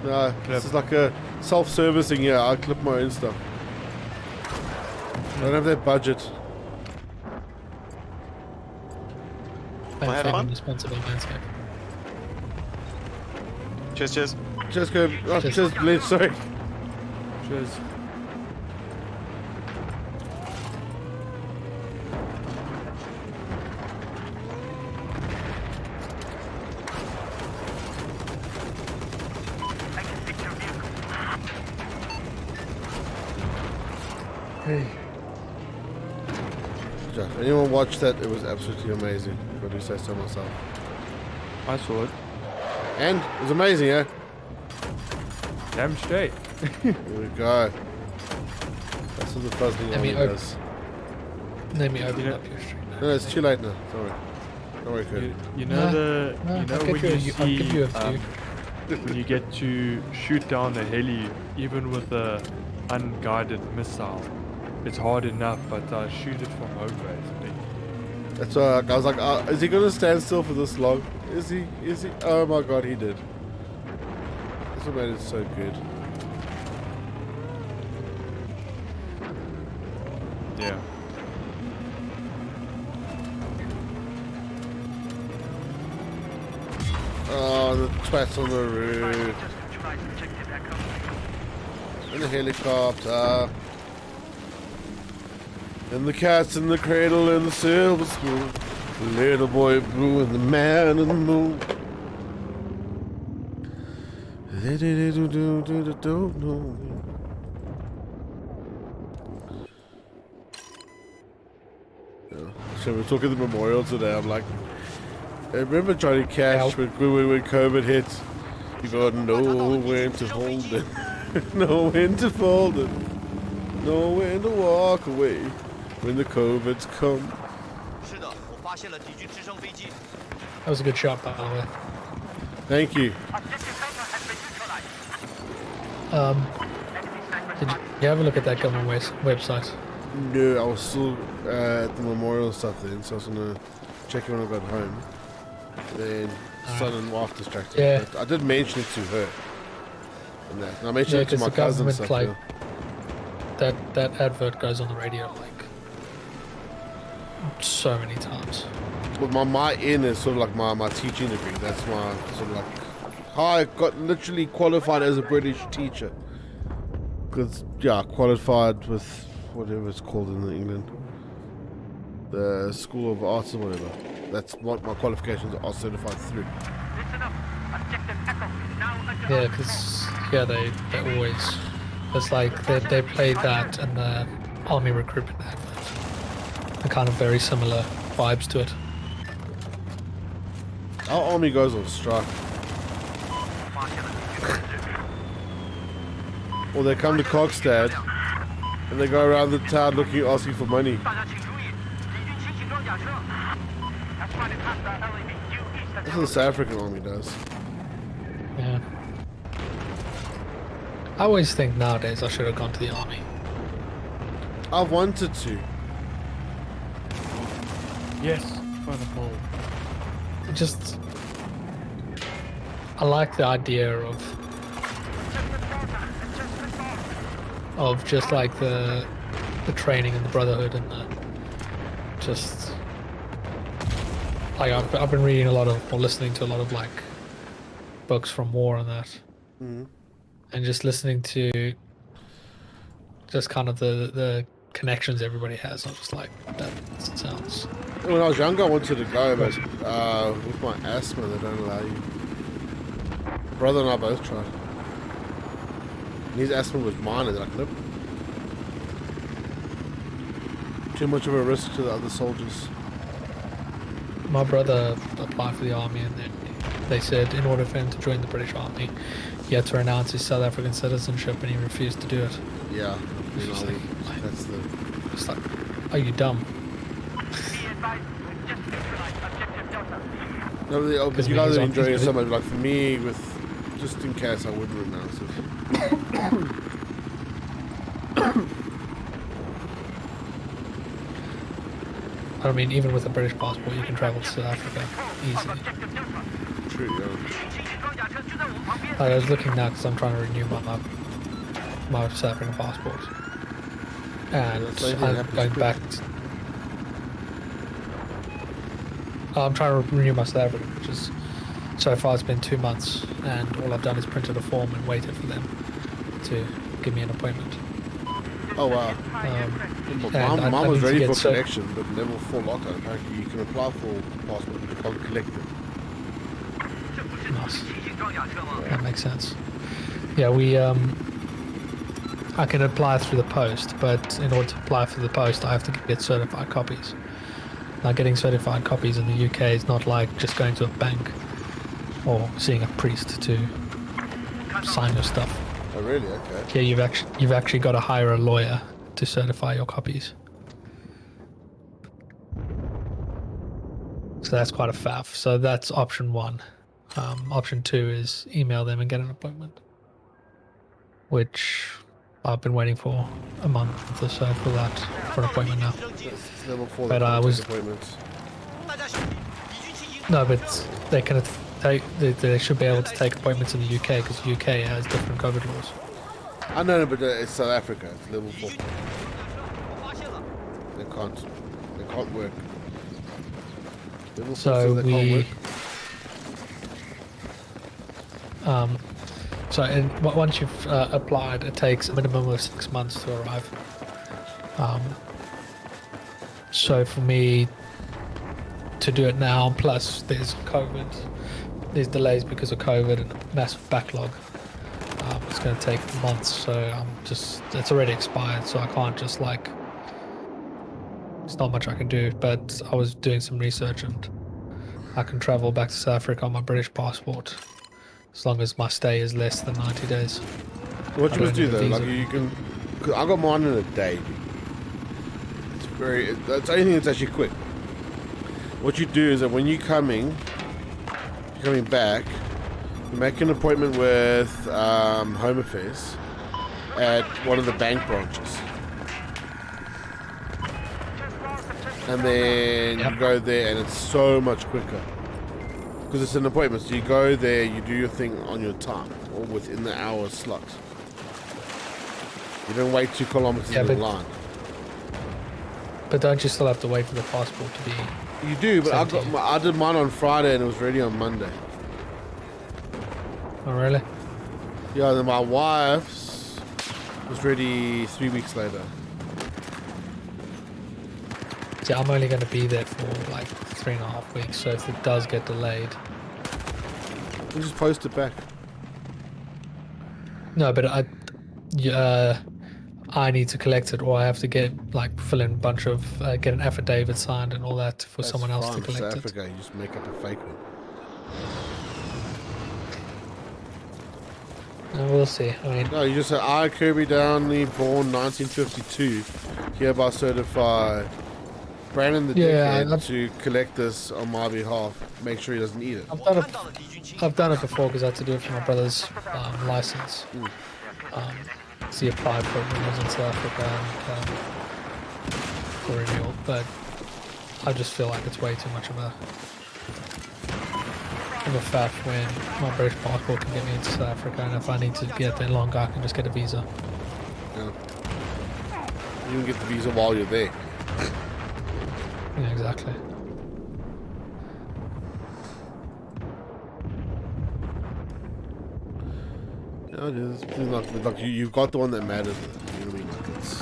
No, this is like a self-servicing. Yeah, I clip my own stuff. I don't have that budget. Well, have fun. Responsible landscape. Cheers, cheers. Just go. Oh, just Blitz, sorry. Cheers. Hey. If anyone watched that, it was absolutely amazing. If I do say so myself. I saw it. And it was amazing, yeah? Damn straight. Here we go. That's what the fuzzling Let me army open- does. Let me open You know- up your stream. No, it's too late now. Sorry. Don't worry, Kurt. You know No, you know I'll when give you I'll give you a see few. when you get to shoot down a heli, even with a unguided missile, it's hard enough, but shoot it from home basically. That's why I was like, is he gonna stand still for this long? Is he? Is he? Oh my god, he did. That's what made it so good. Yeah. Oh, the twats on the roof. In the helicopter. And the cat's in the cradle and the silver spoon. The little boy blue and the man in the moon. So we're talking the memorial today. I'm like, I remember Johnny Cash when COVID hit. You got know when to hold it, know when to fold it, know when to walk away when the COVID's come. That was a good shot, by the way. Thank you. Did you have a look at that government website? No, I was still at the memorial stuff then, so I was gonna check it when I got home. Then son and wife distracted me. Yeah. But I did mention it to her. And that. And I mentioned Yeah, it to 'cause my the cousin and government, stuff. like, that advert goes on the radio like so many times. But my in is sort of like my teaching degree. That's my sort of like how I got literally qualified as a British teacher. Because, yeah, qualified with whatever it's called in England. The School of Arts or whatever. That's what my qualifications are certified through. Yeah, because they always, it's like they play that and the army recruitment advert. They're kind of very similar vibes to it. Our army goes on strike. Or they come to Kokstad and they go around the town looking, asking for money. That's what the South African army does. Yeah. I always think nowadays I should have gone to the army. I wanted to. Yes, furthermore. Just, I like the idea of just like the training and the brotherhood and the just like I've been reading a lot of or listening to a lot of like books from war and that, and just listening to just kind of the connections everybody has. I'm just like, that sounds. When I was younger, I wanted to go, but with my asthma, they don't allow you. Brother and I both tried. And his asthma was mine, and they're like, nope. Too much of a risk to the other soldiers. My brother applied for the army, and then they said in order for him to join the British Army, he had to renounce his South African citizenship, and he refused to do it. Yeah, It's just that's the. It's like, are you dumb? No, but Because you guys are he's enjoying it he's so much. Like for me, with just in case I wouldn't renounce it. I mean, even with a British passport, you can travel to South Africa easily. True, yeah. I was looking now because I'm trying to renew my South African passport, and I'm going back. I'm trying to renew my South African, which is so far it's been 2 months, and all I've done is printed a form and waited for them to give me an appointment. Oh wow. Mine was ready for collection, but level 4 lockdown. Apparently, you can apply for a passport, but you can't collect it. Nice. That makes sense. Yeah, I can apply through the post, but in order to apply for the post, I have to get certified copies. Now, getting certified copies in the UK is not like just going to a bank or seeing a priest to sign your stuff. Oh really? Okay. Yeah, you've actually got to hire a lawyer to certify your copies. So that's quite a faff. So that's option 1. Option 2 is email them and get an appointment, which I've been waiting for a month or so for an appointment now. It's level 4. But I was appointments. no, but they should be able to take appointments in the UK because the UK has different COVID laws. I know, but it's South Africa. It's level 4. They can't work. Level 4 So says they can't work. Once you've applied, it takes a minimum of 6 months to arrive. So for me to do it now, plus there's COVID, there's delays because of COVID and a massive backlog. It's going to take months, so it's already expired, so I can't just there's not much I can do, but I was doing some research and I can travel back to South Africa on my British passport as long as my stay is less than 90 days. What you must do though, like you can, cause I got mine in a day. Dude. It's the only thing that's actually quick. what you do is that when you're coming back, you make an appointment with Home Affairs at one of the bank branches. And then you go there and it's so much quicker. Because it's an appointment, so you go there, you do your thing on your time, or within the hour slot. You don't wait 2 kilometers in line. But don't you still have to wait for the passport to be... You do, but 17? I did mine on Friday and it was ready on Monday. Oh, really? Yeah, then my wife's was ready 3 weeks later. See, I'm only going to be there for like 3.5 weeks, so if it does get delayed... You just post it back. No, but I need to collect it, or I have to fill in a bunch of get an affidavit signed and all that for That's someone else to fine, collect South it. Africa, you just make up a fake one. We'll see. I mean, No, you just say, I, Kirby Downey, born 1952, hereby certify Brandon the dickhead to collect this on my behalf. Make sure he doesn't eat it. I've done it before because I had to do it for my brother's license. So he applied for it when he was in South Africa and for renewal, but I just feel like it's way too much of a faff when my British passport can get me into South Africa, and if I need to get there longer, I can just get a visa. Yeah. You can get the visa while you're there. Yeah, exactly. No, it is. It's not, like you've got the one that matters. You know what I mean? Like it's...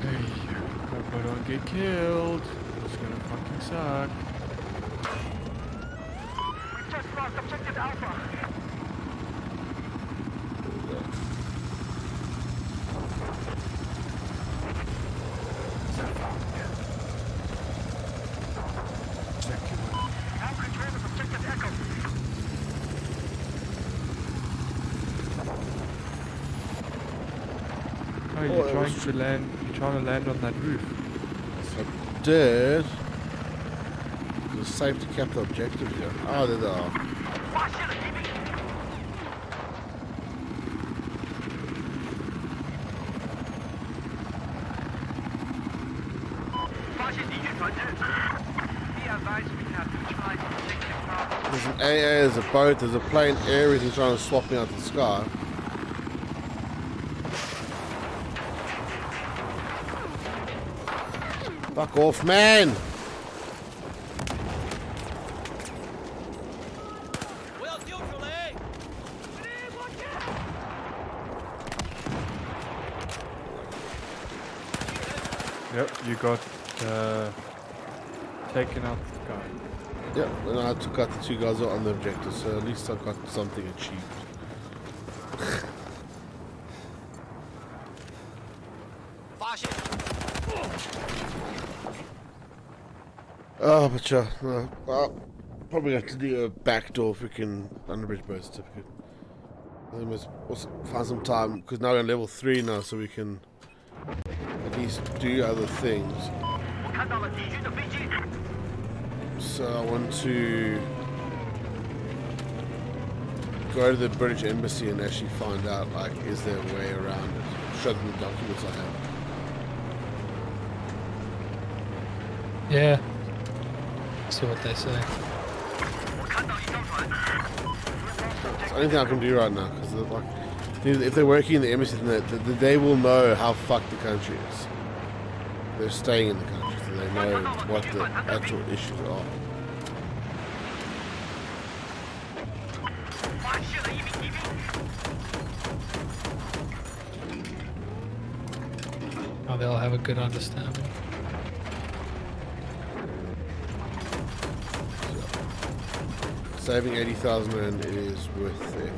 Hey, hope I don't get killed. It's gonna fucking suck. We've just lost objective Alpha. Now control of objective Echo. Oh, you're trying to land. You're trying to land on that roof. I did. There's a safety cap objective here. Oh, there they are. There's an AA, there's a boat, there's a plane, everything trying to swap me out the sky. Fuck off, man! Yep, you got taken out the guy. Yeah, and I took out the 2 guys on the objective, so at least I got something achieved. Oh, but yeah, probably have to do a backdoor freaking underbridge birth certificate. I must also find some time, because now we're on level 3 now, so we can at least do other things. So I want to go to the British Embassy and actually find out, like, is there a way around it? Show them the documents I have. Yeah. See what they say. It's the only thing I can do right now, because like, if they're working in the embassy, then they will know how fucked the country is. They're staying in the country, so they know what the actual issues are. Oh, they'll have a good understanding. Saving 80,000 rand is worth the effort.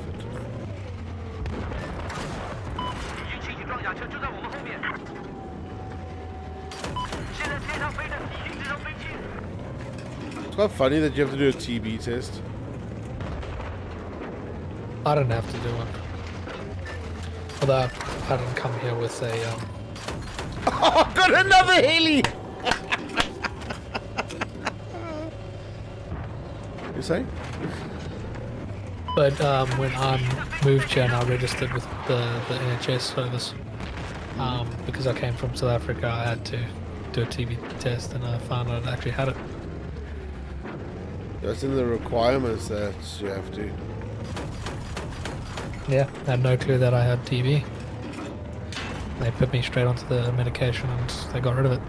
It's quite funny that you have to do a TB test. I don't have to do one. Although I didn't come here with a Oh, got another heli! You say? But when I moved here and I registered with the NHS service, because I came from South Africa, I had to do a TB test, and I found out I actually had it. That's in the requirements that you have to. Yeah, I had no clue that I had TB. They put me straight onto the medication and they got rid of it.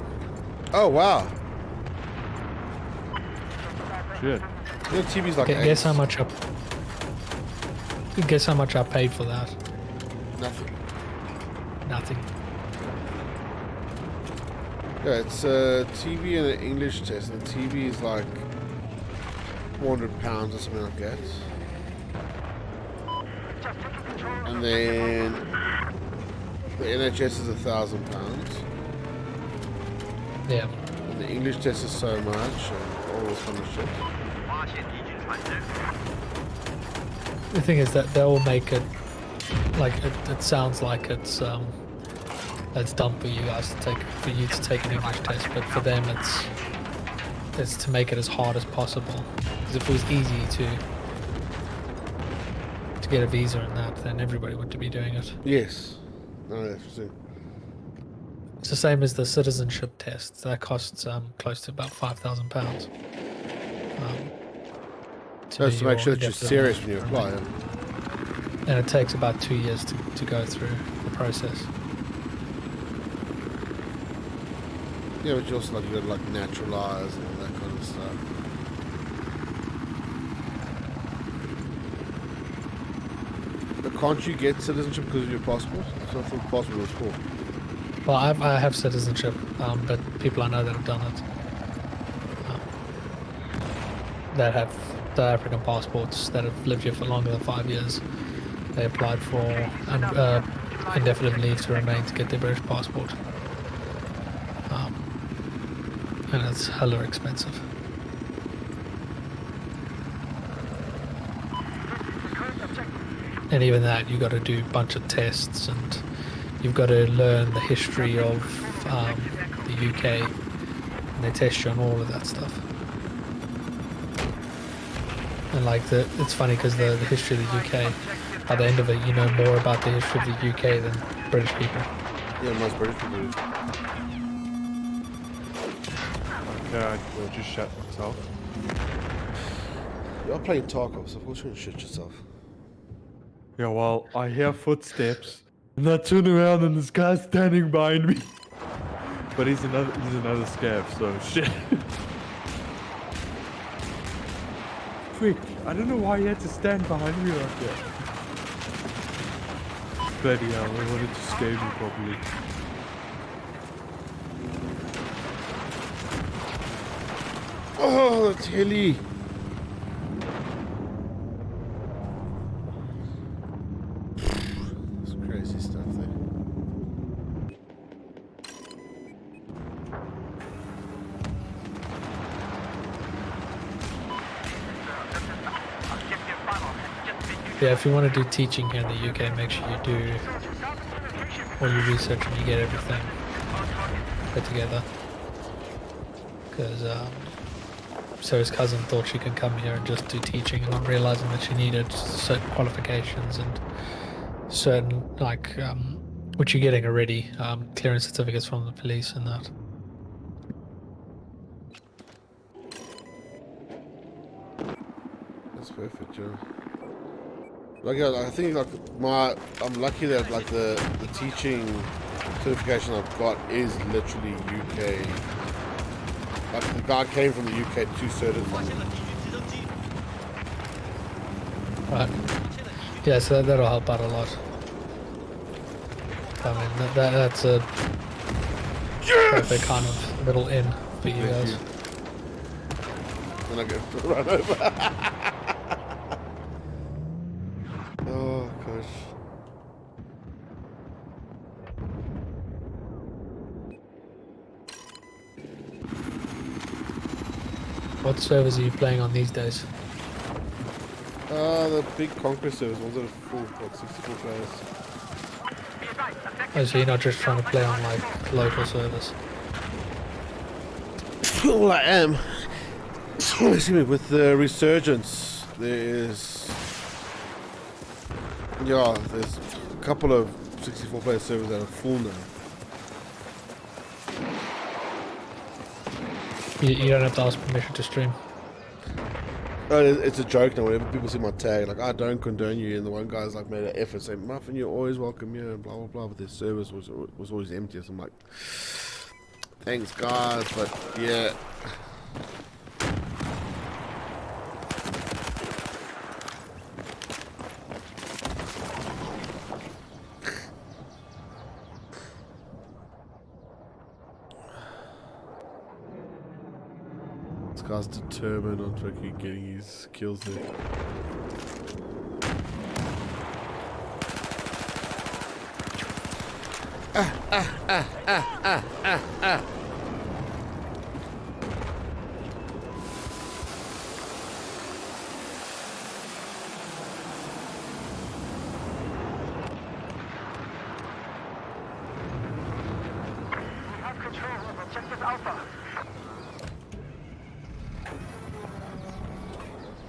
Oh, wow. Shit. You know, TB's like Guess how AIDS. much I... Guess how much I paid for that? Nothing. Nothing. Yeah, it's a TB and an English test, and TB is like £400 or something like that. And then the NHS is £1,000. Yeah. And the English test is so much, and all this kind of shit. The thing is that they'll make it like it sounds like it's dumb for you guys to take an English test, but for them it's to make it as hard as possible. Because if it was easy to get a visa and that, then everybody would be doing it. Yes. No, that's true. It's the same as the citizenship test. That costs close to about £5,000. That's to make sure that you're indefinite serious leave when you to apply. remain. And it takes about 2 years to go through the process. Yeah, but you also like, you got to like naturalize and all that kind of stuff. But can't you get citizenship because of your passport? That's what the passport was for. Well, I have citizenship, but people I know that have done it, that have South African passports that have lived here for longer than 5 years, they applied for indefinite leave to remain to get their British passport. And it's hella expensive. And even that, you got to do a bunch of tests, and you've got to learn the history of the UK, and they test you on all of that stuff. And like it's funny because the history of the UK, at the end of it, you know more about the history of the UK than British people. Yeah, most British people do. Yeah, I just shut myself. You're playing Tarkov, so of course you're gonna shit yourself. Yeah, well, I hear footsteps, and I turn around and this guy's standing behind me. But he's another scav, so shit. Quick, I don't know why he had to stand behind me like that. Bloody hell, I wanted to scare me properly. Oh, that's hilly. That's crazy stuff there. Yeah, if you want to do teaching here in the UK, make sure you do all your research and you get everything put together. Because Sarah's cousin thought she could come here and just do teaching, and not realizing that she needed certain qualifications and certain, like, which you're getting already, clearance certificates from the police and that. That's perfect, yeah. Like, I think like I'm lucky that like the teaching certification I've got is literally UK. Like the guy came from the UK to certify. Right. Yeah, so that'll help out a lot. I mean, that's a perfect kind of little in for you guys. Then I get run over. Oh gosh. what servers are you playing on these days? The big Conquest servers, ones that are full, like 64 players. Oh, so you're not just trying to play on like local servers? Well, I am. Excuse me, with the resurgence, there's a couple of 64 player servers that are full now. You don't have to ask permission to stream. It's a joke now. Whenever people see my tag, like, I don't condone you, and the one guy's like made an effort saying, "Muffin, you're always welcome here," and blah blah blah. But their service was always empty. So I'm like, thanks guys, but yeah. This guy's determined on fucking getting his kills there.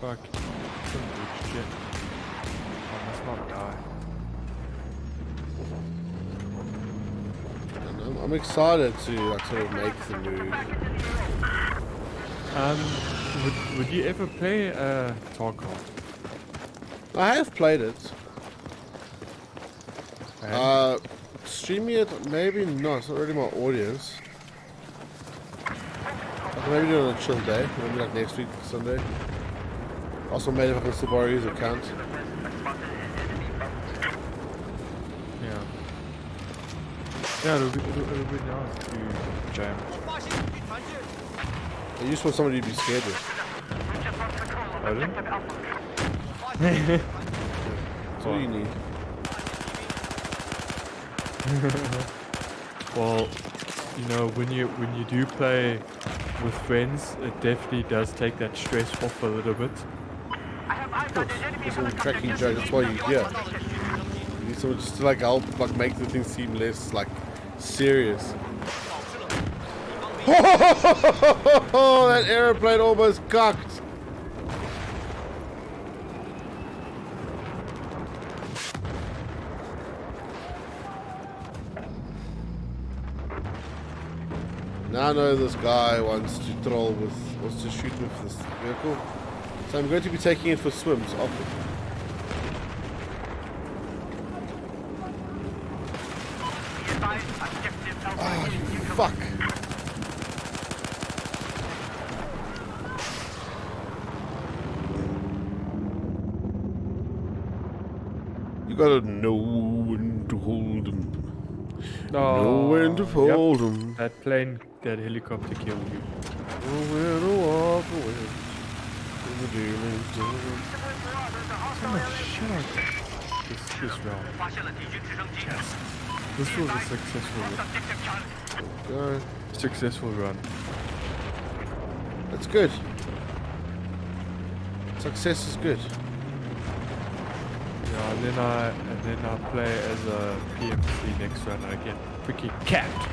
Fuck. Shit. I must not die. And I'm excited to like sort of make the move. Would you ever play Tarkov? I have played it. And Streaming it, maybe not. It's not really my audience. I can maybe do it on a chill day, maybe like next week, Sunday. Also, maybe if I can still borrow his account. yeah. Yeah, it'll be nice to jam. I just want somebody to be scared with. Pardon? That's all you need. Well, you know, when you do play with friends, it definitely does take that stress off a little bit. Of course, it's all cracking jokes. That's why you're here. You need someone just to like help, like make the thing seem less like serious. That aeroplane almost cocked. Now I know this guy wants to shoot with this vehicle. So I'm going to be taking it for swims often. Oh, you fuck. You gotta know when to hold them. Know when to fold them. That plane, that helicopter killed you. Know when to walk away. When the deal is done. Shut up. This round. Yes. This was a successful run. That's good. Success is good. Yeah, and then I play as a PMC next round and I get freaking capped.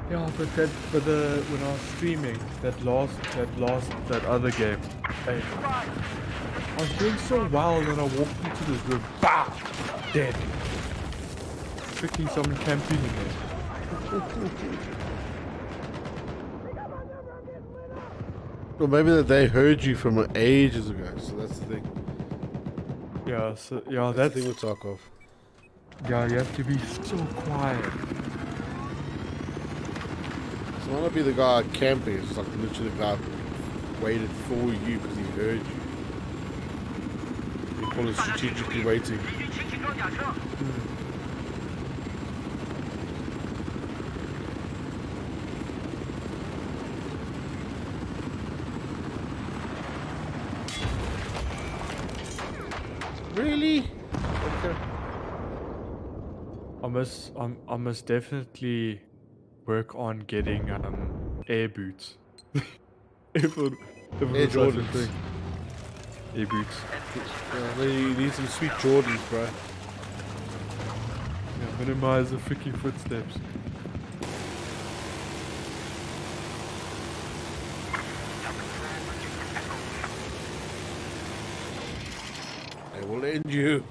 Yeah, but when I was streaming that other game, hey, I was doing so well and then I walked into this room, BAM! Dead. Freaking someone camping in there. Well, maybe that they heard you from ages ago, so that's the thing. Yeah, so yeah, That's that's the thing with Tarkov. yeah, you have to be so quiet. So why not be the guy camping? It's just like literally the guy waited for you because he heard you. You call it strategically waiting. Really? Okay. I must definitely work on getting air boots. if it Air was such a Jordans. thing. Air boots. You need some sweet Jordans, bro. Yeah, minimize the freaking footsteps. They will end you.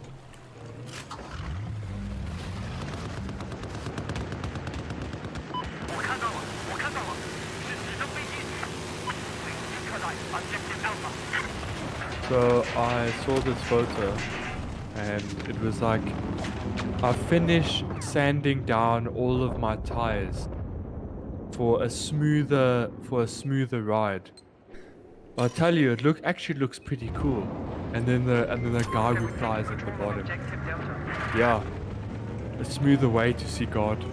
So I saw this photo and it was like I finished sanding down all of my tires for a smoother ride. I tell you, it actually looks pretty cool. And then the guy replies at the bottom, yeah, a smoother way to see God.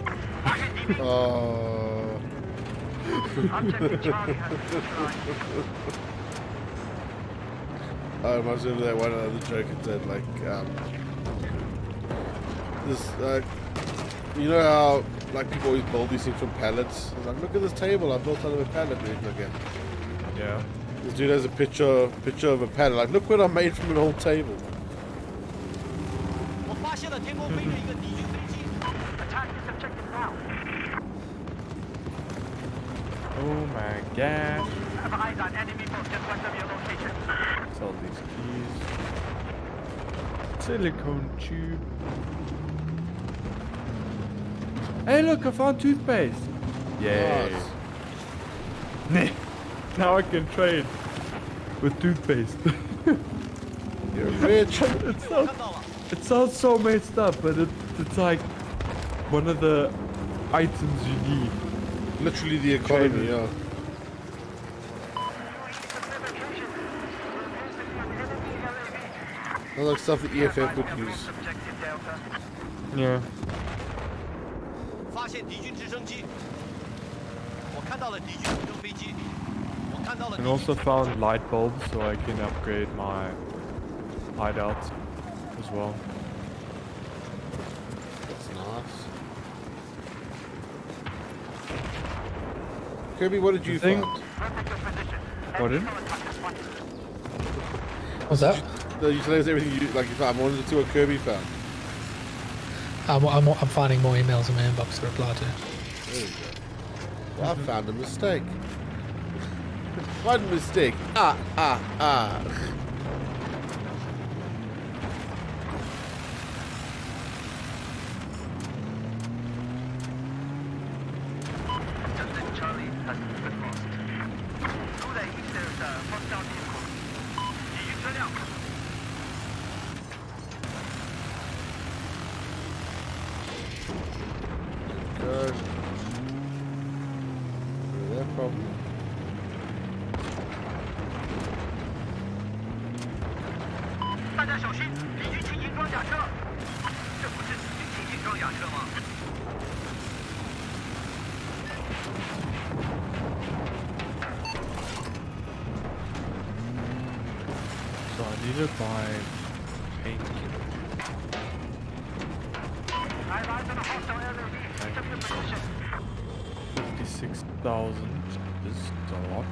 I reminds me of that one other joke it said, like, this, you know how, like, people always build these things from pallets? It's like, look at this table, I built out of a pallet. Again. Yeah. This dude has a picture of a pallet, like, look what I made from an old table. Oh my gosh. Sell these keys. Silicone tube. Hey look, I found toothpaste. Yay. Nice. Now I can trade with toothpaste. You're rich. It sounds so messed up, but it's like one of the items you need. Literally the economy, yeah. Not like stuff that EFF would use. Yeah. 发现敌军直升机，我看到了敌军直升飞机，我看到了敌 And 军 also found light bulbs so I can upgrade my hideout as well. That's nice. Kirby, what did you thing- find? Pardon? What's that? No, you told us everything you like. You found. I wanted to see what Kirby found. I'm finding more emails in my inbox to reply to. There you go. Well, I found a mistake. One mistake. Ah. Good. That problem. So I need to buy painkiller. 56,000 is a lot.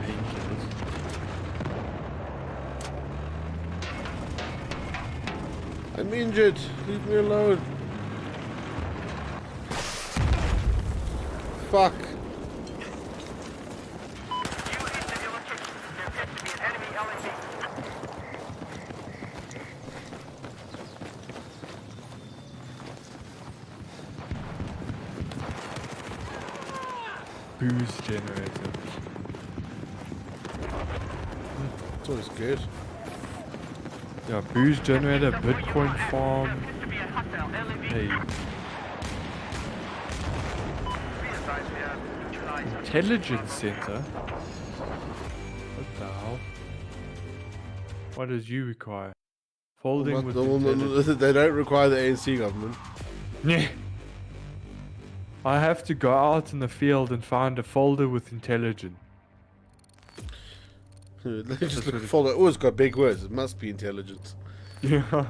Painkillers. I'm injured. Leave me alone. Fuck. Booze generator. It's always good. Yeah, booze generator, Bitcoin farm. Hey. Intelligence center? What the hell? What does you require? Folding with intelligence. They don't require the ANC government. Yeah. I have to go out in the field and find a folder with intelligence. They just look follow. Oh, it's got big words. It must be intelligence. Yeah.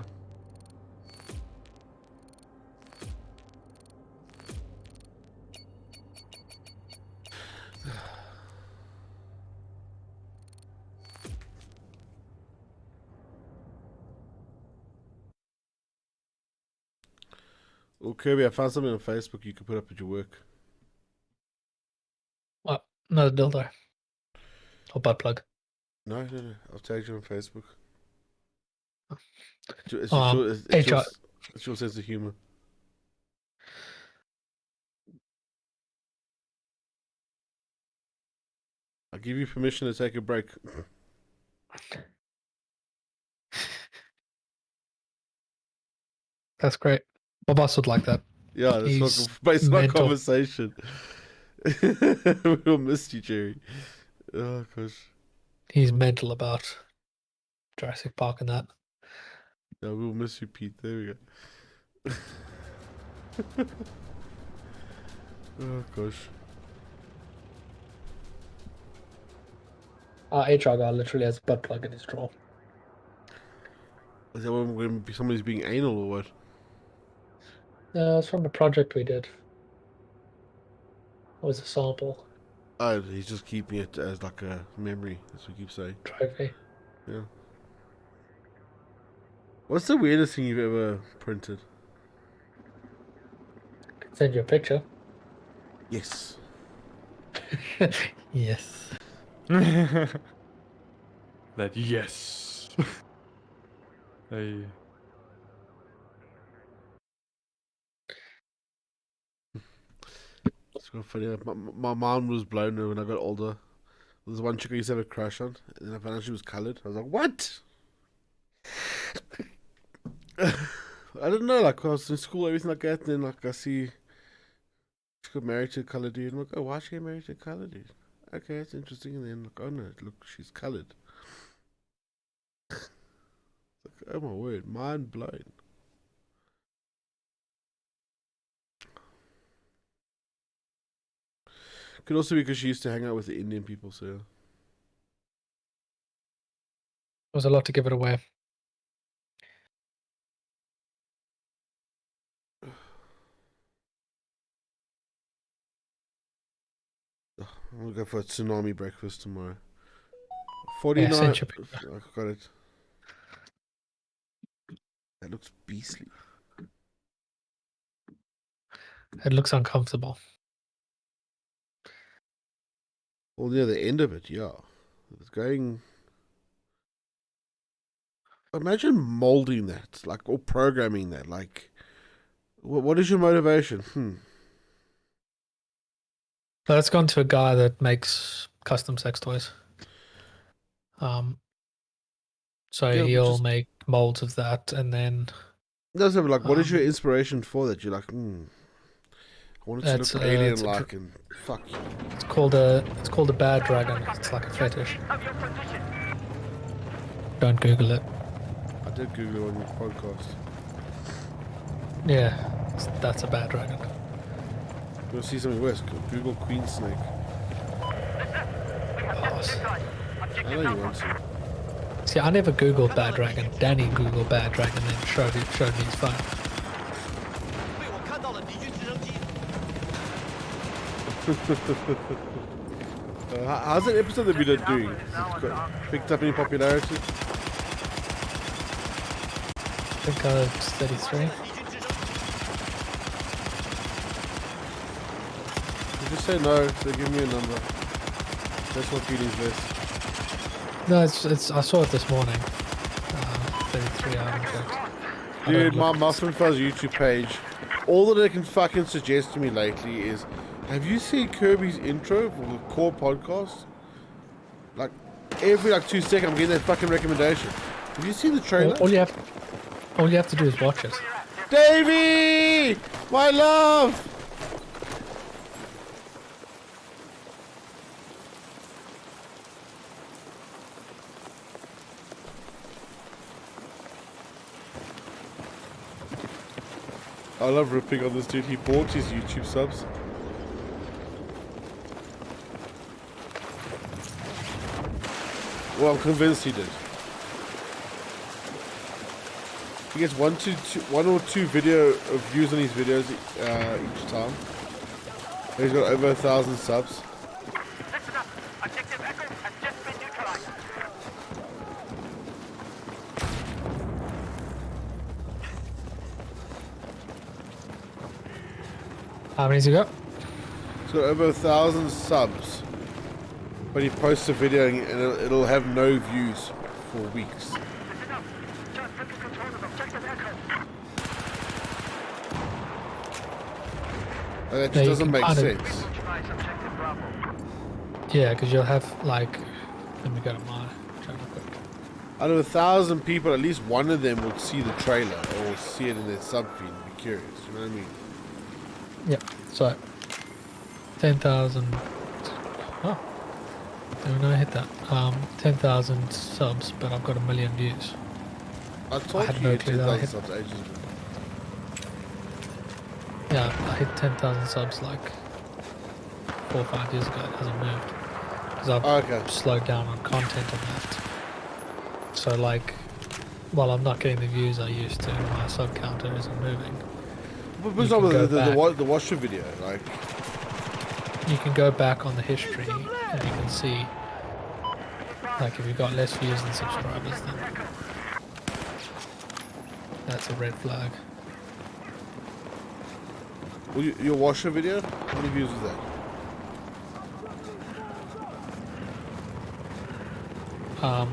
Well, Kirby, I found something on Facebook you could put up at your work. What? Another dildo. Or butt plug. No. I'll tag you on Facebook. HR. It's your sense of humor. I'll give you permission to take a break. That's great. My boss would like that. Yeah, He's that's based on our mental. conversation. We will miss you, Jerry. Oh gosh. He's mental about Jurassic Park and that. Yeah, we'll miss you, Pete. There we go. Oh gosh. Our HR guy literally has a butt plug in his drawer. Is that when somebody's being anal or what? It's from a project we did. It was a sample Oh, he's just keeping it as like a memory, as we keep saying. trophy. Yeah. What's the weirdest thing you've ever printed? Can send you a picture. Yes. Yes. That yes. Hey. It's quite funny. My mind was blown when I got older. There's one chick I used to have a crush on, and then I found out she was coloured. I was like, what? I didn't know, like, I was in school, everything like that, and then, like, I see she got married to a coloured dude. I'm like, oh, why she get married to a coloured dude? Okay, that's interesting. And then, like, oh no, look, she's coloured. Like, oh my word, mind blown. Could also be because she used to hang out with the Indian people, so. There was a lot to give it away. I'm gonna go for a tsunami breakfast tomorrow. Yeah, 49. send you a picture. I got it. That looks beastly. It looks uncomfortable. Well, near the end of it, yeah. It's going. Imagine molding that, like, or programming that. Like, what is your motivation? So that's gone to a guy that makes custom sex toys. So Yeah, but he'll just- make molds of that, and then No, so, but like, what is your inspiration for that? You're like, I want it to It's, look it's a alien-like, and fuck you. it's called a bad dragon. It's like a fetish. Don't Google it. I did Google it on your podcast. Yeah, that's a bad dragon. You want to see something worse? Google Queen Snake. Pass. I know you want to. See, I never Googled bad dragon. Danny Googled bad dragon, then showed me his phone. 被我看到了敌军直升机。 How's that episode that we did doing? Has it picked up any popularity? I think it's 33. You just say no, so give me a number. That's what feelings less. No, it's. I saw it this morning. 33. I haven't checked. I Dude, don't my look- Muffin Fuzz YouTube page, all that they can fucking suggest to me lately is, have you seen Kirby's intro for the core podcast? Like, every 2 seconds I'm getting that fucking recommendation. Have you seen the trailer? All you have to do is watch it. Davey! My love! I love ripping on this dude. He bought his YouTube subs. Well, I'm convinced he did. He gets one or two video views on his videos each time. He's got over 1,000 subs. Listen up. Objective Echo has just been neutralized. How many's he got? It's got over 1,000 subs. But he posts a video and it'll have no views for weeks. That just doesn't make sense. Yeah, because you'll have like. Let me go to my channel quick. Out of 1,000 people, at least one of them would see the trailer or see it in their sub feed and be curious. You know what I mean? Yep. So 10,000. Oh, didn't I hit that? 10,000 subs, but I've got 1 million views. I told had you no you clue that I 10,000 hit- subs ages ago. Yeah, I hit 10,000 subs like 4 or 5 years ago. It hasn't moved because I've Okay. slowed down on content on that. So like, while I'm not getting the views I used to, my sub counter isn't moving. But You it's not can go the washer video, like. You can go back on the history and you can see, like, if you've got less views than subscribers, then that's a red flag. Well, your washer video? How many views is that?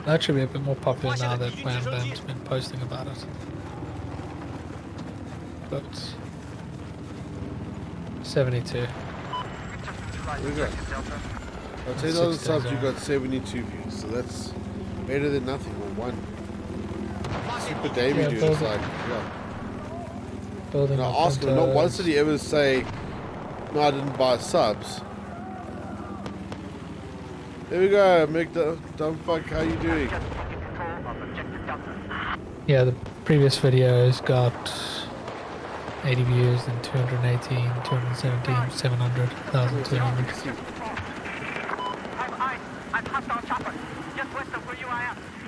That should be a bit more popular now that Wham Bam's been posting about it. But 72. There we go. At 10,000 subs, you got 72 views, so that's better than nothing, or one. Super Davey Yeah, dude, building- it's like, yeah. Building And I up asked him, not once did he ever say, no, I didn't buy subs. There we go, Mick, dumb fuck, how you doing? Yeah, the previous videos got 80 views, then 218, 217, 700, 1,200.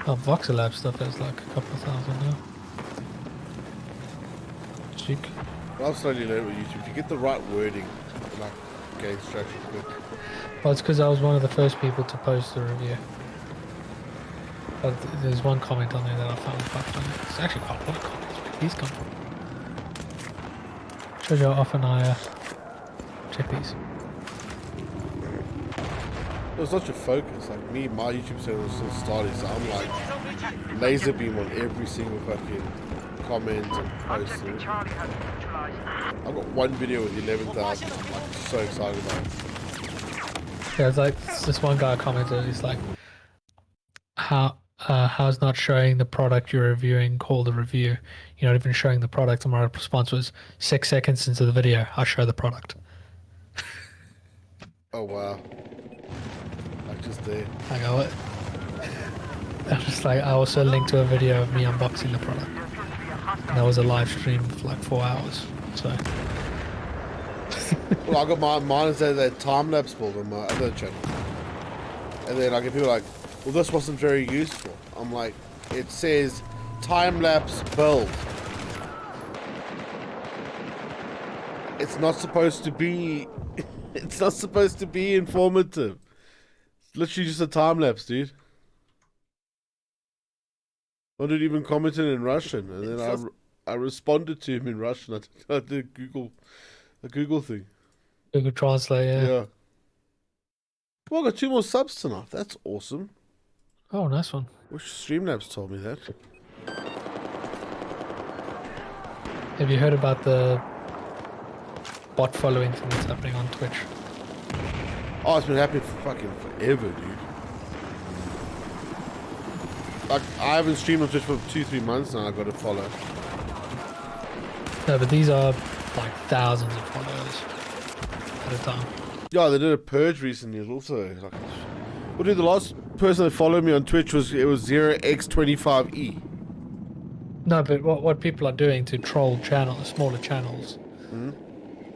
Oh, Voxel Lab stuff has like a couple of thousand now. Cheek. Well, I've slowly learned with YouTube, if you get the right wording, like, gain traction quick. Well, it's because I was one of the first people to post the review. But there's one comment on there that I found quite funny. It's actually quite a lot of comments. Where did these come from? Shows you how often I check these. It was such a focus, like me, my YouTube channel was still starting, so I'm like laser beam on every single fucking comment and post. I've got one video with 11,000, I'm like so excited about it. Yeah, it's like this one guy commented. He's like, how's not showing the product you're reviewing called a review? You're not even showing the product. And my response was 6 seconds into the video, I'll show the product. Oh wow. Like just there. I go, what? I was just like, I also linked to a video of me unboxing the product. And that was a live stream for like 4 hours. So. Well, I got mine is that time lapse build on my other channel. And then I get people like, well, this wasn't very useful. I'm like, it says time lapse build. It's not supposed to be. It's not supposed to be informative. It's literally just a time lapse, dude. I didn't even comment it in Russian, and then I responded to him in Russian. I did a Google thing. Google Translate, yeah. Yeah. Well, I got 2 more subs tonight. That's awesome. Oh, nice one. Wish Streamlabs told me that. Have you heard about the bot following thing that's happening on Twitch? Oh, it's been happening for fucking forever, dude. Like, I haven't streamed on Twitch for 2-3 months now. I got to follow. No, but these are like thousands of followers at a time. Yeah, they did a purge recently. It's also like, well, dude, the last person that followed me on Twitch was 0x25e. No, but what people are doing to troll channels, smaller channels,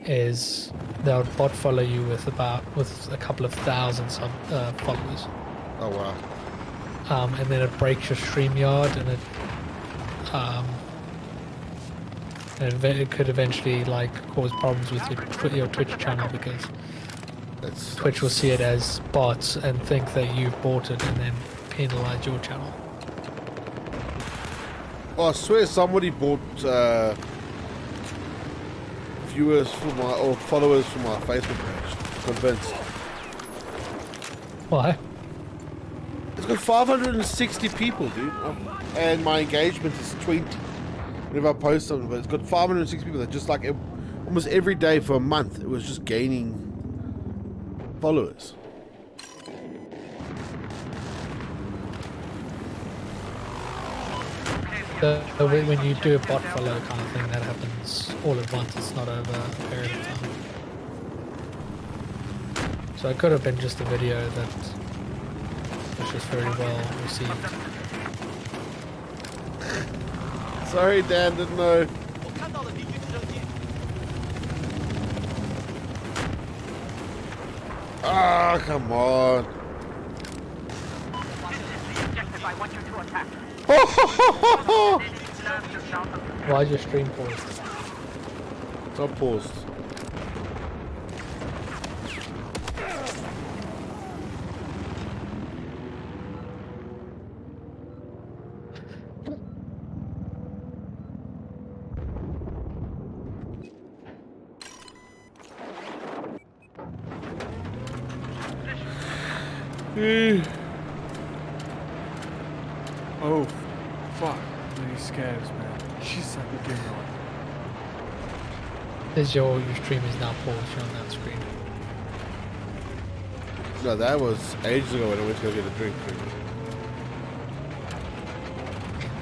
is they'll bot follow you with a couple of thousand followers. Oh wow. And then it breaks your StreamYard, and it could eventually like cause problems with your Twitch channel because Twitch will see it as bots and think that you bought it and then penalize your channel. Oh, I swear somebody bought a viewers for my or followers for my Facebook page. Convinced. Why? It's got 560 people, dude, and my engagement is 20. Whenever I post something, but it's got 560 people that just like almost every day for a month, it was just gaining followers. When you do a bot follow kind of thing, that happens all at once. It's not over a period of time. So it could have been just a video that was just very well received. Sorry, Dan, didn't know. 我看到了敌军直升机。 Ah, come on. Why is your stream paused? It's not paused. Oh, fuck. These scares, man. She's like a game on. Is your stream is now paused? You're on that screen. No, that was ages ago when I went to go get a drink.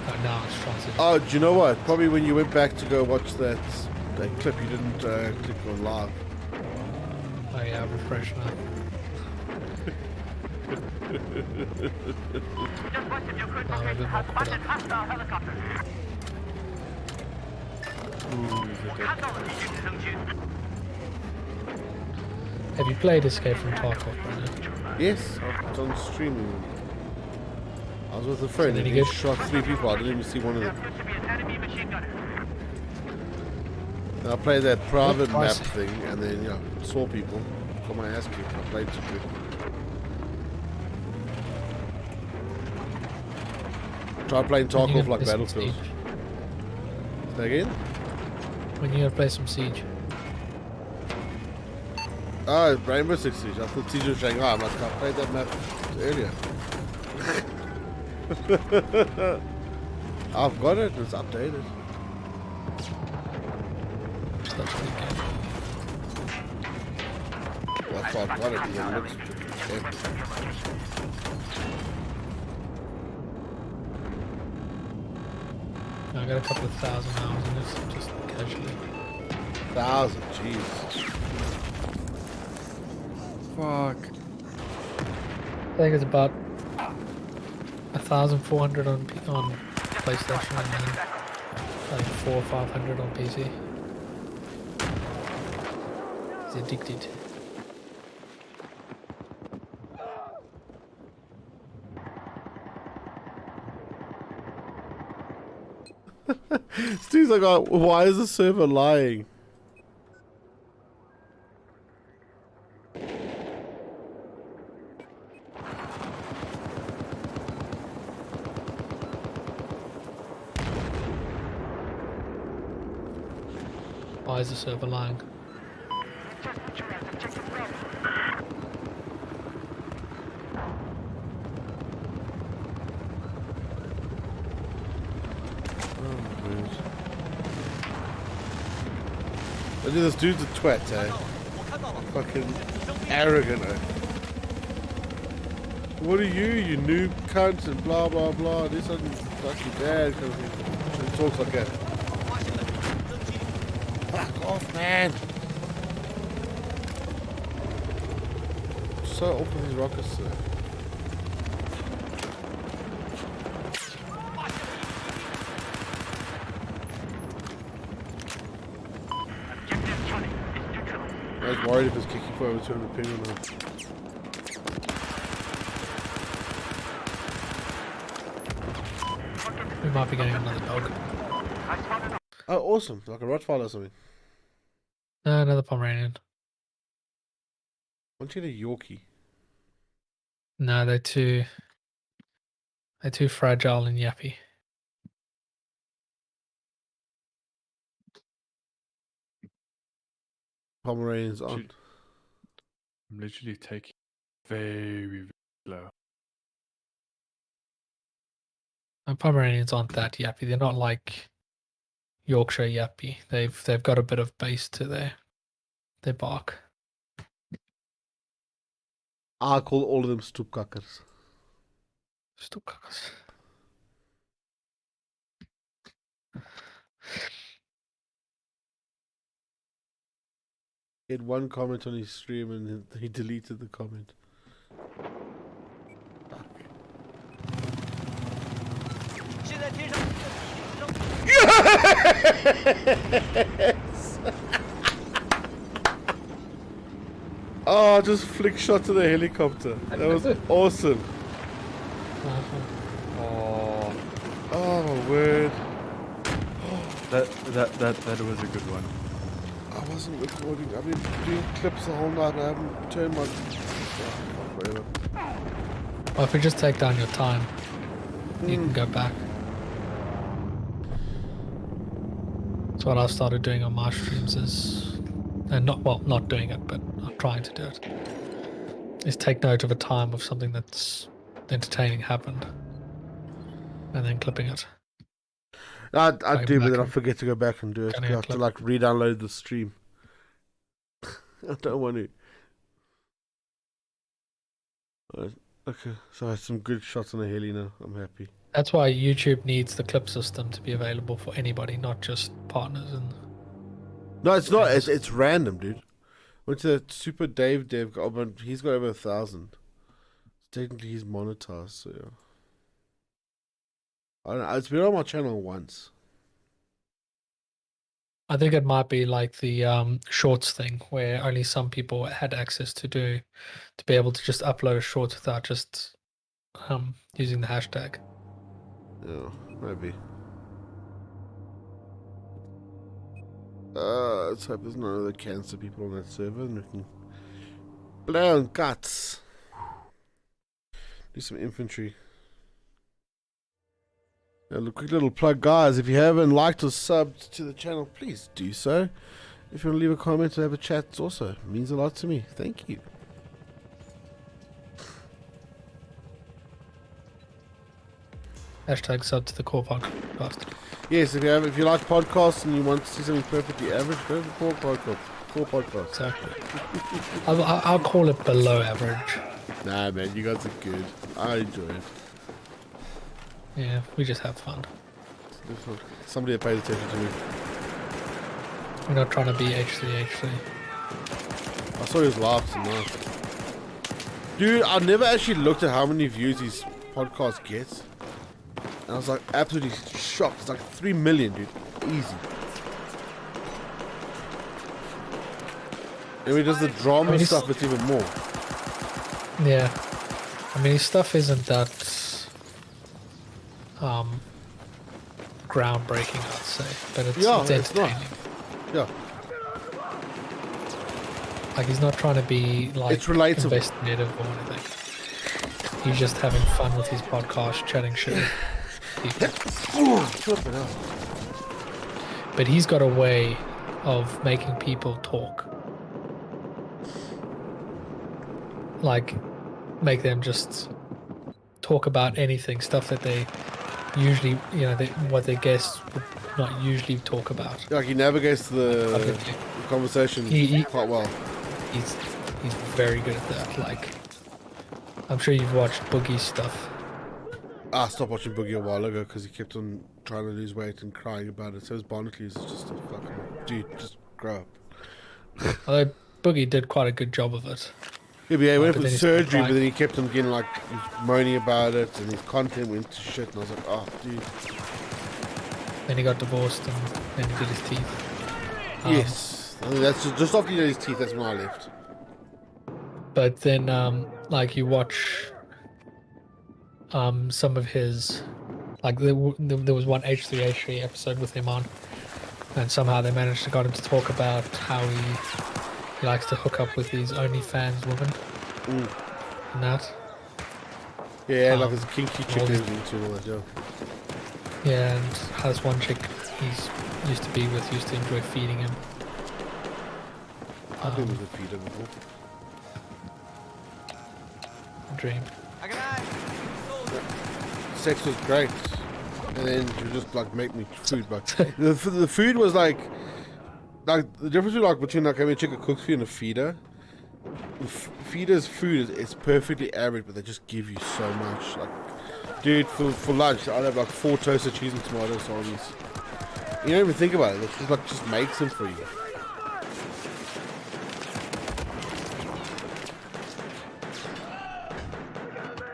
Oh, now it's transitioned. Oh, do you know what? Probably when you went back to go watch that clip, you didn't click on live. Oh yeah, I'll refresh now. Now I'm a bit more caught up. Have you played Escape from Tarkov, Brandon? Yes, I was on streaming. I was with a friend and Any he good? shot 3 people. I didn't even see one of them. And I played that private map Nice. thing and then, you know, saw people. Got my ass kicked. I played too quick. Try playing When you Tarkov gonna like play some Battlefield. Siege? Say again? When you gonna play some Siege? Oh, Rainbow Six Siege. I thought Siege was Shanghai. I'm like, I played that map earlier. I've got it. It's updated. Such a good game. That's why I've got it. Because it looks epic. I got a couple of thousand hours in this, just casually. 1,000, jeez. Fuck. I think it's about 1,400 on PlayStation and then like 400 or 500 on PC. He's addicted. Steve's like, oh, why is the server lying? Why is the server lying? I think this dude's a twat, eh? Fucking arrogant, eh? What are you noob cunt and blah blah blah. This doesn't fuck your dad because he talks like that. Fuck off, man. So off with these rockets, sir. I was worried if it's kicking for over 200 ping or not. We might be getting another dog. Oh, awesome. Like a Rottweiler or something. No, another Pomeranian. Why don't you get a Yorkie? No, they're too fragile and yappy. Pomeranian's on. Shoot. I'm literally taking very, very slow. And Pomeranians aren't that yappy. They're not like Yorkshire yappy. They've got a bit of bass to their bark. I call all of them stoepkakkers. Stoepkakkers. He had one comment on his stream and he deleted the comment. Oh, just flick shot to the helicopter. That was awesome. Oh, Oh my word. that was a good one. I wasn't recording. I've been doing clips the whole night and I haven't turned my... Oh, whatever. Well, if we just take down your time, you can go back. That's what I've started doing on my streams is, and not doing it, but I'm trying to do it, is take note of a time of something that's entertaining happened, and then clipping it. I Going do, but back then I and forget to go back and do it. cutting I a have to clip. like re-download the stream. I don't want to. Okay, so I had some good shots on the heli now. I'm happy. That's why YouTube needs the clip system to be available for anybody, not just partners. And No, it's not. It's random, dude. Went to that Super Dave guy, but he's got over 1,000. Technically, he's monetized, so yeah. I don't know. It's been on my channel once. I think it might be like the shorts thing, where only some people had access to be able to just upload a short without just using the hashtag. Yeah, maybe. Let's hope there's no other cancer people on that server and we can play on cuts. Do some infantry. A quick little plug, guys. If you haven't liked or subbed to the channel, please do so. If you want to leave a comment or have a chat, it also means a lot to me. Thank you. Hashtag sub to the core podcast. Yes, if you like podcasts and you want to see something perfectly average, go to the core podcast. Core podcast. Exactly. I'll call it below average. Nah, man, you guys are good. I enjoy it. Yeah, we just have fun. Somebody that pays attention to me. We're not trying to be H3H3. I saw his laugh tonight. Dude, I never actually looked at how many views his podcast gets. And I was like absolutely shocked. It's like 3 million, dude. Easy. And when he does the drama stuff, it's even more. Yeah. I mean, his stuff isn't that groundbreaking, I'd say, but it's entertaining. Yeah. Like, he's not trying to be like It's relatable. investigative or anything. He's just having fun with his podcast, chatting shit with people. But he's got a way of making people talk. Like, make them just talk about anything, stuff that they usually, what their guests would not usually talk about. Like, he navigates the conversation quite well. He's very good at that. Like, I'm sure you've watched Boogie's stuff. I stopped watching Boogie a while ago because he kept on trying to lose weight and crying about it. So his Barnacle is just a fucking dude. Just grow up. Although Boogie did quite a good job of it. Yeah, but he went but for then he surgery, started but then he kept on getting like he was moaning about it, and his content went to shit. And I was like, oh, dude. Then he got divorced, and then he did his teeth. Yes, I mean, that's just after he did his teeth. That's when I left. But then, like, you watch some of his, like, there was one H3H3 episode with him on, and somehow they managed to get him to talk about how he likes to hook up with these OnlyFans women. And that. Yeah, like his kinky chickens these- and all that, yeah. Yeah, and how this one chick he's used to be with used to enjoy feeding him. I've been with a feeder before. Dream. Sex was great, and then she would just like make me food. But the food was like the difference between like having a chicken cooked for you and a feeder. The feeder's food is perfectly average, but they just give you so much. Like, dude, for lunch I'd have like 4 toasted cheese and tomato sauces. You don't even think about it. It just makes them for you.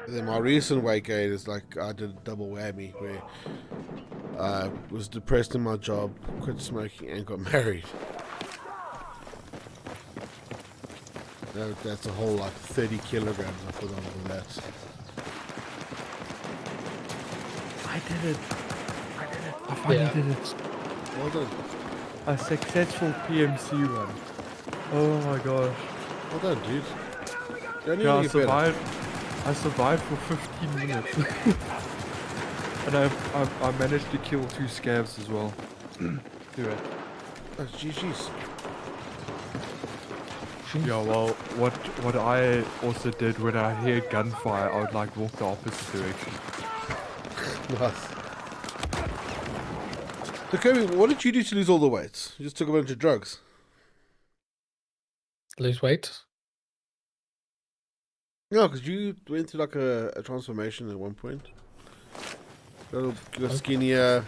Then my recent weight gain is like I did a double whammy where I was depressed in my job, quit smoking, and got married. That's a whole like 30 kilograms I put on for that. I did it. I finally did it. Well done. A successful PMC run. Oh my gosh. Well done, dude. You only Yeah, get better. I survived for 15 minutes. And I managed to kill 2 scavs as well. Do it. That's GG's. Yeah, well, what I also did when I hear gunfire, I would like walk the opposite direction. Nice. So Kobe, what did you do to lose all the weight? You just took a bunch of drugs. Lose weight? No, because you went through like a transformation at one point. You got skinnier.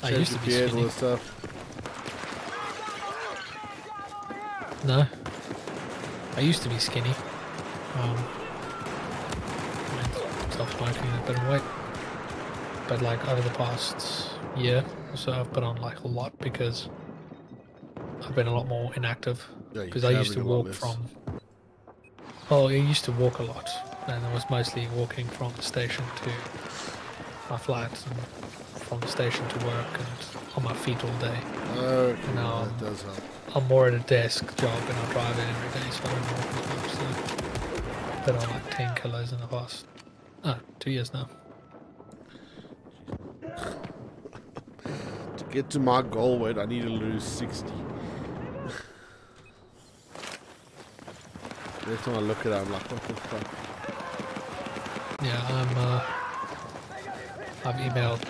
I used to be beard, all skinny. that stuff. No. I used to be skinny. I stopped smoking and put on weight. But like over the past year or so I've put on like a lot because I've been a lot more inactive. Yeah, Because I used to travelling a lot walk less. from... Oh, I used to walk a lot. And it was mostly walking from the station to my flat and from the station to work and on my feet all day. Okay, And now that does help. I'm more at a desk job and I drive in every day, so I don't walk as much. So I've put on like 10 kilos in the past 2 years now. To get to my goal weight, I need to lose 60. Every time I look at it, I'm like, what the fuck? Yeah, I've emailed.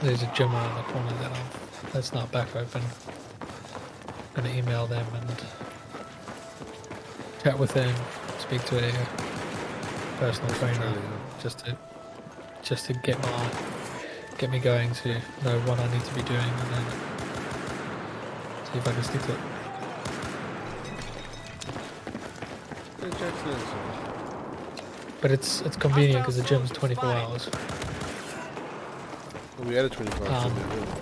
There's a gym around the corner that's not back open. I'm gonna email them and chat with them, speak to a personal trainer, just to get me going to know what I need to be doing and then see if I can stick to it. But it's convenient because the gym's 24 hours. Well, we had a 25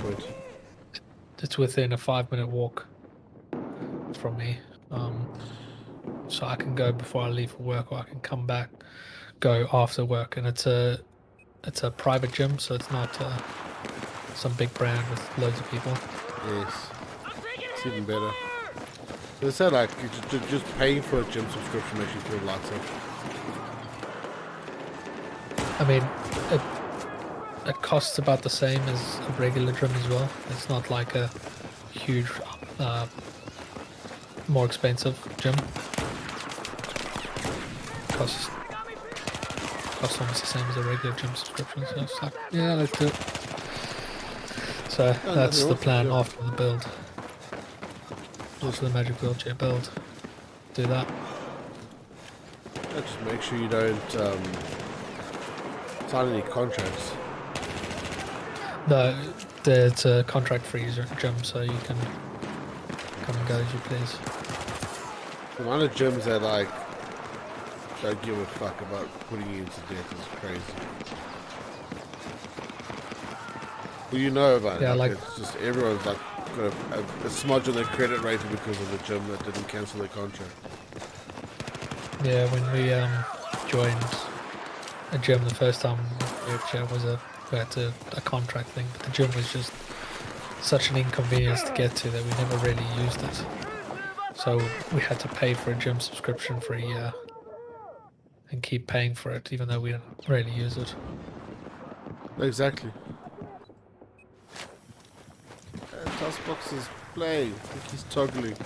point. It's within a 5-minute walk from me. So I can go before I leave for work, or I can come back, go after work, and it's a private gym, so it's not some big brand with loads of people. Yes, it's even better. So they said like just paying for a gym subscription makes you feel lighter. I mean, it costs about the same as a regular gym as well. It's not like a huge, more expensive gym. Costs almost the same as a regular gym subscription. So it's like, yeah, let's do it. So that's the plan after the build. After the magic wheelchair build, do that. Just make sure you don't sign any contracts. No, it's a contract-free gym, so you can come and go as you please. The amount of gyms that like don't give a fuck about putting you into debt is crazy. Well, you know about Yeah, it. like- It's just everyone's like got a smudge on their credit rating because of the gym that didn't cancel their contract. Yeah, when we joined a gym the first time, we had a contract thing, but the gym was just such an inconvenience to get to that we never really used it. So we had to pay for a gym subscription for a year and keep paying for it, even though we didn't really use it. Exactly. Tossbox is playing. I think he's toggling.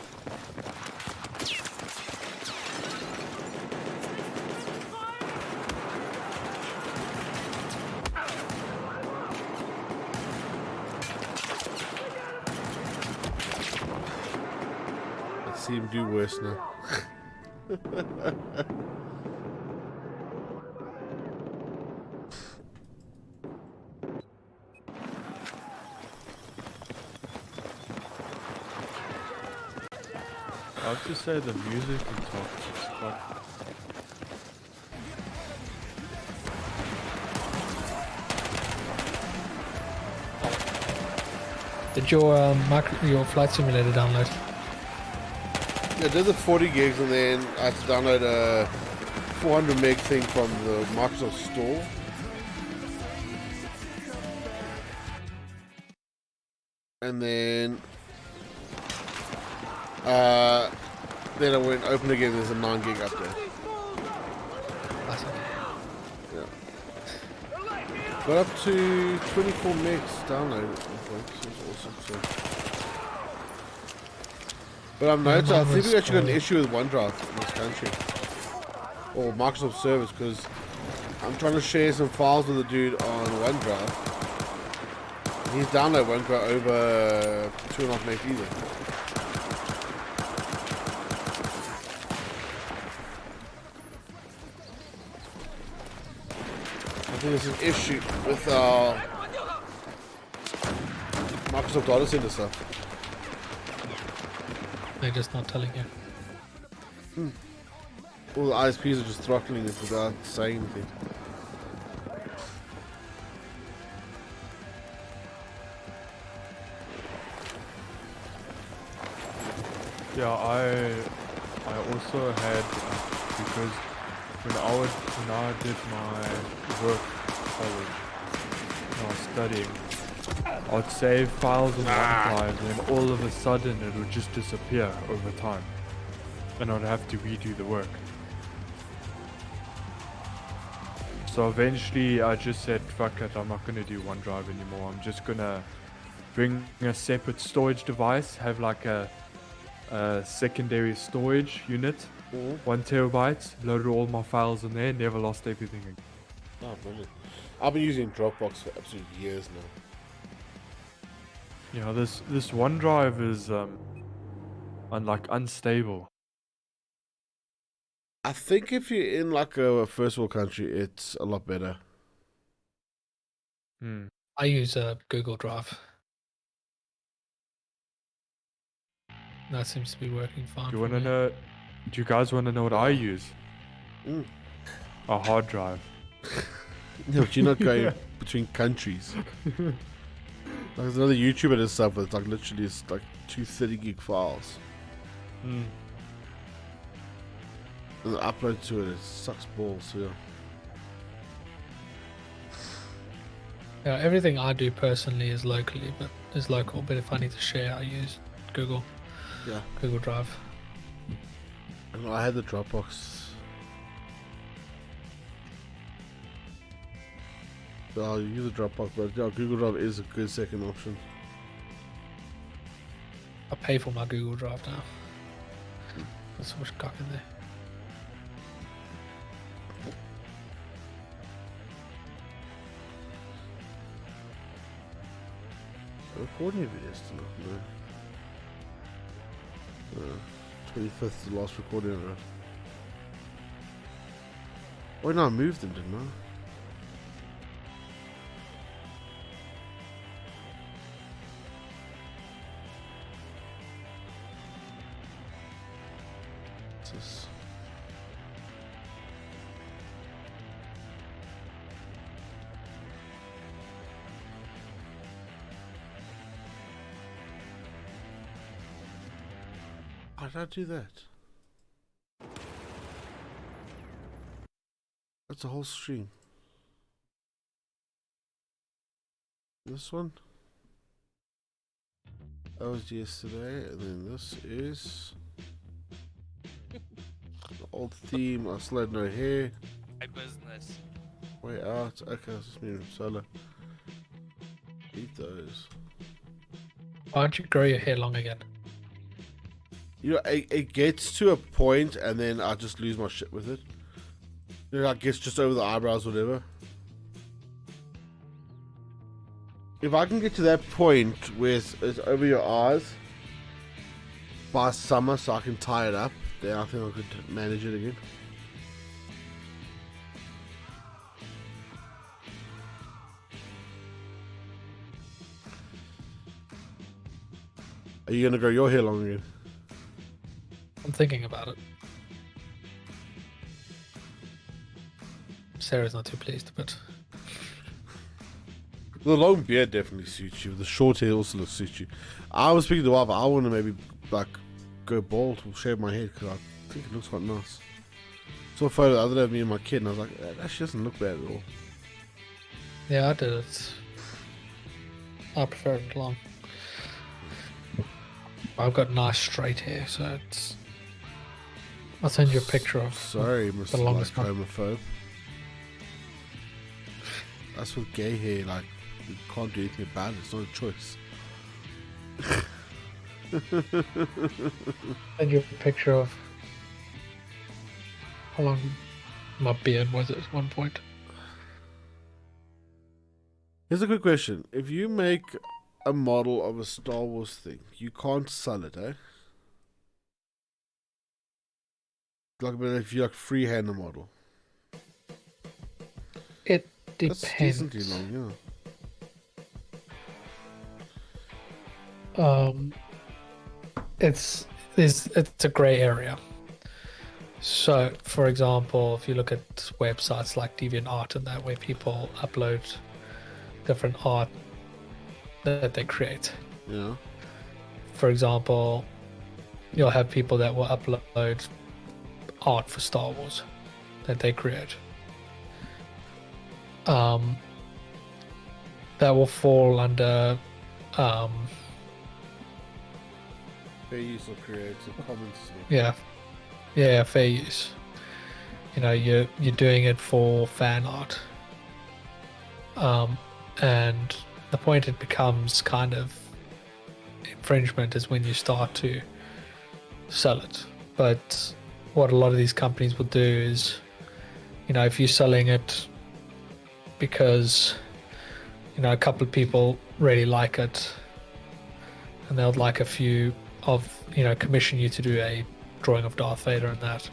see him do worse now. I have to say the music in top is quite. Did your flight simulator download? Yeah, it does it 40 gigs, and then I had to download a 400 meg thing from the Microsoft Store. And then I went open again. There's a 9 gig update. Classic. Yeah. Got up to 24 megs downloaded. That's awesome. So. But I've noticed, I think we actually got an issue with OneDrive in this country, or Microsoft Service, because I'm trying to share some files with a dude on OneDrive. His download won't go over 2.5 megs either. I think there's an issue with our Microsoft Data Center stuff. They're just not telling you. All the ISPs are just throttling it without saying anything. Yeah, I also had because when I did my work college, when I was studying, I would save files on OneDrive, and then all of a sudden it would just disappear over time, and I'd have to redo the work. So eventually I just said, fuck it, I'm not gonna do OneDrive anymore. I'm just gonna bring a separate storage device, have like a secondary storage unit, 1 terabyte, loaded all my files in there, never lost everything again. Oh, brilliant. I've been using Dropbox for absolute years now. Yeah, this OneDrive is unstable. I think if you're in like a first world country, it's a lot better. I use Google Drive. That seems to be working fine. Do you guys want to know what I use? A hard drive. No, but you're not going between countries. Like, there's another YouTuber and stuff, but it's like literally it's like 230 gig files. And the upload to it sucks balls, yeah. Yeah, everything I do personally is local, but if I need to share, I use Google. Yeah. Google Drive. And I had the Dropbox. So I'll use the Dropbox, but yeah, Google Drive is a good second option. I pay for my Google Drive now. There's so much cock in there. Recording videos still no. 25th is the last recording I wrote. Oh no, I moved them, didn't I? What's this? Why did I do that? That's a whole stream. This one? That was yesterday, and then this is the old theme. I still had no hair. My business. Way out. Okay, that's just me from solo. Eat those. Why don't you grow your hair long again? You know, it gets to a point, and then I just lose my shit with it. You know, it gets just over the eyebrows, whatever. If I can get to that point where it's over your eyes, by summer so I can tie it up. Then I think I could manage it again. Are you gonna grow your hair long again? I'm thinking about it. Sarah's not too pleased, but The long beard definitely suits you. The short hair also suits you. I was speaking to the wife. I want to maybe like go bald or shave my head because I think it looks quite nice. Saw a photo the other day of me and my kid, and I was like, that actually doesn't look bad at all. yeah, I did it. I prefer it long. I've got nice straight hair, so it's. I'll send you a picture of. Sorry, the Mr. Like longest one. homophobe. That's with gay hair. Like you can't do anything about it. It's not a choice. Send you a picture of how long my beard was at one point. Here's a quick question: if you make a model of a Star Wars thing, you can't sell it, eh? Like, but if you like freehand the model, It that's depends. decently long, It's a grey area. So, for example, if you look at websites like DeviantArt and that, where people upload different art that they create. yeah. For example, you'll have people that will upload art for Star Wars that they create. That will fall under Fair use of creative commons. yeah, fair use. You know, you're doing it for fan art. And the point it becomes kind of infringement is when you start to sell it. But what a lot of these companies will do is, you know, if you're selling it because, you know, a couple of people really like it and they'll like a few of, you know, commission you to do a drawing of Darth Vader and that,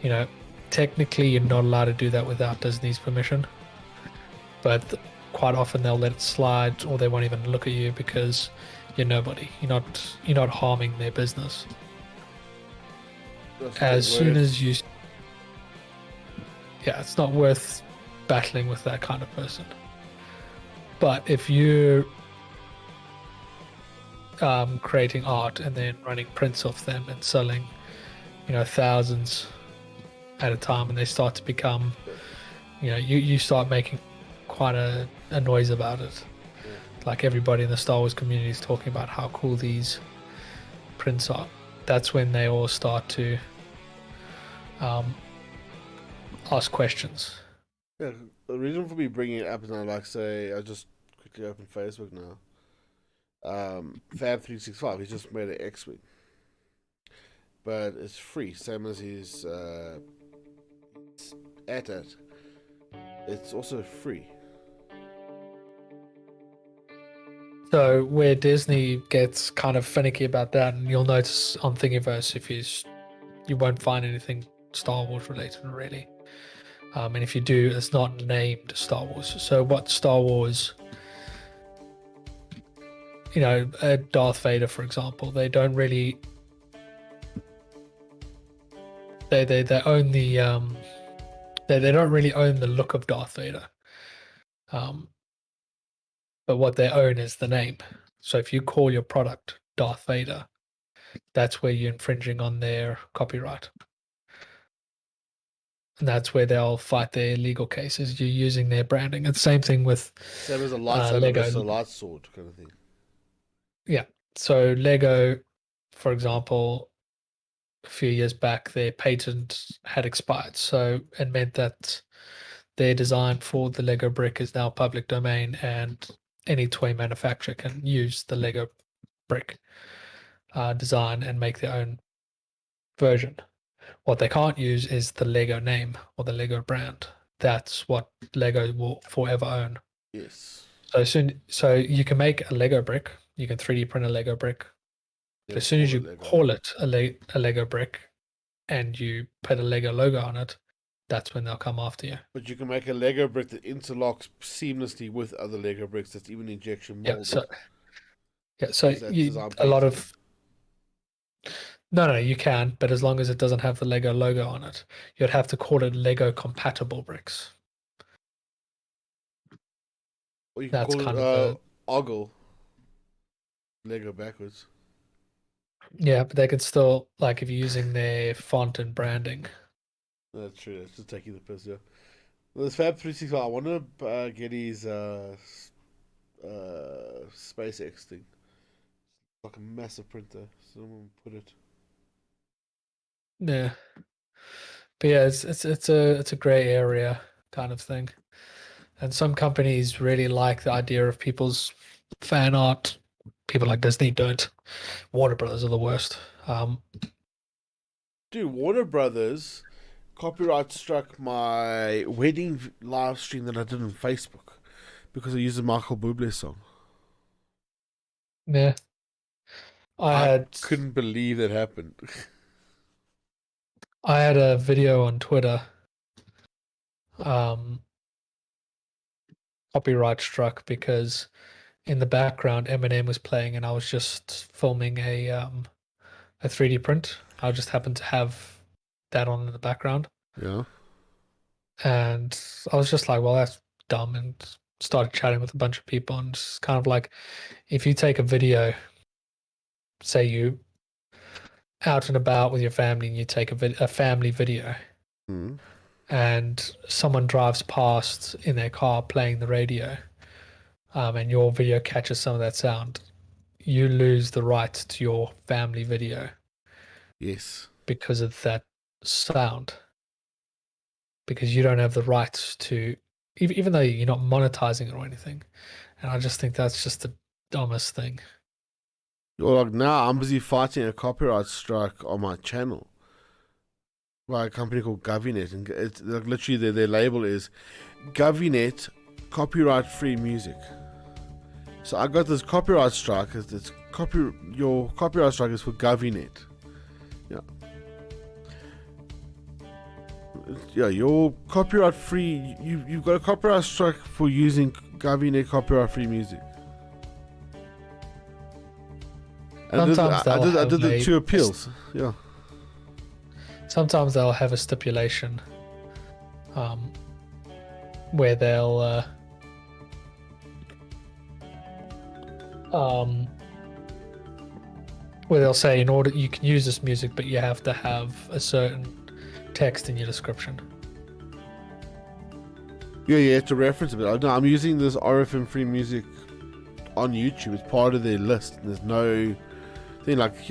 you know, technically you're not allowed to do that without Disney's permission. But quite often they'll let it slide, or they won't even look at you because you're nobody. You're not harming their business. As soon as you, yeah, it's not worth battling with that kind of person. But if you're creating art and then running prints of them and selling, you know, thousands at a time, and they start to become, you know, you start making quite a noise about it. Like everybody in the Star Wars community is talking about how cool these prints are. That's when they all start to ask questions. Yeah, the reason for me bringing it up is now, like, say, I just quickly open Facebook now. Fab365, he just made an X-Wing. But it's free, same as his AT-AT. It's also free. So where Disney gets kind of finicky about that, and you'll notice on Thingiverse, you won't find anything Star Wars related really. And if you do, it's not named Star Wars. So what Star Wars, you know, Darth Vader, for example, they don't really, they own the they don't really own the look of Darth Vader. But what they own is the name. So if you call your product Darth Vader, that's where you're infringing on their copyright. And that's where they'll fight their legal cases. You're using their branding. It's the same thing with Same as a lightsaber Lego. versus a light sword kind of thing. Yeah. So Lego, for example, a few years back, their patent had expired. So it meant that their design for the Lego brick is now public domain, and any toy manufacturer can use the Lego brick design and make their own version. What they can't use is the Lego name or the Lego brand. That's what Lego will forever own. Yes. So you can make a Lego brick. You can 3D print a Lego brick, But as soon as you call it a Lego brick and you put a Lego logo on it, that's when they'll come after you. But you can make a Lego brick that interlocks seamlessly with other Lego bricks. That's even injection Yeah. molded. So Is that you, design a lot painted? of no, you can, but as long as it doesn't have the Lego logo on it, you'd have to call it Lego compatible bricks. Or you can That's call kind it of ogle. Lego backwards. yeah, but they could still, like, if you're using their font and branding. That's true. That's just taking the piss, yeah. Well, this Fab 365, I want to get his SpaceX thing. Like a massive printer. Someone put it. Yeah, but yeah, it's a gray area kind of thing, and some companies really like the idea of people's fan art. People like Disney don't. Warner Brothers are the worst. Dude, Warner Brothers copyright struck my wedding live stream that I did on Facebook because I used a Michael Bublé song. Yeah, I couldn't believe that happened. I had a video on Twitter, copyright struck because in the background Eminem was playing and I was just filming a 3D print. I just happened to have that on in the background. Yeah. And I was just like, well, that's dumb, and started chatting with a bunch of people, and it's kind of like, if you take a video, say you out and about with your family and you take a family video, and someone drives past in their car playing the radio, and your video catches some of that sound, you lose the right to your family video. Yes. Because of that sound. Because you don't have the right to, even though you're not monetizing it or anything. And I just think that's just the dumbest thing. Well, like now I'm busy fighting a copyright strike on my channel by a company called Govinet, and it's like literally their label is Govinet copyright free music. So I got this copyright strike. Your copyright strike is for Govinet. Yeah. Yeah, your copyright free. You've got a copyright strike for using Govinet copyright free music. I did the 2 appeals. Yeah. Sometimes they'll have a stipulation, where they'll say, in order you can use this music, but you have to have a certain text in your description. Yeah, you have to reference it. But I'm using this RFM free music on YouTube. It's part of their list. There's no thing like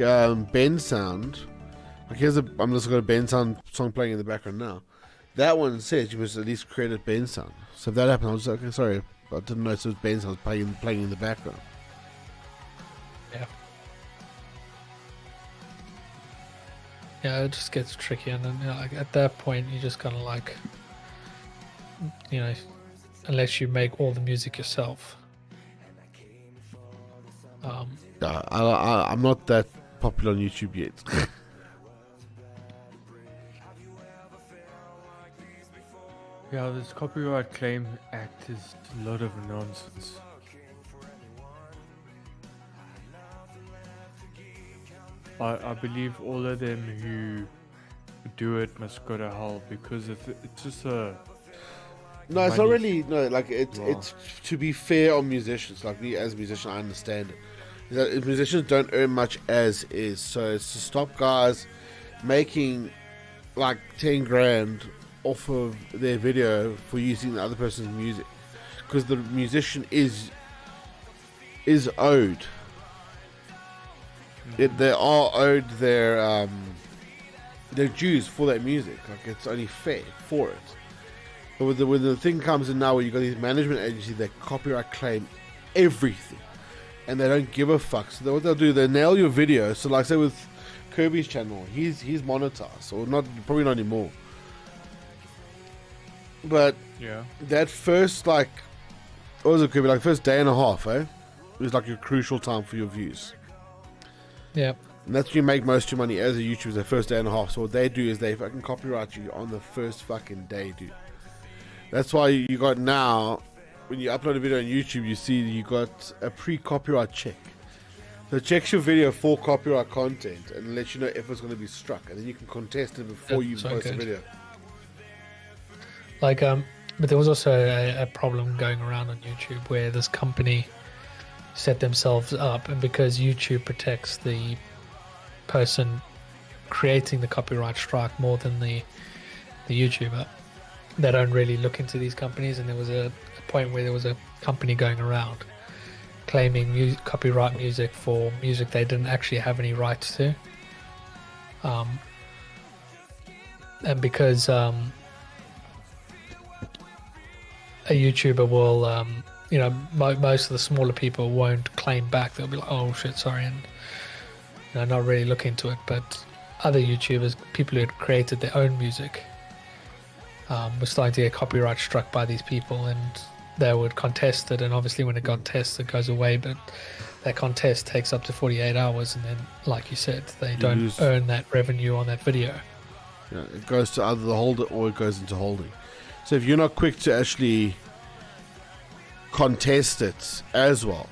Ben Sound. Like I'm just got a Ben Sound song playing in the background now. That one says you must at least create Ben Sound. So if that happened, I was like, okay, sorry, I didn't know it was Ben Sound playing in the background. Yeah. Yeah, it just gets tricky, and then like at that point you just kind of like, unless you make all the music yourself. I'm not that popular on YouTube yet. Yeah, this Copyright Claim Act is a lot of nonsense. I believe all of them who do it must go to hell because it's just a... No, it's not really. No, like it's to be fair on musicians. Like me as a musician, I understand it. Is that musicians don't earn much as is, so it's to stop guys making like 10 grand off of their video for using the other person's music, because the musician is owed. They are owed their dues for that music. Like it's only fair for it. But when the thing comes in now, where you got these management agencies that copyright claim everything, and they don't give a fuck. So what they'll do, they nail your video. So like say with Kirby's channel, he's monetized, or not, probably not anymore. But yeah, that first what was it, Kirby? Like first day and a half, it was like a crucial time for your views. Yeah. And that's when you make most of your money as a YouTuber the first day and a half. So what they do is they fucking copyright you on the first fucking day, dude. That's why you got now, when you upload a video on YouTube, you see you got a pre-copyright check. So it checks your video for copyright content and lets you know if it's going to be struck. And then you can contest it before you post a video. Like, but there was also a problem going around on YouTube where this company set themselves up, and because YouTube protects the person creating the copyright strike more than the YouTuber, they don't really look into these companies. And there was a point where there was a company going around claiming copyright music for music they didn't actually have any rights to, and because a YouTuber will you know, most of the smaller people won't claim back. They'll be like, oh shit, sorry, and you know, not really look into it. But other YouTubers, people who had created their own music, were starting to get copyright struck by these people, and they would contest it. And obviously when it got tested, it goes away, but that contest takes up to 48 hours, and then, like you said, they don't earn that revenue on that video. Yeah, it goes to either the holder or it goes into holding. So if you're not quick to actually contest it as well,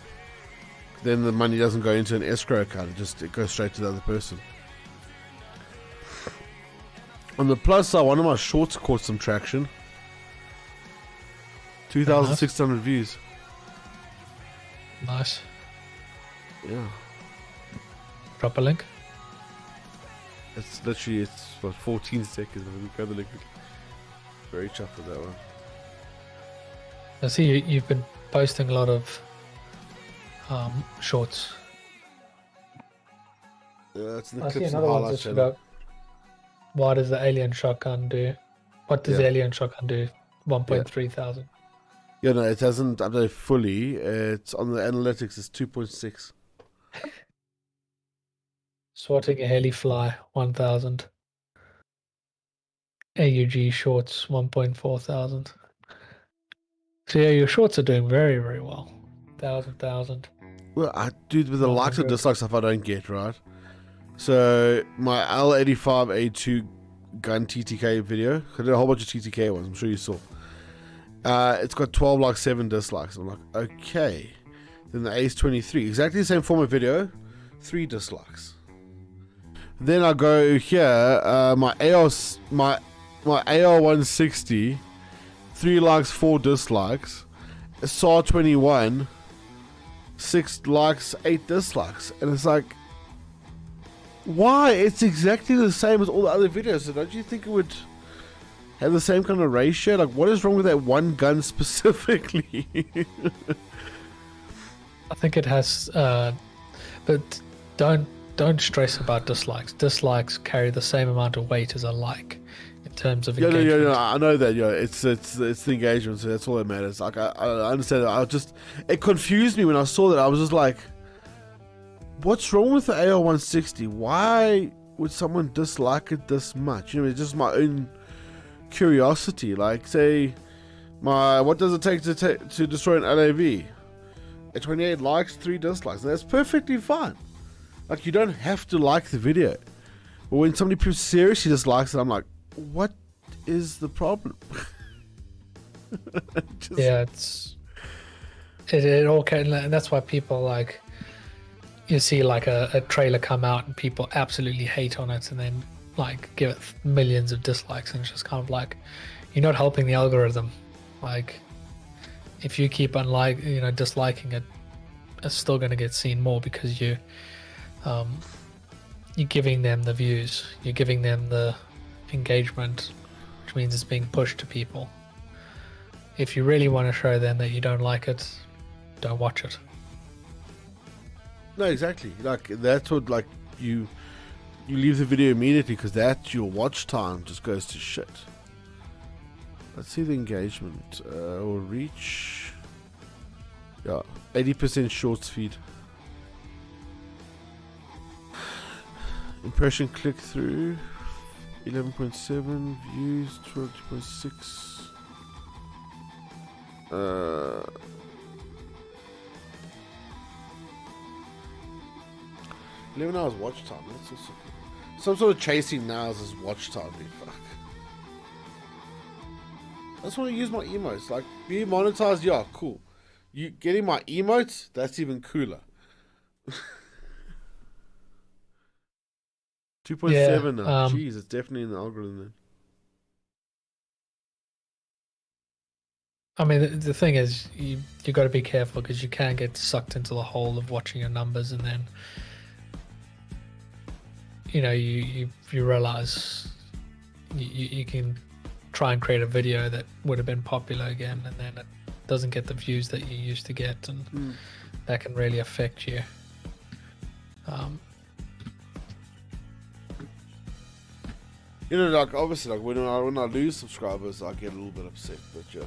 then the money doesn't go into an escrow account. It goes straight to the other person. On the plus side, one of my shorts caught some traction. 2,600 views. Nice. Yeah. Drop a link. It's literally, it's what, 14 seconds. Let me go the link. Very chuffed with that one. I see you've been posting a lot of shorts. Yeah, it's in the I see clips and another one highlights just channel. about what does the alien shotgun do? What does the alien shotgun do? 1.3 thousand. Yeah, no, it hasn't updated fully. It's on the analytics. It's 2.6. Swatting a heli fly 1000. AUG shorts 1.4 thousand. So yeah, your shorts are doing very, very well. 1,000. Well, dude, with the likes of 100. dislike stuff I don't get, right? So, my L85A2 gun TTK video, I did a whole bunch of TTK ones, I'm sure you saw. It's got 12 likes, 7 dislikes. I'm like, okay. Then the Ace 23, exactly the same format video, 3 dislikes. Then I go here, my AR160, 3 likes, 4 dislikes. SAR 21, 6 likes, 8 dislikes. And it's like, why? It's exactly the same as all the other videos. So don't you think it would have the same kind of ratio? Like, what is wrong with that one gun specifically? I think it has, but don't stress about dislikes. Dislikes carry the same amount of weight as a like in terms of engagement. Yeah, I know that. Yeah, it's the engagement, so that's all that matters. Like, I understand that. It confused me when I saw that. I was just like, what's wrong with the AR160? Why would someone dislike it this much? You know, it's just my own curiosity. Like, say, what does it take to destroy an LAV? 28 likes, 3 dislikes. And that's perfectly fine. Like, you don't have to like the video. But when somebody seriously dislikes it, I'm like, what is the problem? Yeah, it all can, and that's why people, like, you see like a trailer come out and people absolutely hate on it and then like give it millions of dislikes, and it's just kind of like, you're not helping the algorithm. Like, if you keep disliking it, it's still going to get seen more because you're giving them the views, you're giving them the engagement, which means it's being pushed to people. If you really want to show them that you don't like it, don't watch it. No, exactly. Like, that's what, like, you leave the video immediately because that's your watch time just goes to shit. Let's see the engagement. Or reach. Yeah, 80% shorts feed. Impression click through 11.7 views, 12.6. 11 hours watch time. That's also some sort of chasing nows as watch time. Fuck. I just want to use my emotes. Like, being monetized, yeah, cool. You getting my emotes, that's even cooler. 2.7 now. Jeez, it's definitely in the algorithm then. I mean, the thing is, you got to be careful because you can get sucked into the hole of watching your numbers, and then you realize you can try and create a video that would have been popular again, and then it doesn't get the views that you used to get, and that can really affect you. Like, obviously, like when I lose subscribers, I get a little bit upset, but yeah.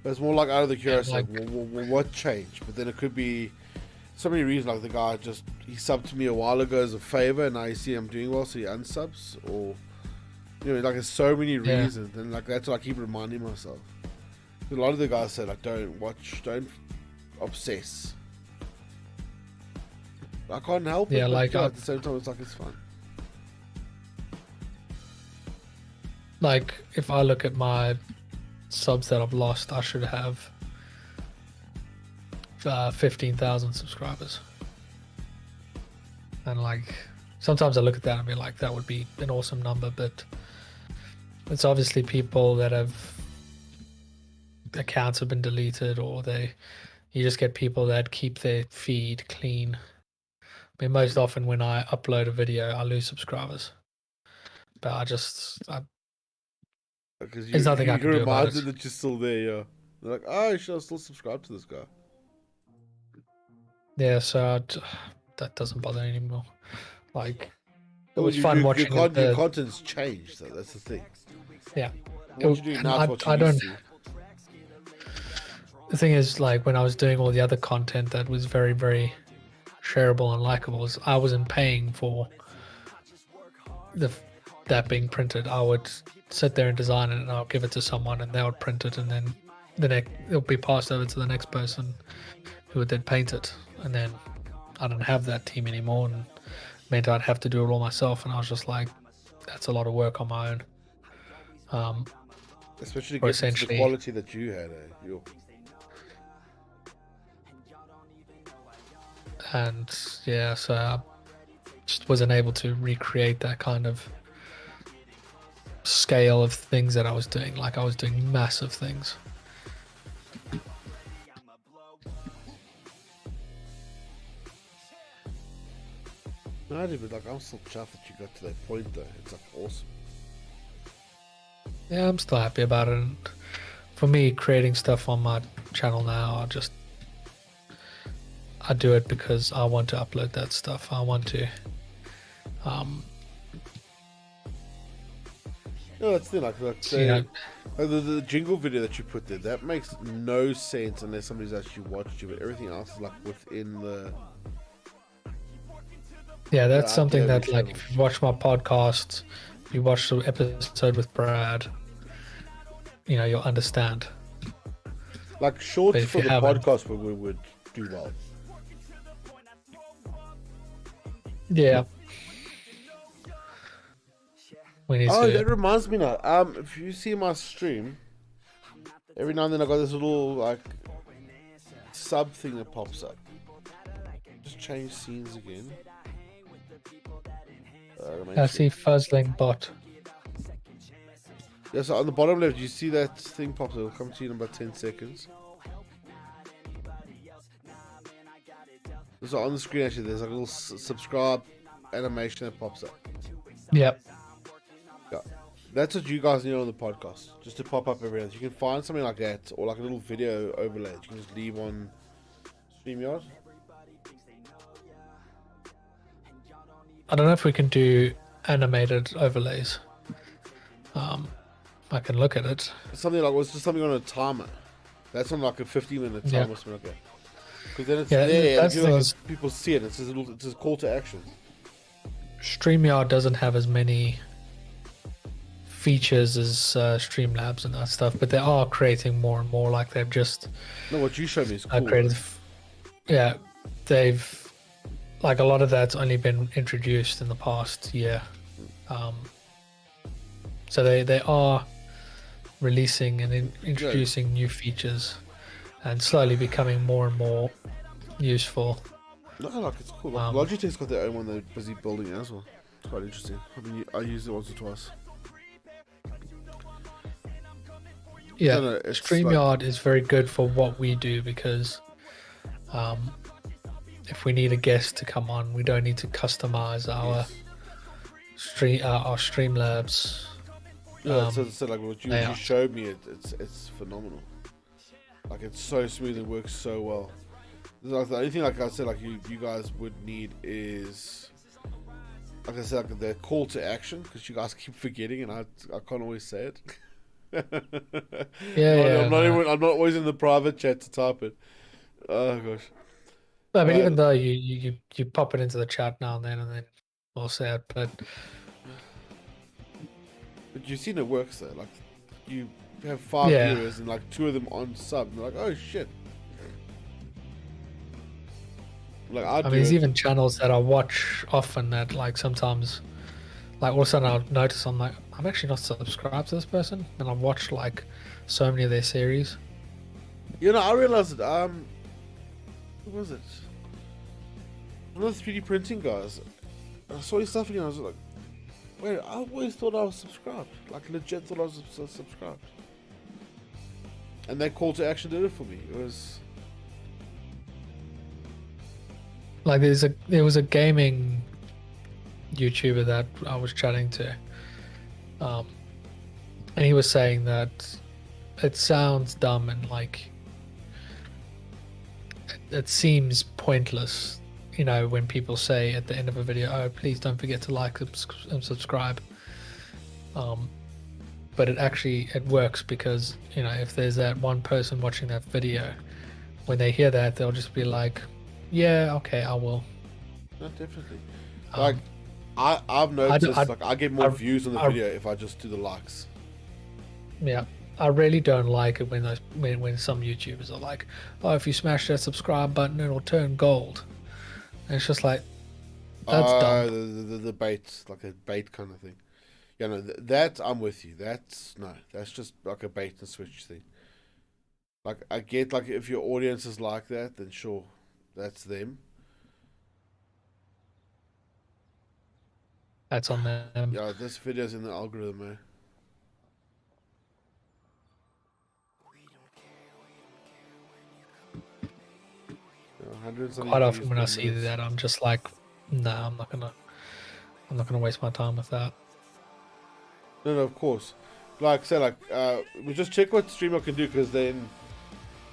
But it's more like out of the curiosity, like, what changed? But then it could be so many reasons, like the guy he subbed to me a while ago as a favor, and now you see I'm doing well, so he unsubs, or like there's so many reasons, and like that's what I keep reminding myself. A lot of the guys say like, don't obsess. I can't help it. Yeah, like at the same time, it's like it's fun. Like if I look at my subs that I've lost, I should have 15,000 subscribers, and like sometimes I look at that and be like, that would be an awesome number, but it's obviously people that have accounts have been deleted, or you just get people that keep their feed clean. I mean, most often when I upload a video, I lose subscribers, but there's nothing I can do about it. You're reminded that you're still there, yeah. They're like, oh, I should still subscribe to this guy. Yeah, so that doesn't bother anymore. Like, it was fun watching your content's changed, though. That's the thing. Yeah. What you do now is what you used to. The thing is, like, when I was doing all the other content that was very, very shareable and likable, I wasn't paying for that being printed. I would sit there and design it, and I'll give it to someone, and they would print it, and then it'll be passed over to the next person who would then paint it. And then I didn't have that team anymore, and meant I'd have to do it all myself, and I was just like, that's a lot of work on my own. Especially getting to the quality that you had, And yeah, so I just wasn't able to recreate that kind of scale of things that I was doing. Like, I was doing massive things. No, but like, I'm still chuffed that you got to that point, though. It's like awesome. Yeah, I'm still happy about it. And for me, creating stuff on my channel now, I do it because I want to upload that stuff. I want to that's the thing, like the jingle video that you put there, that makes no sense unless somebody's actually watched you, but everything else is like within the... Yeah, that's something that, like, if you watch my podcast, if you watch the episode with Brad, you'll understand. Like, shorts for the podcast would do well. Yeah. That reminds me now. If you see my stream, every now and then I got this little like sub thing that pops up. Just change scenes again. I see Fuzzling bot. Yeah, so on the bottom left, you see that thing pops up. It'll come to you in about 10 seconds. So on the screen, actually, there's like a little subscribe animation that pops up. Yep. Yeah. That's what you guys need on the podcast. Just to pop up every day. You can find something like that, or like a little video overlay that you can just leave on StreamYard. I don't know if we can do animated overlays. I can look at it. Something like, it's just something on a timer. That's on like a 50-minute timer or something like that. Because then it's there, and people see it. It's a call to action. StreamYard doesn't have as many features as Streamlabs and that stuff, but they are creating more and more. Like, they've just... No, what you showed me is cool. They've like a lot of that's only been introduced in the past year. So they are releasing and introducing new features and slowly becoming more and more useful. No, like it's cool. Like, Logitech's got their own one they're busy building as well. It's quite interesting. I mean, I used it once or twice. Yeah, No, it's StreamYard is very good for what we do because if we need a guest to come on, we don't need to customize our Streamlabs. Yeah, so like what you showed me, it's phenomenal. Like it's so smooth and works so well. Like the only thing, like I said, like you guys would need is, like I said, like the call to action, because you guys keep forgetting, and I can't always say it. I'm not always in the private chat to type it. Oh gosh. No, but even though you pop it into the chat now and then we'll say it, but you've seen it works though. Like you have 5 viewers and like 2 of them on sub, and they're like, oh shit. Like I mean, there's even channels that I watch often that like sometimes, like all of a sudden I'll notice I'm like, I'm actually not subscribed to this person, and I've watched like so many of their series. You know, I realized that what was it? One of the 3D printing guys. I saw his stuff again. I was like, wait, I always thought I was subscribed. Like legit thought I was subscribed. And that call to action did it for me. It was like there was a gaming YouTuber that I was chatting to, and he was saying that it sounds dumb and like it seems pointless, you know, when people say at the end of a video, oh, please don't forget to like and subscribe. But it works because, you know, if there's that one person watching that video, when they hear that, they'll just be like, yeah, okay, I will. No, definitely. Like I've noticed I get more views on the video if I just do the likes. Yeah. I really don't like it when some YouTubers are like, oh, if you smash that subscribe button, it'll turn gold. And it's just like, that's dumb. The bait, like a bait kind of thing. Yeah, no, that I'm with you. That's just like a bait and switch thing. Like I get, like if your audience is like that, then sure, that's them. That's on them. Yeah, this video's in the algorithm, eh? Quite often when I see that, I'm just like, nah, I'm not gonna waste my time with that. No, of course. Like say, like we just check what Streamer can do, because then,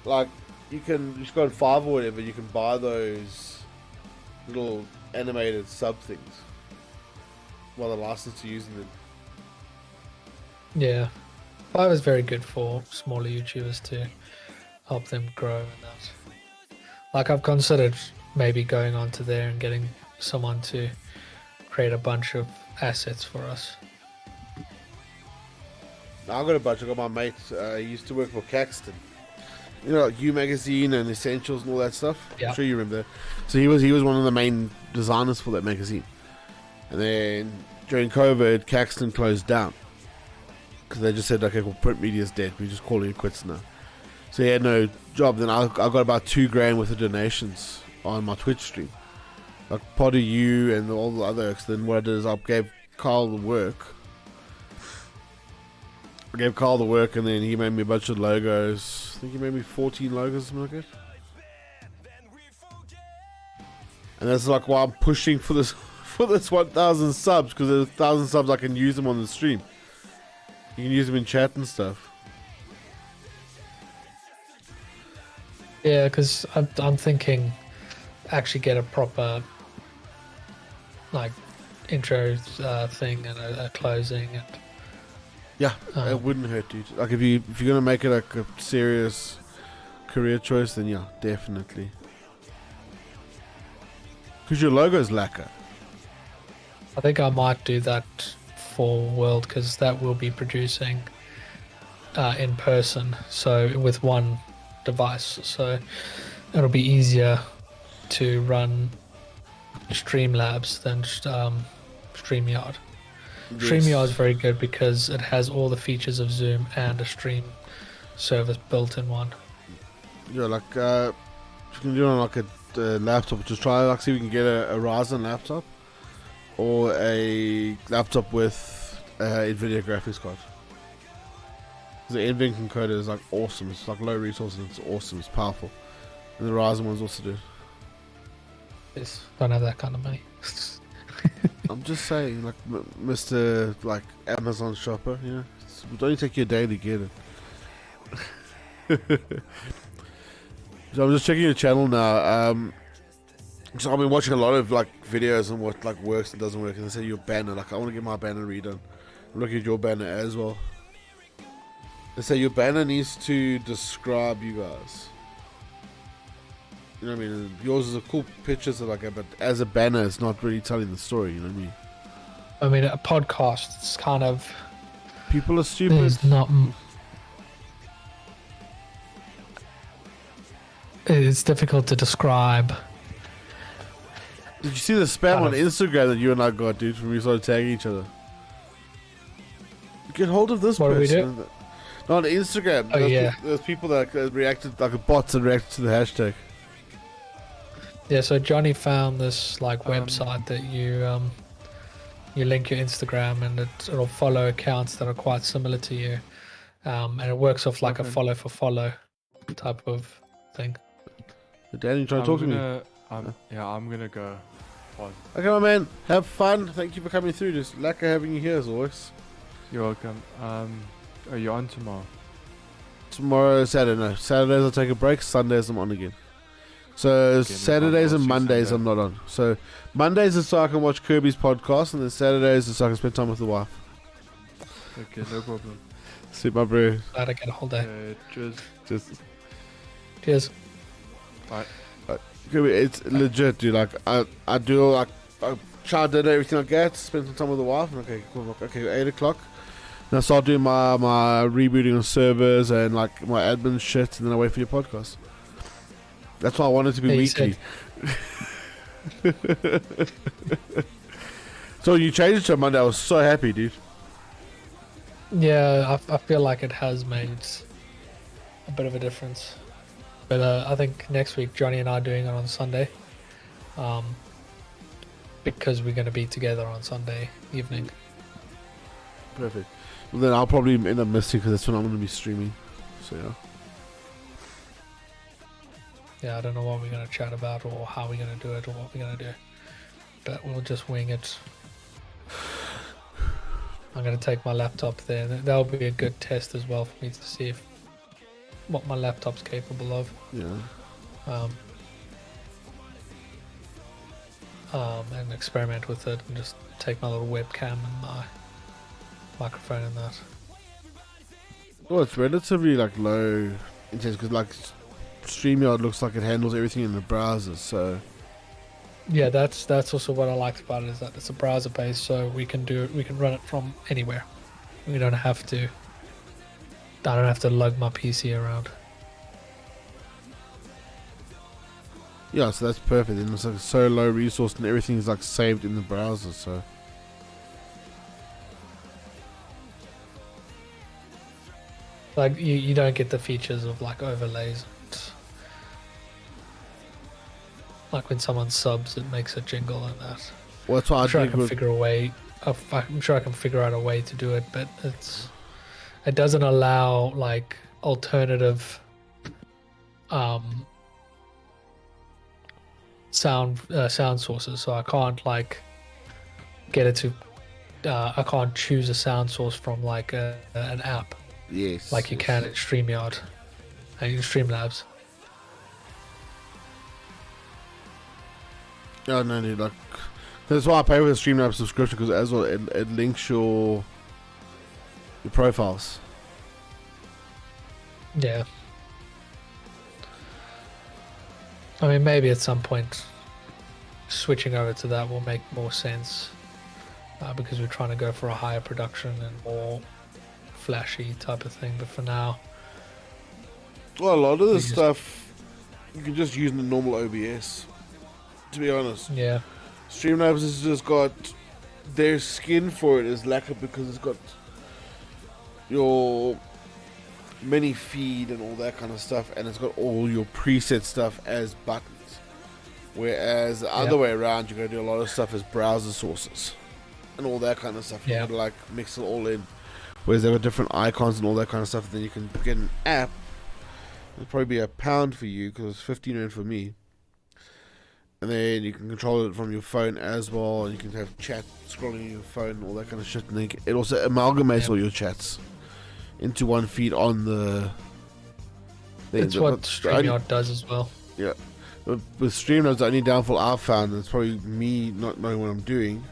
like, you just go on Fiverr or whatever, you can buy those little animated sub things while they're licensed to using them. Yeah, Fiverr is very good for smaller YouTubers to help them grow and that. Like I've considered maybe going onto there and getting someone to create a bunch of assets for us. I got a bunch. I got my mate. He used to work for Caxton. You know, like U Magazine and Essentials and all that stuff. Yeah. I'm sure you remember that. So he was one of the main designers for that magazine. And then during COVID, Caxton closed down because they just said, okay, well, print media's dead. We're just calling it quits now. So he had no job. Then I got about $2,000 worth of donations on my Twitch stream, like part of you and all the other. Then what I did is I gave Carl the work. And then he made me a bunch of logos. I think he made me 14 logos, something like that. And that's like why I'm pushing for this 1,000 subs, because there's 1,000 subs I can use them on the stream. You can use them in chat and stuff. Yeah, because I'm thinking actually get a proper like intro thing and a closing and yeah, it wouldn't hurt, dude. Like if you're gonna make it like a serious career choice, then yeah, definitely. Because your logo's lacquer. I think I might do that for World, because that will be producing in person, so with one device, so it'll be easier to run Streamlabs than StreamYard. Yes. StreamYard is very good because it has all the features of Zoom and a stream service built in one. Yeah, like you can do it on like a laptop. Just try like see if we can get a Ryzen laptop or a laptop with NVIDIA graphics card. The NVIDIA encoder is like awesome. It's like low resources. It's awesome. It's powerful. And the Ryzen ones also do. Yes, don't have that kind of money. I'm just saying, like Mr. like Amazon shopper, you know, it only take you a day to get it. So I'm just checking your channel now. So I've been watching a lot of like videos on what like works and doesn't work, and they say your banner. Like I want to get my banner redone. I'm looking at your banner as well. They say your banner needs to describe you guys. You know what I mean? Yours is a cool picture, so like, but as a banner, it's not really telling the story. You know what I mean? I mean, a podcast, it's kind of... People are stupid. It's not... It's difficult to describe. Did you see the spam on Instagram that you and I got, dude, when we started tagging each other? Get hold of this What person. do we do? No, on Instagram. Oh, yeah. There's people that reacted, like bots that reacted to the hashtag. Yeah, so Johnny found this like website that you link your Instagram and it'll follow accounts that are quite similar to you, and it works off like a follow for follow type of thing. Danny, you trying to talk to me? Yeah, I'm gonna go. Pause. Okay, my man. Have fun. Thank you for coming through. Just lucky having you here as always. You're welcome. Are you on tomorrow? Tomorrow, Saturday. No, Saturdays I'll take a break. Sundays I'm on again. So Saturdays and Mondays I'm not on. So Mondays is so I can watch Kirby's podcast, and then Saturdays is so I can spend time with the wife. Okay, no problem. See my bro. Glad I get a whole day. Cheers. Cheers. Bye. Kirby, it's legit, dude. Like I do like I try to do everything like that. Spend some time with the wife. And okay, cool. Okay, 8 o'clock. Then I start doing my rebooting of servers and like my admin shit, and then I wait for your podcast. That's why I want it to be weekly. So you changed it to Monday. I was so happy, dude. Yeah, I feel like it has made a bit of a difference. But I think next week Johnny and I are doing it on Sunday. Because we're going to be together on Sunday evening. Perfect. Well, then I'll probably end up missing because that's when I'm going to be streaming. So yeah. Yeah, I don't know what we're going to chat about or how we're going to do it or what we're going to do. But we'll just wing it. I'm going to take my laptop there. That'll be a good test as well for me to see what my laptop's capable of. Yeah. And experiment with it and just take my little webcam and my microphone and that. Well, it's relatively like low intense because like StreamYard looks like it handles everything in the browser, so yeah, that's also what I liked about it, is that it's a browser based, so we can run it from anywhere. I don't have to lug my PC around. yeah, so that's perfect. And it's like so low resource and everything's like saved in the browser, so Like you don't get the features of like overlays. Like when someone subs, it makes a jingle and that. well, that's why I'm sure I did can with- figure a way. I'm sure I can figure out a way to do it, but it doesn't allow like alternative sound sources. So I can't like get it to. I can't choose a sound source from like an app. Yes. Like you can in StreamYard and in Streamlabs. Oh no, dude, like that's why I pay for the StreamYard subscription, because as well it links your profiles. Yeah. I mean, maybe at some point switching over to that will make more sense, because we're trying to go for a higher production and more flashy type of thing. But for now, Well, a lot of this stuff you can just use in the normal OBS. To be honest, yeah, Streamlabs has just got their skin for it is lacquer because it's got your mini feed and all that kind of stuff, and it's got all your preset stuff as buttons. Whereas the other way around, you're gonna do a lot of stuff as browser sources and all that kind of stuff. You gotta like mix it all in. Whereas there are different icons and all that kind of stuff. Then you can get an app. It'll probably be £1 for you because it's 15 rand for me. And then you can control it from your phone as well. And you can have chat scrolling on your phone and all that kind of shit. And then it also amalgamates all your chats into one feed on the. It's what StreamYard does as well. Yeah. But with StreamYard, the only downfall I've found, and it's probably me not knowing what I'm doing,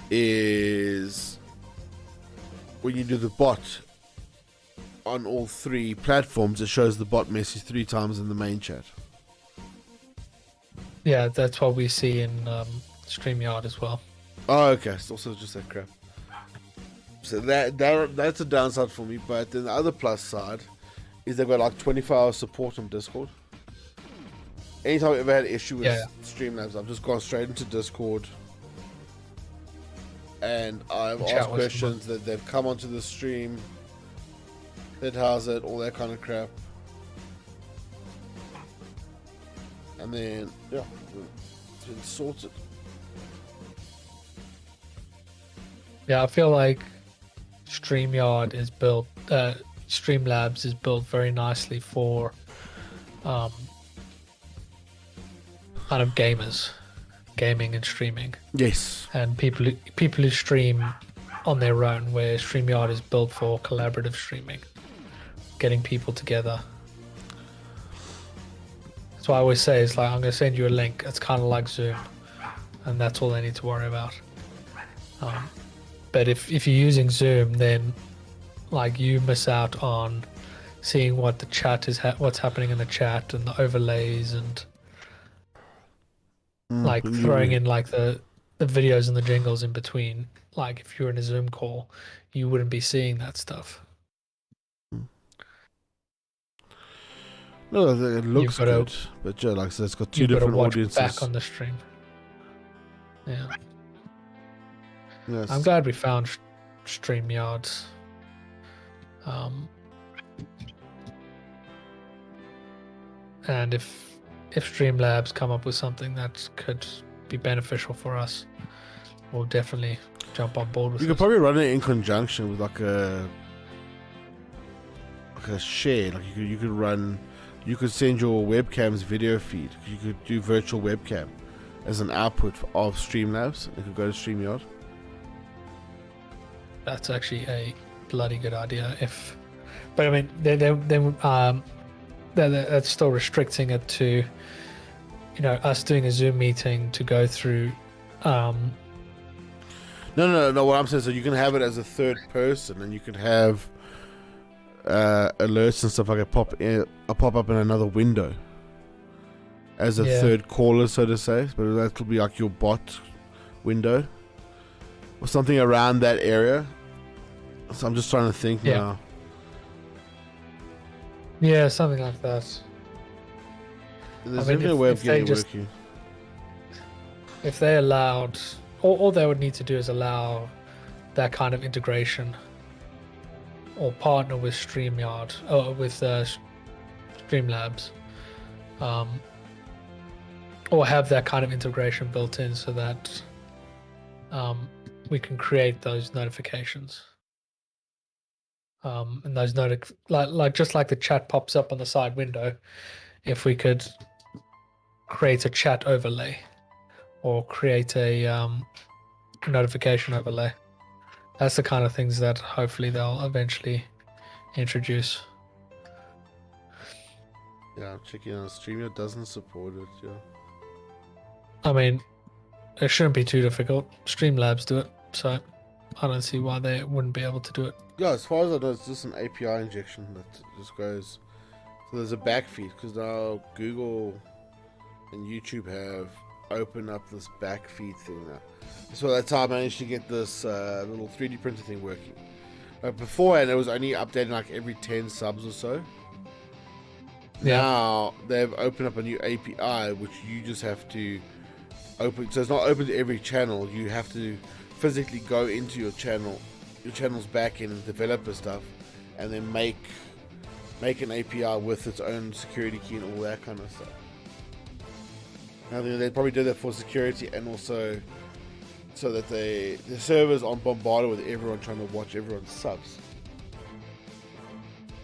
is when you do the bot on all 3 platforms, it shows the bot message 3 times in the main chat. Yeah, that's what we see in StreamYard as well. Oh, okay. It's also just that crap. So that's a downside for me. But then the other plus side is they've got like 24-hour support on Discord. Anytime I've ever had an issue with Streamlabs, I've just gone straight into Discord and I've asked questions that they've come onto the stream, that how's it, all that kind of crap. And then, yeah, it's been sorted. Yeah, I feel like StreamYard is built, Streamlabs is built very nicely for kind of gaming and streaming. Yes. And people who stream on their own, where StreamYard is built for collaborative streaming, getting people together. That's why I always say, it's like, I'm going to send you a link. It's kind of like Zoom, and that's all they need to worry about. But if you're using Zoom, then like you miss out on seeing what the chat is, what's happening in the chat, and the overlays, and like throwing in like the videos and the jingles in between. Like if you're in a Zoom call, you wouldn't be seeing that stuff. No, it looks good, but yeah, like I said, it's got 2 different audiences. Back on the stream. Yeah. Yes. I'm glad we found StreamYard. And if Streamlabs come up with something that could be beneficial for us, we'll definitely jump on board with it. You could probably run it in conjunction with like a share. Like you could send your webcam's video feed. You could do virtual webcam as an output of Streamlabs. It could go to StreamYard. That's actually a bloody good idea. But I mean, that's still restricting it to, us doing a Zoom meeting to go through. No. What I'm saying is, so you can have it as a third person, and you can have alerts and stuff like that pop up in another window as a third caller, so to say. But that could be like your bot window or something around that area. So I'm just trying to think now. Yeah, something like that. There's definitely a way of getting it working. If they allowed, all they would need to do is allow that kind of integration, or partner with StreamYard, or with Streamlabs, or have that kind of integration built in so that we can create those notifications. And those like just like the chat pops up on the side window, if we could create a chat overlay or create a notification overlay, that's the kind of things that hopefully they'll eventually introduce. Yeah, I'm checking on StreamYard doesn't support it. Yeah. I mean, it shouldn't be too difficult. Streamlabs do it, so I don't see why they wouldn't be able to do it. Yeah, as far as I know, it's just an API injection that just goes. So there's a backfeed because now Google and YouTube have opened up this backfeed thing now. So that's how I managed to get this little 3D printer thing working. Beforehand, it was only updating like every 10 subs or so. Yeah. Now they've opened up a new API which you just have to open. So it's not open to every channel. You have to physically go into your channel's backend and developer stuff, and then make an API with its own security key and all that kind of stuff. Now they probably do that for security and also so that the servers aren't bombarded with everyone trying to watch everyone's subs.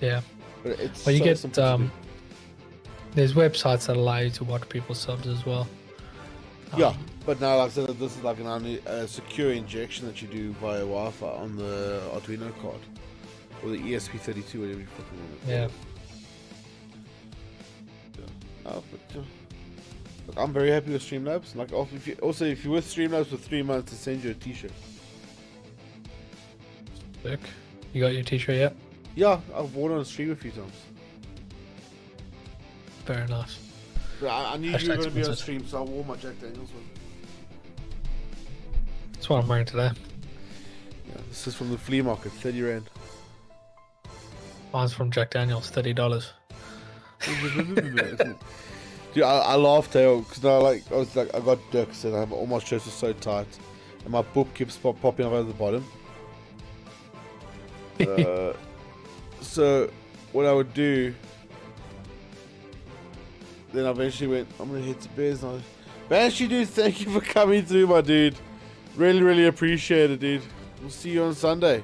Yeah. But it's Well, you so get simple to do. there's websites that allow you to watch people's subs as well. Yeah, but now, like I said, this is like a secure injection that you do via Wi-Fi on the Arduino card or the ESP32, whatever you fucking want it. Yeah. Oh, but, look, I'm very happy with Streamlabs. Like, if you're with Streamlabs for 3 months, to send you a T-shirt. Sick. You got your t-shirt yet? Yeah, I've worn it on stream a few times. Very nice. But I knew you Hashtag were going to be on sponsored. stream, so I wore my Jack Daniels one. That's what I'm wearing today. Yeah, this is from the flea market, 30 Rand. Mine's from Jack Daniels, $30. Dude, I laughed because now, I got ducks and all my shirts are so tight, and my boob keeps popping up at the bottom. So what I would do, then I eventually went, I'm gonna head to Bears now. Banshee, dude, thank you for coming through, my dude. Really, really appreciate it, dude. We'll see you on Sunday.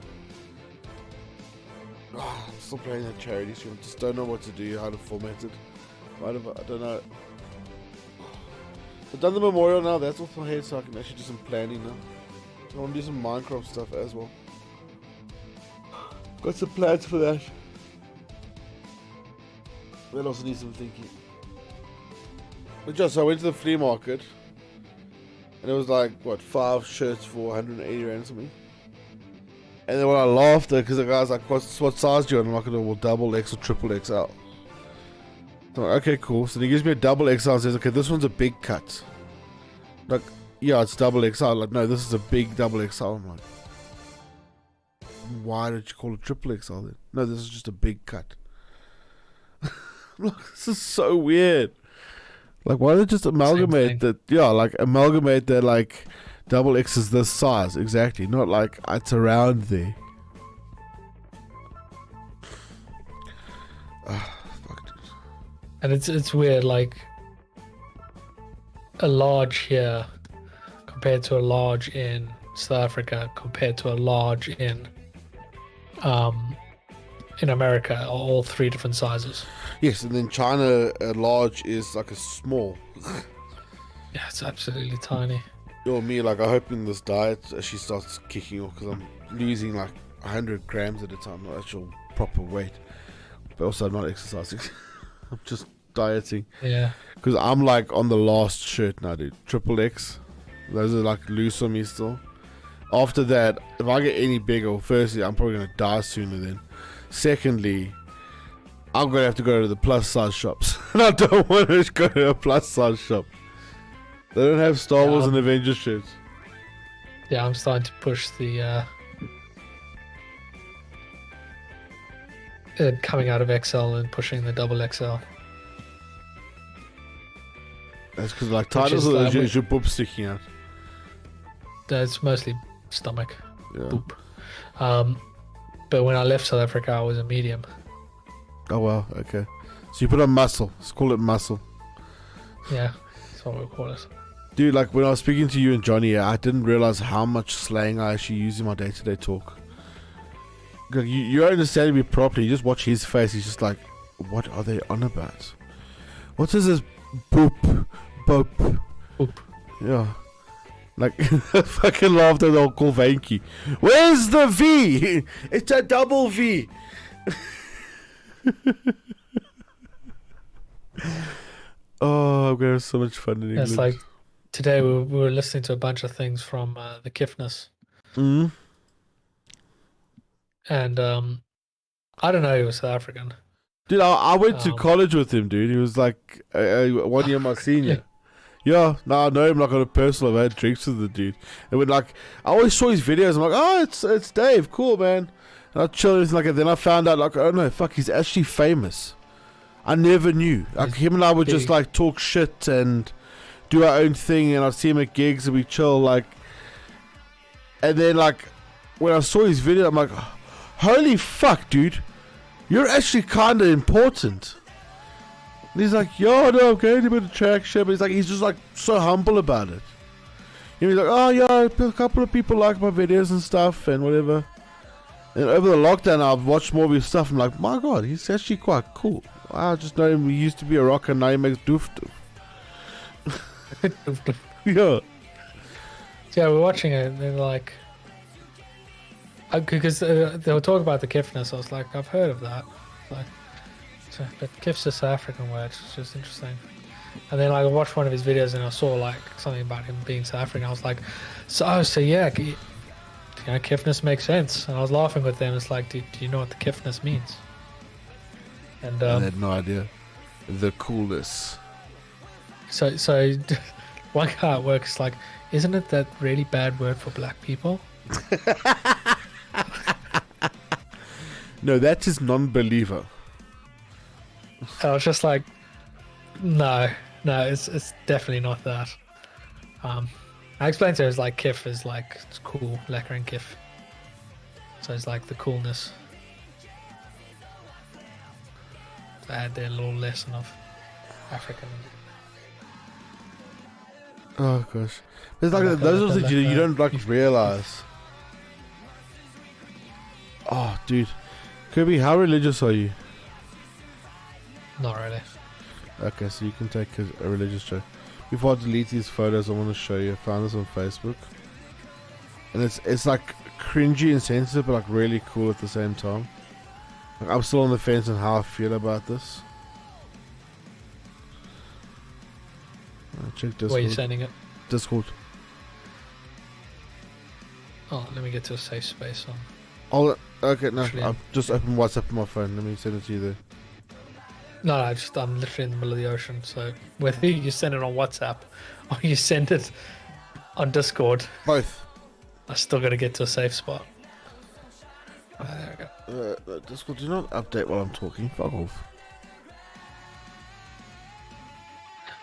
I'm still playing that charity stream. I just don't know what to do, how to format it. I don't know. I've done the memorial now, that's off my head, so I can actually do some planning now. I want to do some Minecraft stuff as well. Got some plans for that. That also needs some thinking. But just, so I went to the flea market, and it was like, what, 5 shirts for 180 Rand or something. And then when I laughed at, because the guy's like, what size do you want? I'm like, well, double X or triple XL. So I'm like, okay, cool. So then he gives me a double XL and says, okay, this one's a big cut. Like, yeah, it's double XL. Like, no, this is a big double XL. I'm like, why did you call it triple XL then? No, this is just a big cut. Look, this is so weird. Like, why don't they just amalgamate that? Yeah, like, amalgamate that, like, double X is this size. Exactly. Not like it's around there. Fuck, dude. And it's weird, like a large here compared to a large in South Africa compared to a large in America are all 3 different sizes. Yes, and then China, a large is like a small. Yeah, it's absolutely tiny. Or me, like, I'm hoping this diet actually starts kicking off because I'm losing like 100 grams at a time, not actual proper weight. But also, I'm not exercising. I'm just dieting. Yeah. Because I'm like on the last shirt now, dude. Triple X. Those are like loose on me still. After that, if I get any bigger, firstly, I'm probably going to die sooner then. Secondly, I'm going to have to go to the plus size shops. And I don't want to go to a plus size shop. They don't have Star Wars and Avengers shirts. Yeah, I'm starting to push the coming out of XL and pushing the double XL. That's because like titles or is your boob sticking out? It's mostly stomach. Yeah. Boop. But when I left South Africa, I was a medium. Oh well, okay. So you put on muscle. Let's call it muscle. Yeah, that's what we call it. Dude, like when I was speaking to you and Johnny, I didn't realize how much slang I actually use in my day-to-day talk. Like, you don't understand me properly. You just watch his face. He's just like, what are they on about? What is this boop, boop? Boop. Yeah. Like, I fucking laughed at the whole call Vanky. Where's the V? It's a double V. Oh, I'm gonna have so much fun in English. It's like today we were listening to a bunch of things from the Kiffness. Mm-hmm. And I don't know, he was South African. Dude, I went to college with him, dude. He was like 1 year my senior. Yeah, no, I know him like on a personal. I had drinks with the dude. And when like I always saw his videos, I'm like, oh, it's Dave, cool man. And I chill and like, and then I found out like, oh no, fuck, he's actually famous. I never knew. Like him and I would just like talk shit and do our own thing, and I'd see him at gigs and we chill, like. And then, like, when I saw his video, I'm like, holy fuck, dude, you're actually kind of important. And he's like, yo, no, I'm going to be the track show, but he's just like so humble about it. And he's like, oh yeah, a couple of people like my videos and stuff and whatever. And over the lockdown, I've watched more of his stuff. I'm like, my god, he's actually quite cool. I just know him. He used to be a rocker, now he makes doof doof. Yeah. Yeah, we're watching it, and they're like, because they were talking about the Kifness. I was like, I've heard of that. Like, but Kif's a South African word, which is interesting. And then like, I watched one of his videos, and I saw like something about him being South African. I was like, so yeah, Kifness makes sense. And I was laughing with them. It's like, do you know what the Kifness means? And I had no idea. The coolness. So one guy at work is like, isn't it that really bad word for black people? No, that is non-believer. I was just like, no, it's definitely not that. I explained to her, it's like Kif is like, it's cool, lekker and Kif. So it's like the coolness. So I had their little lesson of African. Oh gosh, it's like those are things you don't like realize. Oh, dude, Kirby, how religious are you? Not really. Okay, so you can take a religious joke. Before I delete these photos, I want to show you. I found this on Facebook, and it's like cringy and sensitive, but like really cool at the same time. Like, I'm still on the fence on how I feel about this. Check Discord. Where are you sending it? Discord. Oh, let me get to a safe space on. Oh, okay, no, Actually, I've just opened WhatsApp on my phone. Let me send it to you there. No, I'm literally in the middle of the ocean. So whether you send it on WhatsApp or you send it on Discord, both. I still got to get to a safe spot. There we go. Discord, do not update while I'm talking. Fuck off.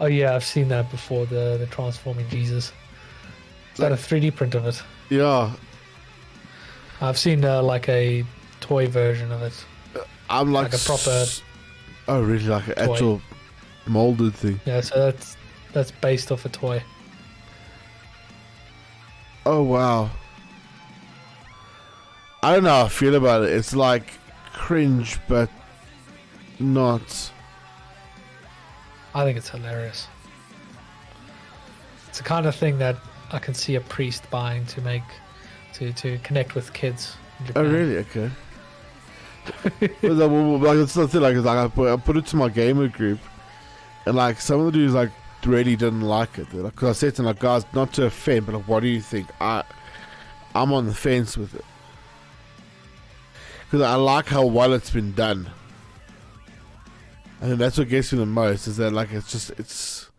Oh yeah, I've seen that before. The transforming Jesus. Is that a 3D print of it? Yeah. I've seen like a toy version of it. I'm like a proper. Oh really? Like an actual molded thing? Yeah, so that's based off a toy. Oh wow. I don't know how I feel about it. It's like cringe, but not. I think it's hilarious. It's the kind of thing that I can see a priest buying to make to connect with kids in Japan. Oh really? Okay. Like it's the thing. Like it's like I put it to my gamer group, and like some of the dudes like really didn't like it. Like, cause I said to them, like, guys, not to offend, but like, what do you think? I'm on the fence with it because I like how well it's been done. I think that's what gets me the most, is that like it's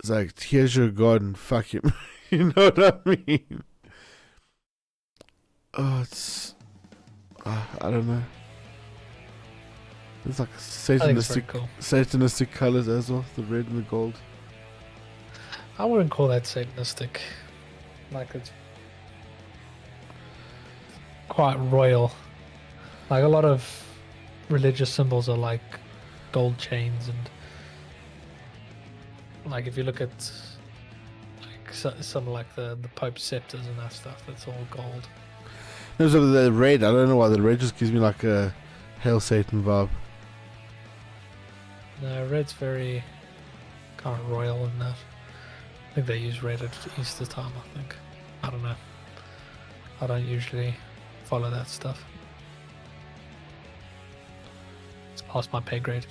like, here's your god and fuck him. You know what I mean? Oh, it's I don't know. It's like satanistic, cool. Satanistic colors as well, the red and the gold. I wouldn't call that satanistic. Like, it's quite royal. Like, a lot of religious symbols are like gold chains, and like if you look at like some like the Pope's scepters and that stuff, that's all gold. There's the red. I don't know why the red just gives me like a Hail Satan vibe. No, red's very kind of royal in that. I think they use red at Easter time, I think. I don't know. I don't usually follow that stuff. It's past my pay grade.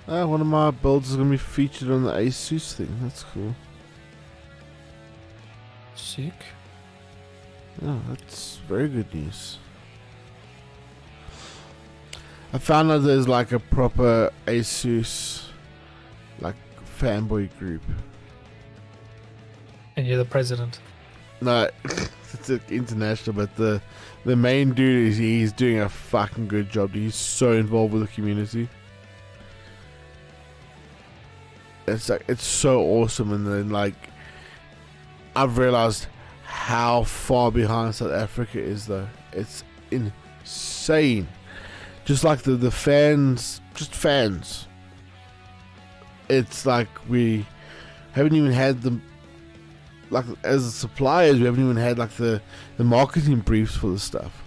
One of my builds is going to be featured on the Asus thing. That's cool. Sick. Yeah, that's very good news. I found out there's like a proper Asus like fanboy group. And you're the president. No, it's international, but the main dude he's doing a fucking good job. He's so involved with the community. It's like it's so awesome, and then like I've realized how far behind South Africa is, though. It's insane. Just like the fans, just fans. It's like we haven't even had them. Like as suppliers, we haven't even had like the marketing briefs for the stuff.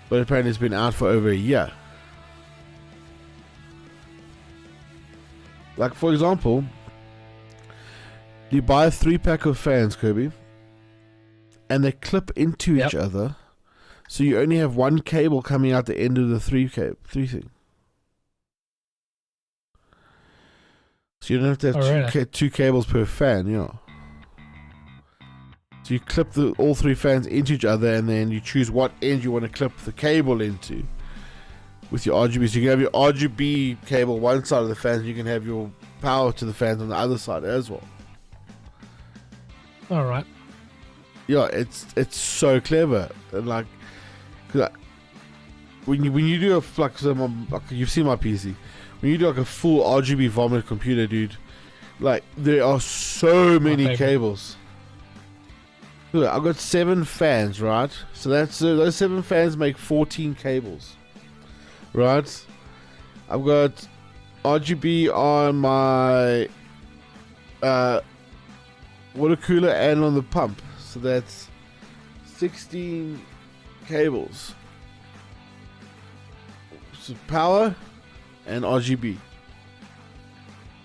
But apparently, it's been out for over a year. Like for example, you buy a 3-pack of fans, Kirby, and they clip into each other, so you only have one cable coming out the end of the three thing. So you don't have to have two cables per fan, you know. So you clip all 3 fans into each other, and then you choose what end you want to clip the cable into with your RGB. So you can have your RGB cable one side of the fans, and you can have your power to the fans on the other side as well. All right. Yeah, it's so clever, and like, cause when you do you've seen my PC, when you do like a full RGB vomit computer, dude, like there are so many cables. Look, I've got 7 fans, right? So that's those 7 fans make 14 cables, right? I've got RGB on my water cooler and on the pump, so that's 16 cables. So power and RGB.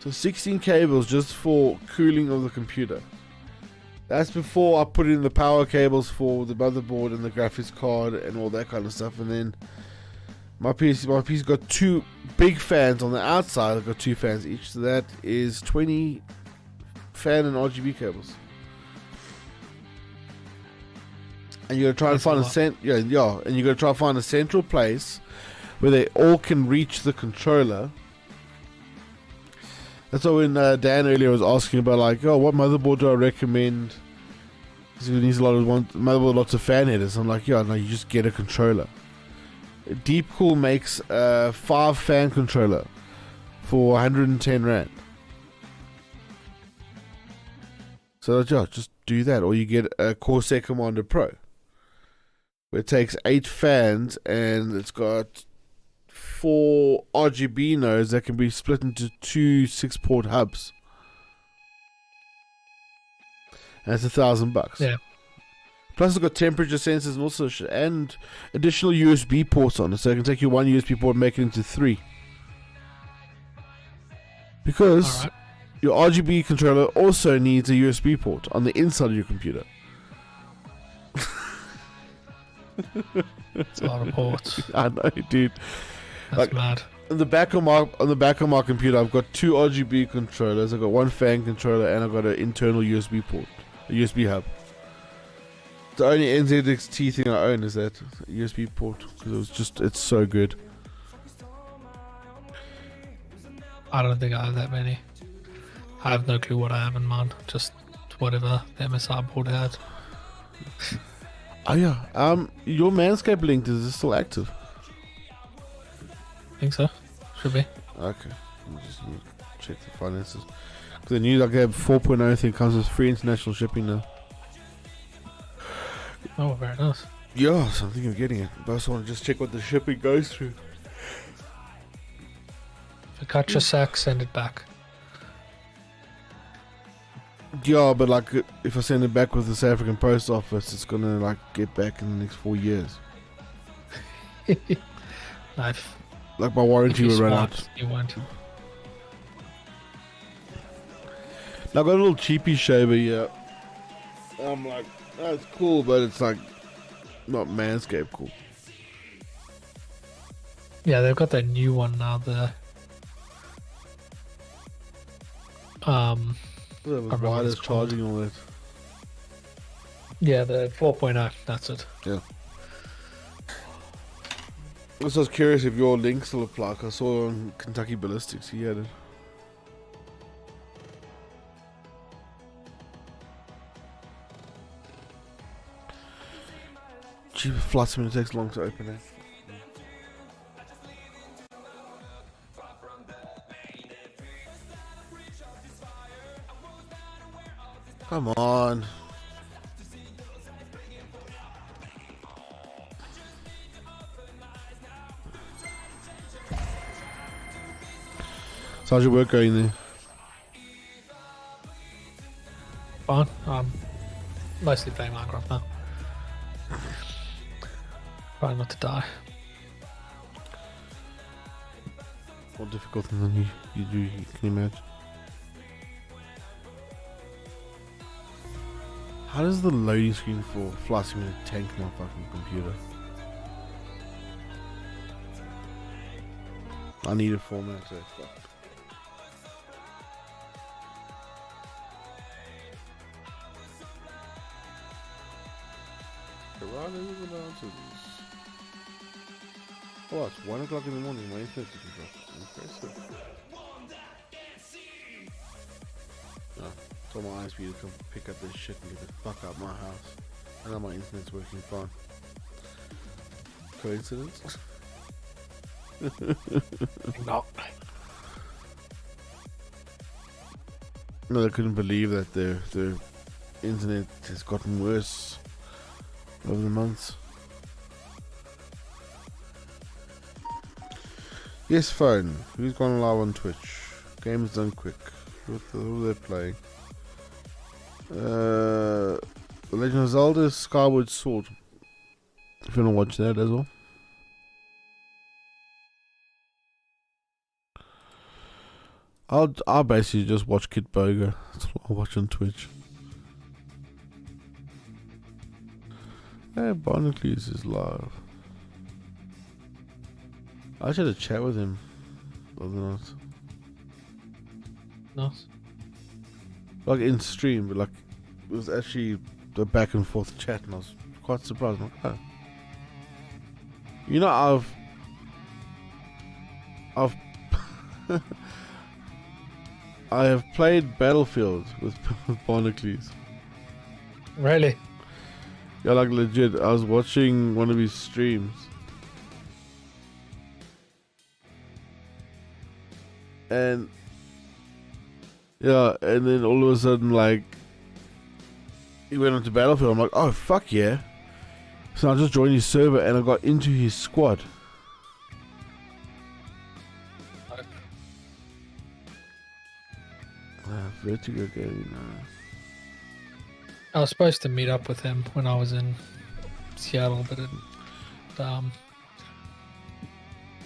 So 16 cables just for cooling of the computer. That's before I put in the power cables for the motherboard and the graphics card and all that kind of stuff. And then my PC got 2 big fans on the outside. I've got 2 fans each, so that is 20 fan and RGB cables. And you gotta try and find and you gotta try and find a central place where they all can reach the controller. That's why when Dan earlier was asking about like, what motherboard do I recommend? Because it needs motherboard, lots of fan headers. I'm like, no, you just get a controller. Deepcool makes a 5 fan controller for 110 Rand. So just do that, or you get a Corsair Commander Pro, where it takes 8 fans and it's got 4 RGB nodes that can be split into 2 6-port hubs. And it's $1,000. Yeah. Plus it's got temperature sensors and also and additional USB ports on it, so it can take you one USB port and make it into 3. Because your RGB controller also needs a USB port on the inside of your computer. It's a lot of ports. I know, dude. That's mad. On the back of my computer, I've got 2 RGB controllers. I've got 1 fan controller, and I've got an internal USB port, a USB hub. The only NZXT thing I own is that USB port, because it's so good. I don't think I have that many. I have no clue what I have in mind. Just whatever the MSI board had. Oh yeah. Your Manscaped link, is it still active? I think so. Should be. Okay. I'll just need to check the finances. Because the new 4.0 thing comes with free international shipping now. Oh, very nice. Yeah, so I'm thinking of getting it. But I also want to just check what the shipping goes through. If you cut your sack, send it back. Yeah, but like if I send it back with the South African Post Office, it's gonna like get back in the next 4 years. Life. Like my warranty will run out. You won't. Now I got a little cheapy shaver here. I'm like, it's cool, but it's like not Manscaped cool. Yeah, they've got that new one now. The wireless charging all that. Yeah, the 4.0. That's it. Yeah. I was curious if your link still apply. I saw on Kentucky Ballistics he had it. Gee, flight sim, it takes long to open it. Come on. So how's your work going there? Fine. I'm mostly playing Minecraft now. Trying not to die. More difficult than you do, you can imagine. How does the loading screen for Flight Simulator tank my fucking computer? I need a format to fuck. Right over the mountains. Oh, it's 1 o'clock in the morning. My internet didn't drop. Impressive. No, told my ISP to come pick up this shit and get the fuck out of my house. And now my internet's working fine. Coincidence? No. No, I couldn't believe that their internet has gotten worse over the months. Yes, phone. Who's gone live on Twitch? Games done quick. What are they playing? The Legend of Zelda Skyward Sword. If you want to watch that as well. I'll basically just watch Kid Boga. That's what I watch on Twitch. Hey, Barnacles is live. I actually had a chat with him the other night. Nice. Like in stream, but like it was actually the back and forth chat, and I was quite surprised. I'm like, oh. You know, I've I have played Battlefield with Barnacles. Really? Yeah, like legit. I was watching one of his streams. And yeah, and then all of a sudden, like, he went onto Battlefield. I'm like, oh fuck yeah! So I just joined his server and I got into his squad. Vertigo Gaming. I was supposed to meet up with him when I was in Seattle, but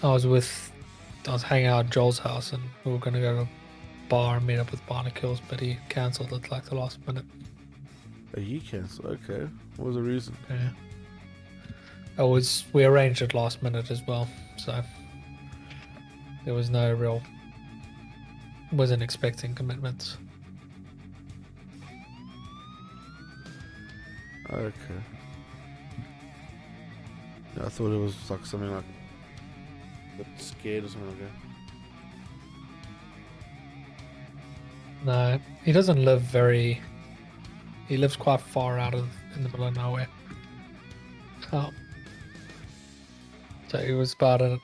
I was hanging out at Joel's house and we were going to go to a bar and meet up with Barnacles, but he cancelled at like the last minute. Oh, he cancelled? Okay. What was the reason? Yeah. We arranged it last minute as well, so there was no real... wasn't expecting commitments. Okay. Yeah, I thought it was like something like a bit scared or something like that. No, he doesn't live very... He lives quite far out in the middle of nowhere. Oh. So it was about an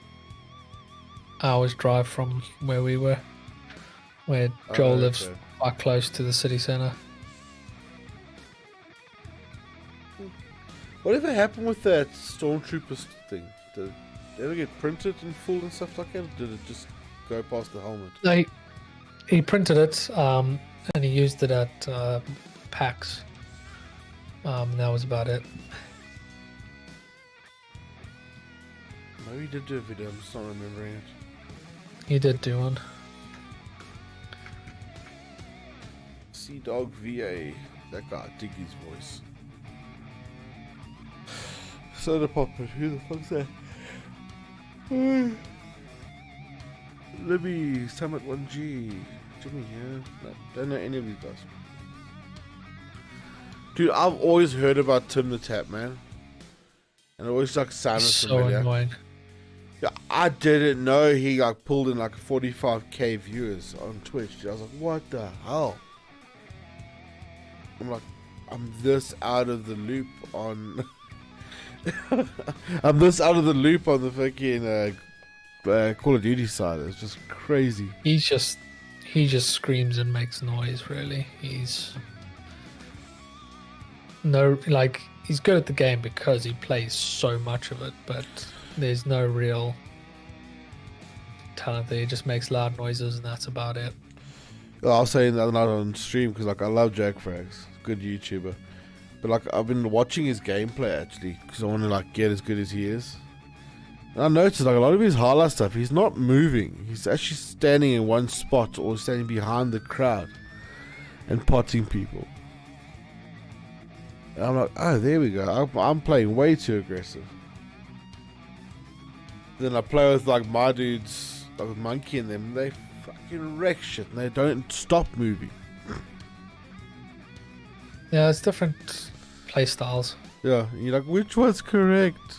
hour's drive from where we were, where Joel lives quite close to the city centre. Whatever happened with that Stormtroopers thing? Did it ever get printed in full and stuff like that? Or did it just go past the helmet? No, he printed it and he used it at PAX. That was about it. Maybe he did do a video, I'm just not remembering it. He did do one. Sea Dog VA. That guy, I dig his voice. Soda Pop, who the fuck's that? Libby, Summit 1G, Jimmy here. No, don't know any of these guys. Dude, I've always heard about Tim the Tap Man. And it always like sounded So familiar. annoying. Yeah, I didn't know he like pulled in like 45k viewers on Twitch. I was like, what the hell? I'm like, I'm this out of the loop on... I'm this out of the loop on the fucking Call of Duty side. It's just crazy. He just screams and makes noise. Really, no, like, he's good at the game because he plays so much of it, but there's no real talent there. He just makes loud noises and that's about it. Well, I was saying the other night on stream because like I love Jack Frags, good YouTuber, but like I've been watching his gameplay actually because I want to like get as good as he is. And I noticed like a lot of his highlight stuff, he's not moving. He's actually standing in one spot or standing behind the crowd and potting people. And I'm like, oh, there we go. I'm playing way too aggressive. Then I play with like my dudes, like with Monkey and them. They fucking wreck shit and they don't stop moving. Yeah, it's different play styles. Yeah, and you're like, which one's correct?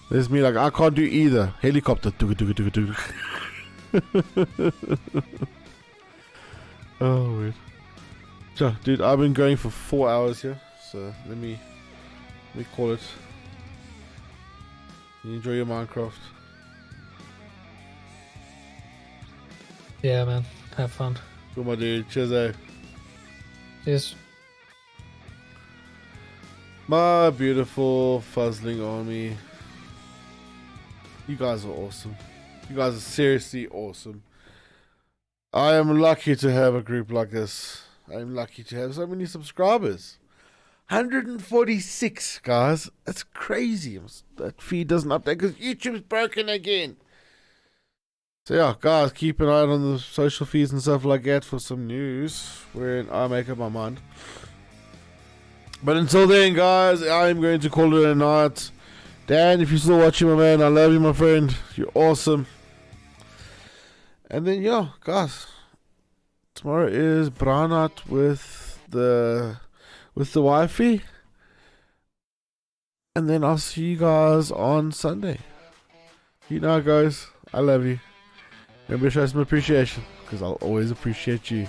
There's me like, I can't do either. Helicopter. Oh, wait. So, dude, I've been going for 4 hours here. So, let me call it. You enjoy your Minecraft? Yeah, man. Have fun. Cool, my dude. Cheers, eh? Cheers. My beautiful fuzzling army. You guys are awesome. You guys are seriously awesome. I am lucky to have a group like this. I'm lucky to have so many subscribers. 146, guys. That's crazy. That feed doesn't update because YouTube's broken again. So yeah, guys, keep an eye on the social feeds and stuff like that for some news when I make up my mind. But until then, guys, I'm going to call it a night. Dan, if you're still watching, my man, I love you, my friend. You're awesome. And then, yeah, guys, tomorrow is Branat with the wifey. And then I'll see you guys on Sunday. You know, guys, I love you. Remember to show some appreciation, because I'll always appreciate you.